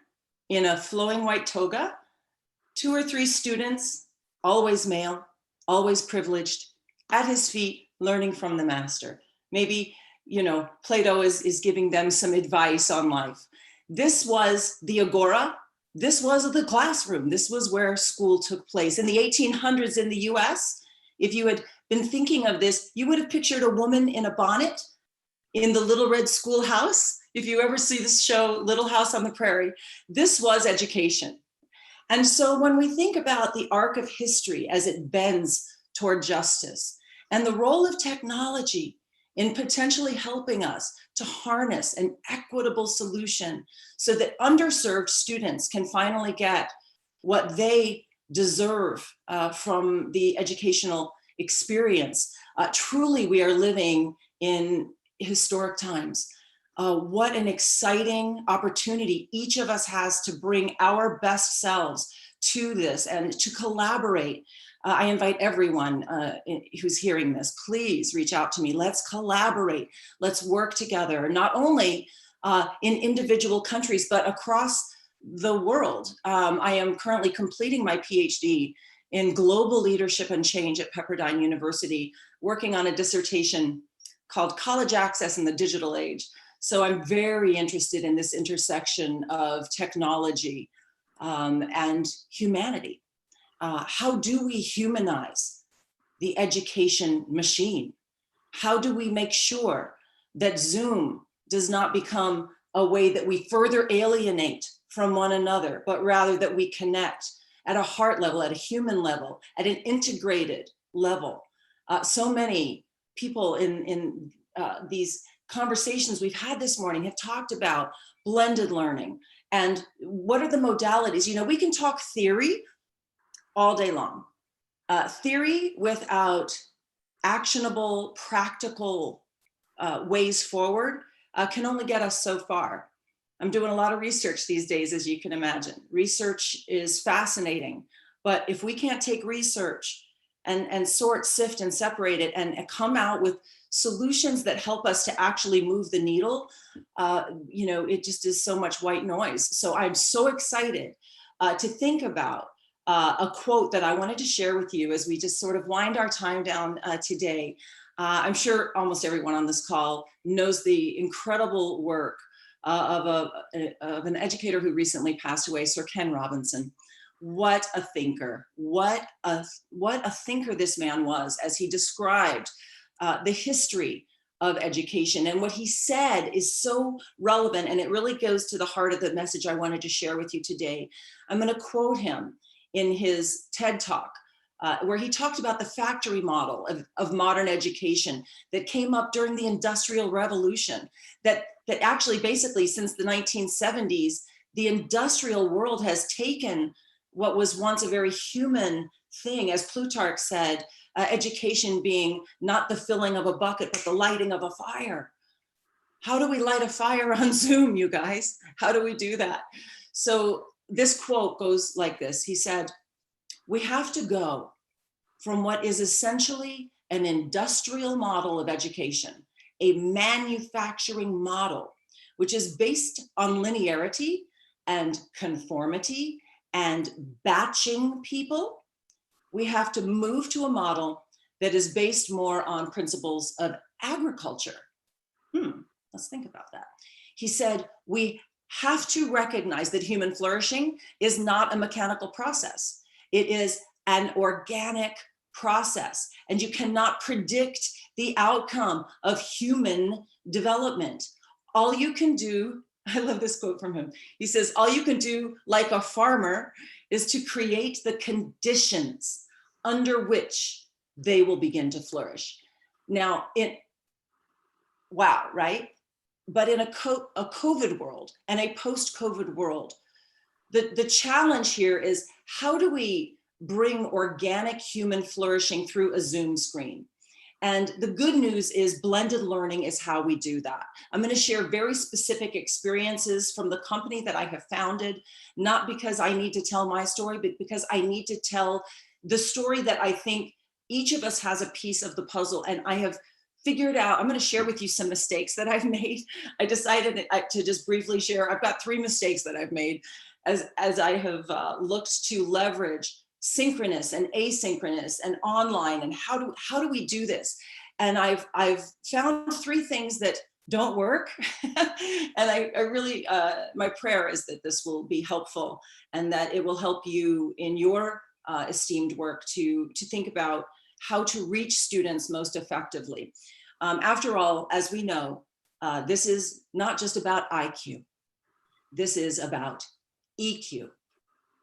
in a flowing white toga, 2 or 3 students, always male, always privileged, at his feet, learning from the master. Maybe, Plato is giving them some advice on life. This was the agora. This was the classroom. This was where school took place. In the 1800s in the US, if you had been thinking of this, you would have pictured a woman in a bonnet in the Little Red Schoolhouse. If you ever see this show, Little House on the Prairie, this was education. And so when we think about the arc of history as it bends toward justice and the role of technology in potentially helping us to harness an equitable solution so that underserved students can finally get what they deserve from the educational experience. Truly, we are living in historic times. What an exciting opportunity each of us has to bring our best selves to this and to collaborate. I invite everyone who's hearing this, please reach out to me. Let's collaborate. Let's work together, not only in individual countries, but across the world. I am currently completing my PhD in global leadership and change at Pepperdine University, working on a dissertation called College Access in the Digital Age. So I'm very interested in this intersection of technology and humanity. How do we humanize the education machine? How do we make sure that Zoom does not become a way that we further alienate from one another, but rather that we connect at a heart level, at a human level, at an integrated level? So many people in these conversations we've had this morning have talked about blended learning and what are the modalities. You know, we can talk theory all day long. Theory without actionable, practical ways forward can only get us so far. I'm doing a lot of research these days, as you can imagine. Research is fascinating, but if we can't take research and sort, sift, and separate it and come out with solutions that help us to actually move the needle, you know, it just is so much white noise. So I'm so excited to think about a quote that I wanted to share with you as we just sort of wind our time down today. I'm sure almost everyone on this call knows the incredible work of an educator who recently passed away, Sir Ken Robinson. What a thinker, what a thinker this man was as he described the history of education. And what he said is so relevant, and it really goes to the heart of the message I wanted to share with you today. I'm going to quote him in his TED Talk, where he talked about the factory model of modern education that came up during the Industrial Revolution, that actually basically since the 1970s, the industrial world has taken what was once a very human thing, as Plutarch said, education being not the filling of a bucket, but the lighting of a fire. How do we light a fire on Zoom, you guys? How do we do that? So this quote goes like this. He said, "We have to go from what is essentially an industrial model of education, a manufacturing model, which is based on linearity and conformity and batching people. We have to move to a model that is based more on principles of agriculture." Let's think about that. He said, we have to recognize that human flourishing is not a mechanical process. It is an organic process, and you cannot predict the outcome of human development. All you can do, I love this quote from him. He says, all you can do like a farmer is to create the conditions under which they will begin to flourish. Now, wow, right? But in a COVID world and a post-COVID world, the challenge here is how do we bring organic human flourishing through a Zoom screen? And the good news is blended learning is how we do that. I'm going to share very specific experiences from the company that I have founded, not because I need to tell my story, but because I need to tell the story that I think each of us has a piece of the puzzle. And I have figured out, I'm going to share with you some mistakes that I've made. I decided to just briefly share. I've got 3 mistakes that I've made as I have looked to leverage synchronous and asynchronous and online, and how do we do this? And I've found 3 things that don't work. And I really, my prayer is that this will be helpful and that it will help you in your esteemed work to think about how to reach students most effectively. After all, as we know, this is not just about IQ. This is about EQ,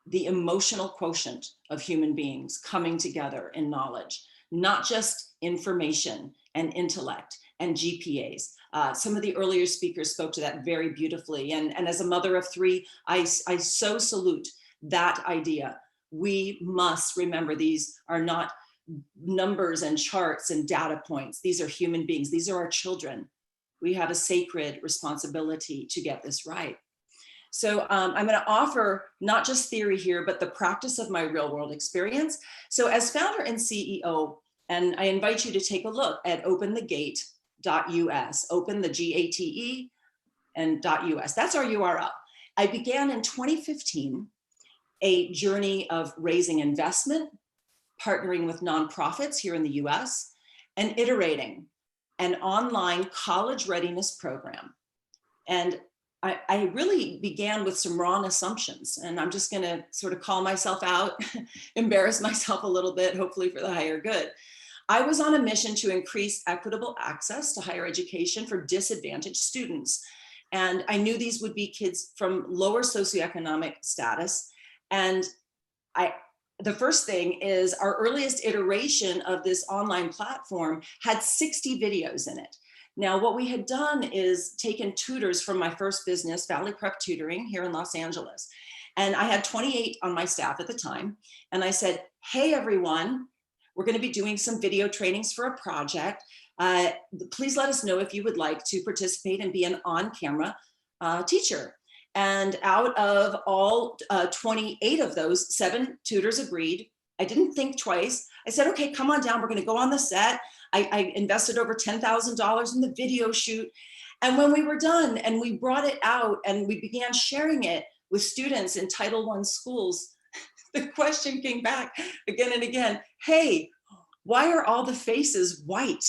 the emotional quotient of human beings coming together in knowledge, not just information and intellect. and GPAs. Some of the earlier speakers spoke to that very beautifully. And as a mother of three, I so salute that idea. We must remember these are not numbers and charts and data points. These are human beings. These are our children. We have a sacred responsibility to get this right. So I'm going to offer not just theory here, but the practice of my real world experience. So as founder and CEO, and I invite you to take a look at openthegate.us, open the GATE and .us. That's our URL. I began in 2015 a journey of raising investment, partnering with nonprofits here in the US, and iterating an online college readiness program. And I really began with some wrong assumptions, and I'm just going to sort of call myself out, embarrass myself a little bit, hopefully for the higher good. I was on a mission to increase equitable access to higher education for disadvantaged students. And I knew these would be kids from lower socioeconomic status. And the first thing is our earliest iteration of this online platform had 60 videos in it. Now, what we had done is taken tutors from my first business, Valley Prep Tutoring here in Los Angeles. And I had 28 on my staff at the time. And I said, hey, everyone, we're going to be doing some video trainings for a project. Please let us know if you would like to participate and be an on-camera teacher. And out of all 28 of those, 7 tutors agreed. I didn't think twice. I said, okay, come on down. We're going to go on the set. I invested over $10,000 in the video shoot. And when we were done and we brought it out and we began sharing it with students in Title I schools, the question came back again and again, hey, why are all the faces white?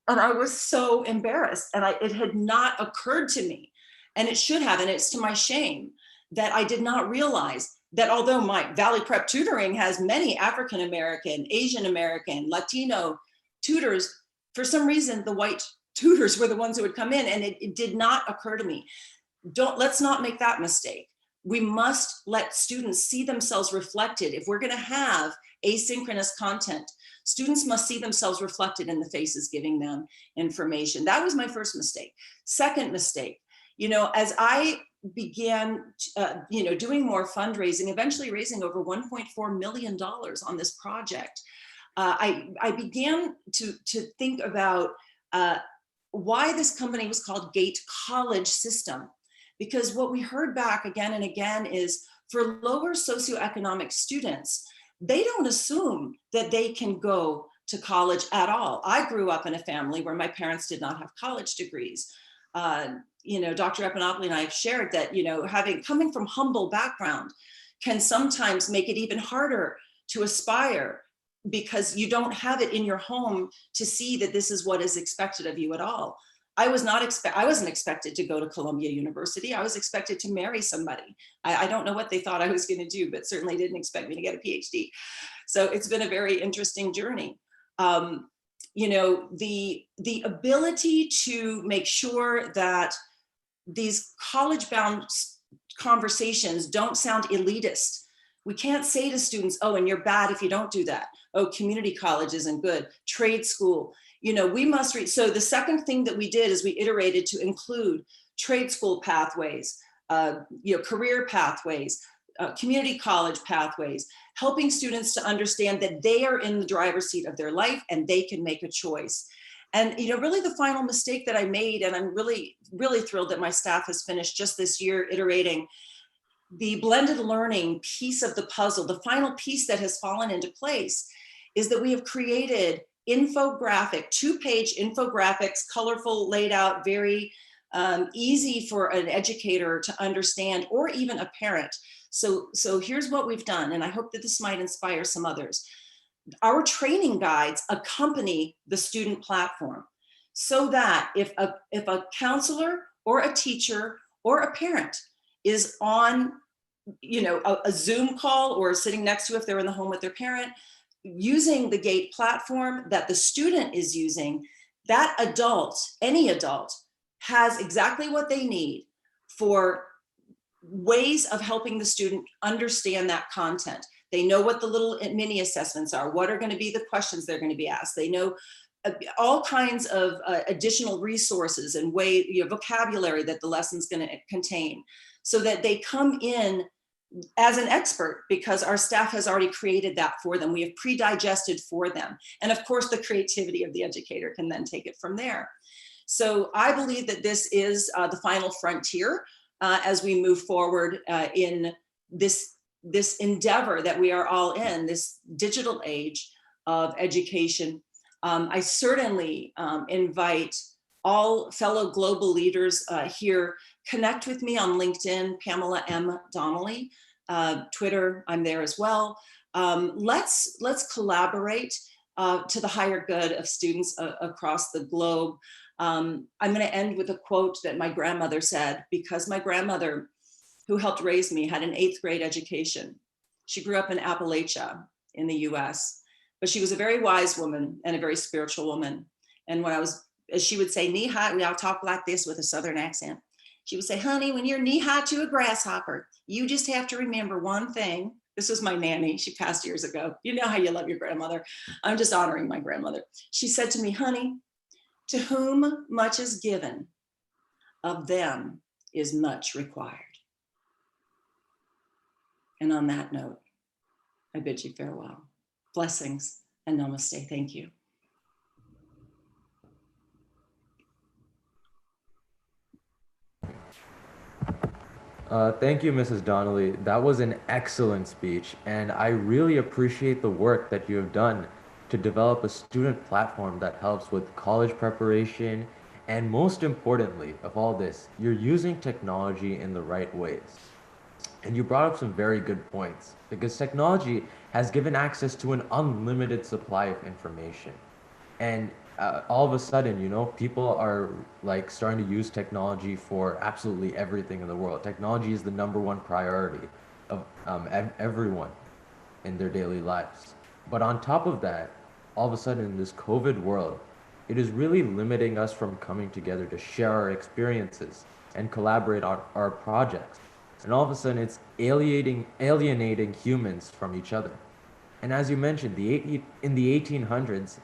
And I was so embarrassed, and it had not occurred to me, and it should have, and it's to my shame, that I did not realize that although my Valley Prep Tutoring has many African-American, Asian-American, Latino tutors, for some reason, the white tutors were the ones who would come in, and it did not occur to me. Let's not make that mistake. We must let students see themselves reflected. If we're gonna have asynchronous content, students must see themselves reflected in the faces giving them information. That was my first mistake. Second mistake, as I began, doing more fundraising, eventually raising over $1.4 million on this project, I began to think about why this company was called Gate College System. Because what we heard back again and again is for lower socioeconomic students, they don't assume that they can go to college at all. I grew up in a family where my parents did not have college degrees. Dr. Epanopoulos and I have shared that, coming from humble background can sometimes make it even harder to aspire because you don't have it in your home to see that this is what is expected of you at all. I wasn't expected to go to Columbia University. I was expected to marry somebody. I don't know what they thought I was going to do, but certainly didn't expect me to get a PhD. So it's been a very interesting journey. The ability to make sure that these college-bound conversations don't sound elitist. We can't say to students, oh, and you're bad if you don't do that. Oh, community college isn't good. Trade school. We must read. So the second thing that we did is we iterated to include trade school pathways, career pathways, community college pathways, helping students to understand that they are in the driver's seat of their life and they can make a choice. And, really the final mistake that I made, and I'm really, really thrilled that my staff has finished just this year iterating the blended learning piece of the puzzle, the final piece that has fallen into place is that we have created infographic, 2-page infographics, colorful, laid out, very easy for an educator to understand, or even a parent. So here's what we've done, and I hope that this might inspire some others. Our training guides accompany the student platform so that if a counselor or a teacher or a parent is on a Zoom call or sitting next to if they're in the home with their parent, using the GATE platform that the student is using, that adult, any adult, has exactly what they need for ways of helping the student understand that content. They know what the little mini assessments are, what are going to be the questions they're going to be asked. They know all kinds of additional resources and vocabulary that the lesson's going to contain, so that they come in as an expert, because our staff has already created that for them. We have pre-digested for them. And of course, the creativity of the educator can then take it from there. So I believe that this is the final frontier as we move forward in this endeavor that we are all in, this digital age of education. I certainly invite all fellow global leaders here. Connect with me on LinkedIn, Pamela M. Donnelly. Twitter, I'm there as well. Let's collaborate to the higher good of students across the globe. I'm going to end with a quote that my grandmother said, because my grandmother, who helped raise me, had an 8th grade education. She grew up in Appalachia in the US, but she was a very wise woman and a very spiritual woman. And when as she would say, knee high, I'll talk like this with a Southern accent. She would say, honey, when you're knee high to a grasshopper, you just have to remember one thing. This was my nanny. She passed years ago. You know how you love your grandmother. I'm just honoring my grandmother. She said to me, honey, to whom much is given, of them is much required. And on that note, I bid you farewell. Blessings and namaste. Thank you. Thank you, Mrs. Donnelly. That was an excellent speech, and I really appreciate the work that you have done to develop a student platform that helps with college preparation. And most importantly of all this, you're using technology in the right ways. And you brought up some very good points, because technology has given access to an unlimited supply of information. And all of a sudden, you know, people are like starting to use technology for absolutely everything in the world. Technology is the #1 priority of everyone in their daily lives. But on top of that, all of a sudden in this COVID world, it is really limiting us from coming together to share our experiences and collaborate on our projects. And all of a sudden it's alienating humans from each other. And as you mentioned, in the 1800s,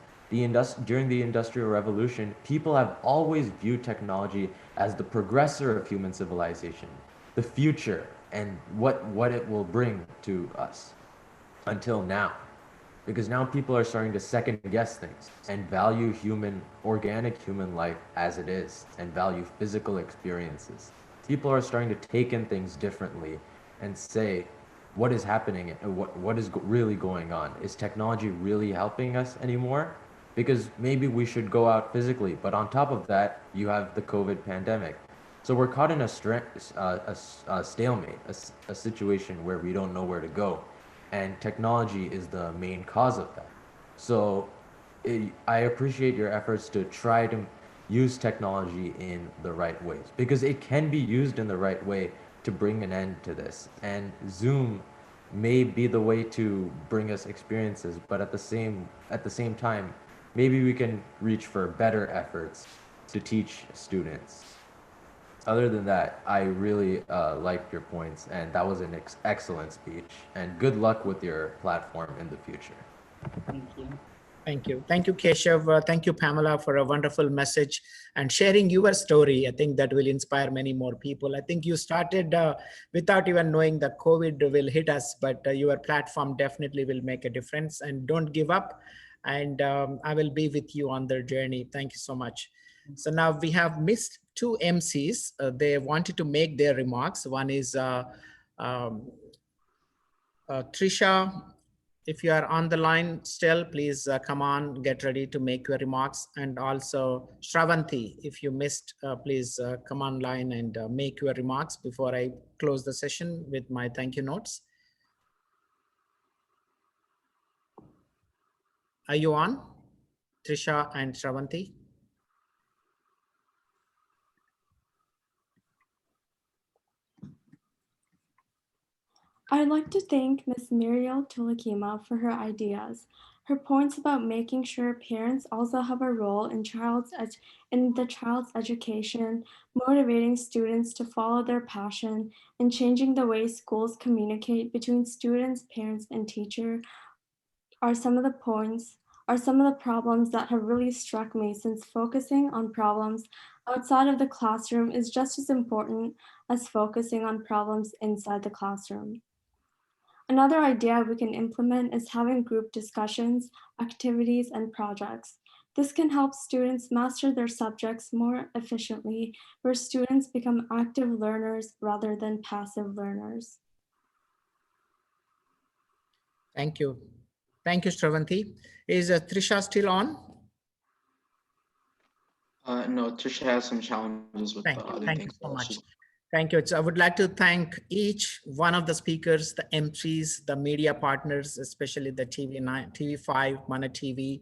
during the Industrial Revolution, people have always viewed technology as the progressor of human civilization, the future, and what it will bring to us until now. Because now people are starting to second guess things and value organic human life as it is, and value physical experiences. People are starting to take in things differently and say, what is happening? What is really going on? Is technology really helping us anymore? Because maybe we should go out physically, but on top of that, you have the COVID pandemic. So we're caught in a stalemate, a situation where we don't know where to go. And technology is the main cause of that. So I appreciate your efforts to try to use technology in the right ways, because it can be used in the right way to bring an end to this. And Zoom may be the way to bring us experiences, but at the same time, maybe we can reach for better efforts to teach students. Other than that, I really liked your points, and that was an excellent speech. And good luck with your platform in the future. Thank you. Thank you. Thank you, Keshav. Thank you, Pamela, for a wonderful message and sharing your story. I think that will inspire many more people. I think you started without even knowing that COVID will hit us, but your platform definitely will make a difference. And don't give up. And I will be with you on their journey. Thank you so much. So now we have missed 2 MCs. They wanted to make their remarks. One is Trisha. If you are on the line still, please come on, get ready to make your remarks. And also Shravanti, if you missed, please come online and make your remarks before I close the session with my thank you notes. Are you on, Trisha and Shravanti? I'd like to thank Ms. Muriel Tulakima for her ideas. Her points about making sure parents also have a role in the child's education, motivating students to follow their passion, and changing the way schools communicate between students, parents, and teachers are some of the points are some of the problems that have really struck me, since focusing on problems outside of the classroom is just as important as focusing on problems inside the classroom. Another idea we can implement is having group discussions, activities, and projects. This can help students master their subjects more efficiently, where students become active learners rather than passive learners. Thank you. Thank you, Shravanti. Is Trisha still on? No, Trisha has some challenges with Thank other you things. so much. Thank you. So I would like to thank each one of the speakers, the MCs, the media partners, especially the TV9, TV5, Mana TV,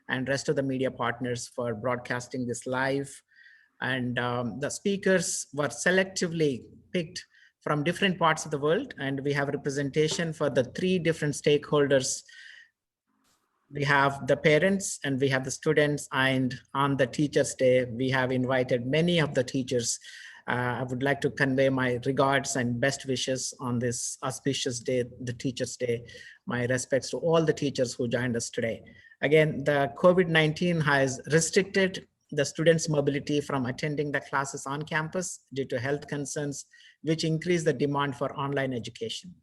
and rest of the media partners for broadcasting this live. And the speakers were selectively picked from different parts of the world, and we have representation for the 3 different stakeholders. We have the parents and we have the students, and on the Teachers' Day, we have invited many of the teachers. I would like to convey my regards and best wishes on this auspicious day, the Teachers' Day. My respects to all the teachers who joined us today. Again, the COVID-19 has restricted the students' mobility from attending the classes on campus due to health concerns, which increase the demand for online education.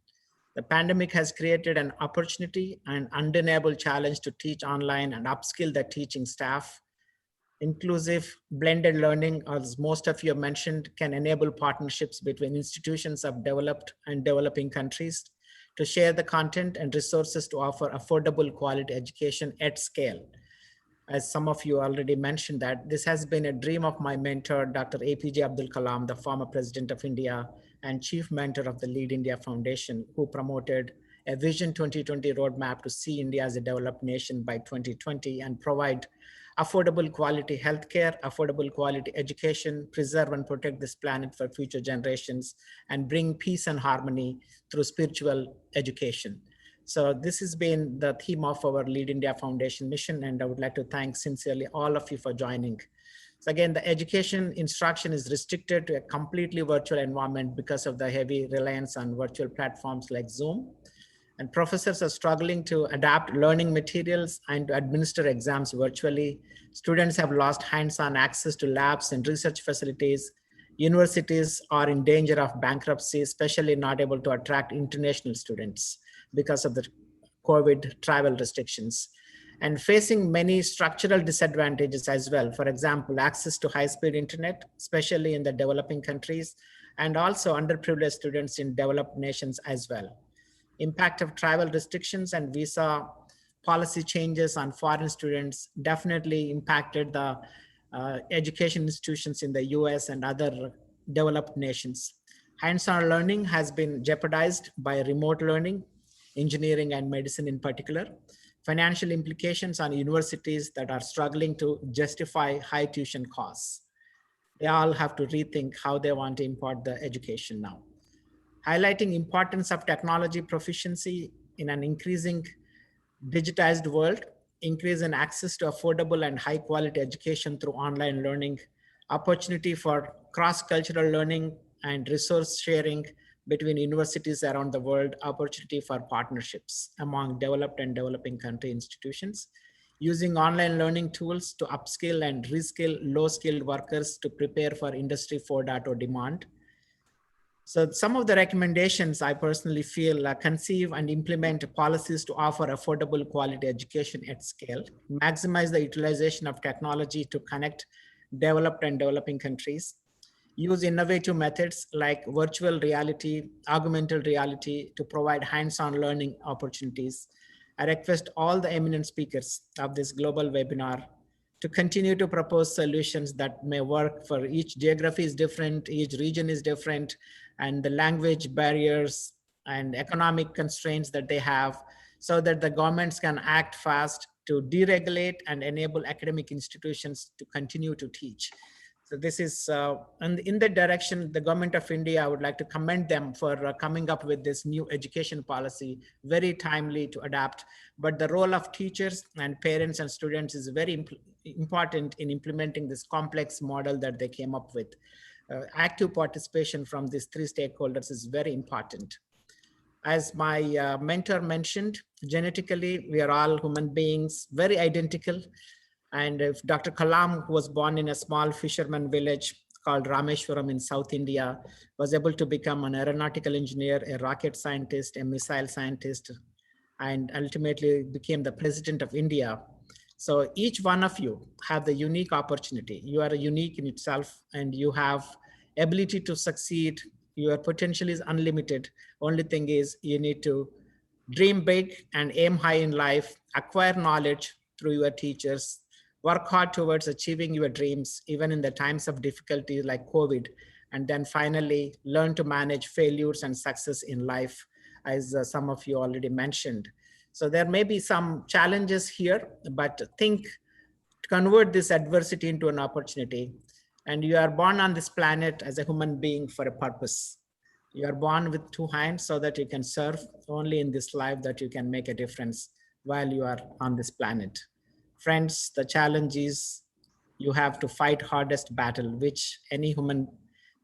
The pandemic has created an opportunity and undeniable challenge to teach online and upskill the teaching staff. Inclusive blended learning, as most of you have mentioned, can enable partnerships between institutions of developed and developing countries to share the content and resources to offer affordable quality education at scale. As some of you already mentioned, that this has been a dream of my mentor, Dr. APJ Abdul Kalam, the former president of India and chief mentor of the Lead India Foundation, who promoted a Vision 2020 roadmap to see India as a developed nation by 2020 and provide affordable quality healthcare, affordable quality education, preserve and protect this planet for future generations, and bring peace and harmony through spiritual education. So this has been the theme of our Lead India Foundation mission, and I would like to thank sincerely all of you for joining. So again, the education instruction is restricted to a completely virtual environment because of the heavy reliance on virtual platforms like Zoom. And professors are struggling to adapt learning materials and to administer exams virtually. Students have lost hands-on access to labs and research facilities. Universities are in danger of bankruptcy, especially not able to attract international students because of the COVID travel restrictions, and facing many structural disadvantages as well. For example, access to high-speed internet, especially in the developing countries, and also underprivileged students in developed nations as well. Impact of travel restrictions and visa policy changes on foreign students definitely impacted the education institutions in the US and other developed nations. Hands-on learning has been jeopardized by remote learning, engineering and medicine in particular. Financial implications on universities that are struggling to justify high tuition costs. They all have to rethink how they want to impart the education now. Highlighting importance of technology proficiency in an increasing digitized world, increase in access to affordable and high quality education through online learning, opportunity for cross-cultural learning and resource sharing between universities around the world, opportunity for partnerships among developed and developing country institutions, using online learning tools to upskill and reskill low-skilled workers to prepare for Industry 4.0 demand. So some of the recommendations I personally feel conceive and implement policies to offer affordable quality education at scale, maximize the utilization of technology to connect developed and developing countries, use innovative methods like virtual reality, augmented reality to provide hands-on learning opportunities. I request all the eminent speakers of this global webinar to continue to propose solutions that may work for each geography is different, each region is different, and the language barriers and economic constraints that they have, so that the governments can act fast to deregulate and enable academic institutions to continue to teach. So this is, and in that direction, the government of India, I would like to commend them for coming up with this new education policy, very timely to adapt. But the role of teachers and parents and students is very important in implementing this complex model that they came up with. Active participation from these 3 stakeholders is very important. As my mentor mentioned, genetically, we are all human beings, very identical. And if Dr. Kalam, who was born in a small fisherman village called Rameshwaram in South India, was able to become an aeronautical engineer, a rocket scientist, a missile scientist, and ultimately became the president of India. So each one of you have the unique opportunity. You are unique in itself, and you have ability to succeed. Your potential is unlimited. Only thing is you need to dream big and aim high in life, acquire knowledge through your teachers, work hard towards achieving your dreams, even in the times of difficulty like COVID, and then finally learn to manage failures and success in life, as some of you already mentioned. So there may be some challenges here, but think to convert this adversity into an opportunity. And you are born on this planet as a human being for a purpose. You are born with two hands so that you can serve. Only in this life that you can make a difference while you are on this planet. Friends, the challenge is you have to fight hardest battle, which any human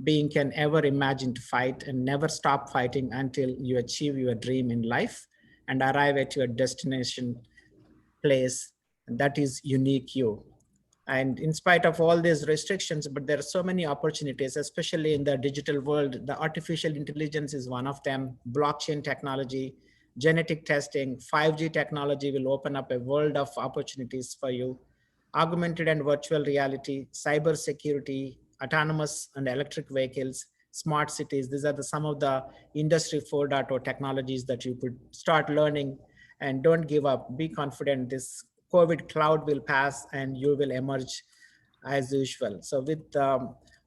being can ever imagine to fight, and never stop fighting until you achieve your dream in life and arrive at your destination place that is unique you. And in spite of all these restrictions, but there are so many opportunities, especially in the digital world. The artificial intelligence is one of them, blockchain technology, genetic testing, 5G technology will open up a world of opportunities for you. Augmented and virtual reality, cyber security, autonomous and electric vehicles, smart cities. These are some of the industry 4.0 technologies that you could start learning. And don't give up, be confident. This COVID cloud will pass and you will emerge as usual. So with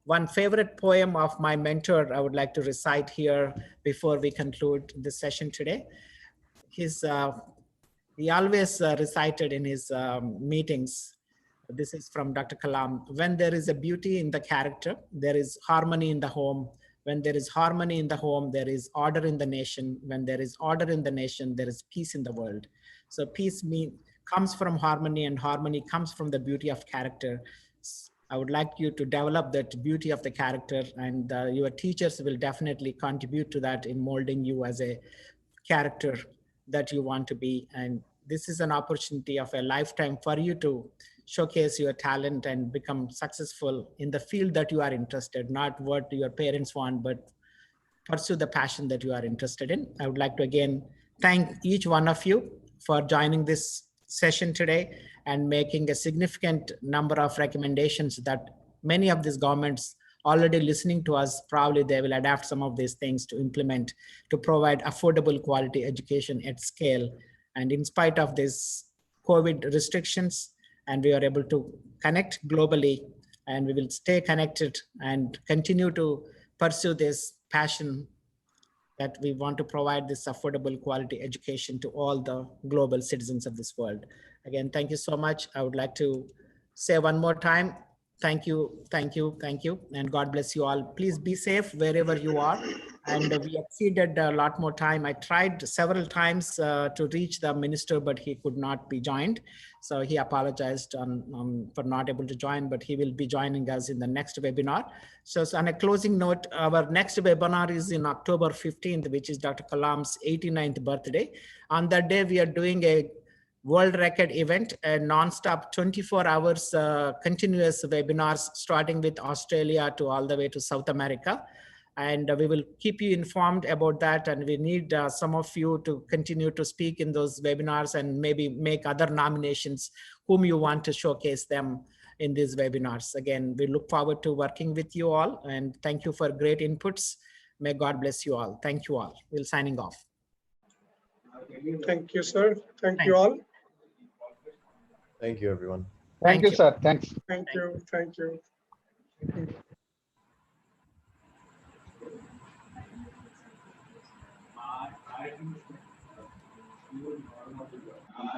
one favorite poem of my mentor, I would like to recite here before we conclude this session today. He always recited in his meetings. This is from Dr. Kalam. When there is a beauty in the character, there is harmony in the home. When there is harmony in the home, there is order in the nation. When there is order in the nation, there is peace in the world. So peace comes from harmony, and harmony comes from the beauty of character. I would like you to develop that beauty of the character, and your teachers will definitely contribute to that in molding you as a character that you want to be. And this is an opportunity of a lifetime for you to showcase your talent and become successful in the field that you are interested, not what your parents want, but pursue the passion that you are interested in. I would like to again thank each one of you for joining this session today and making a significant number of recommendations that many of these governments already listening to us. Probably they will adapt some of these things to implement to provide affordable quality education at scale. And in spite of this COVID restrictions, and we are able to connect globally, and we will stay connected and continue to pursue this passion that we want to provide this affordable quality education to all the global citizens of this world. Again, thank you so much. I would like to say one more time, thank you, thank you, thank you, and God bless you all. Please be safe wherever you are. And we exceeded a lot more time. I tried several times to reach the minister, but he could not be joined. So he apologized for not able to join, but he will be joining us in the next webinar. So on a closing note, our next webinar is in October 15th, which is Dr. Kalam's 89th birthday. On that day, we are doing a world record event, a non-stop 24 hours continuous webinars, starting with Australia to all the way to South America. And we will keep you informed about that. And we need some of you to continue to speak in those webinars and maybe make other nominations whom you want to showcase them in these webinars. Again, we look forward to working with you all, and thank you for great inputs. May God bless you all. Thank you all. We're signing off. Thank you, sir. Thank you all. Thank you, everyone. Thank you, sir. Thanks. Thank you. Thank you. I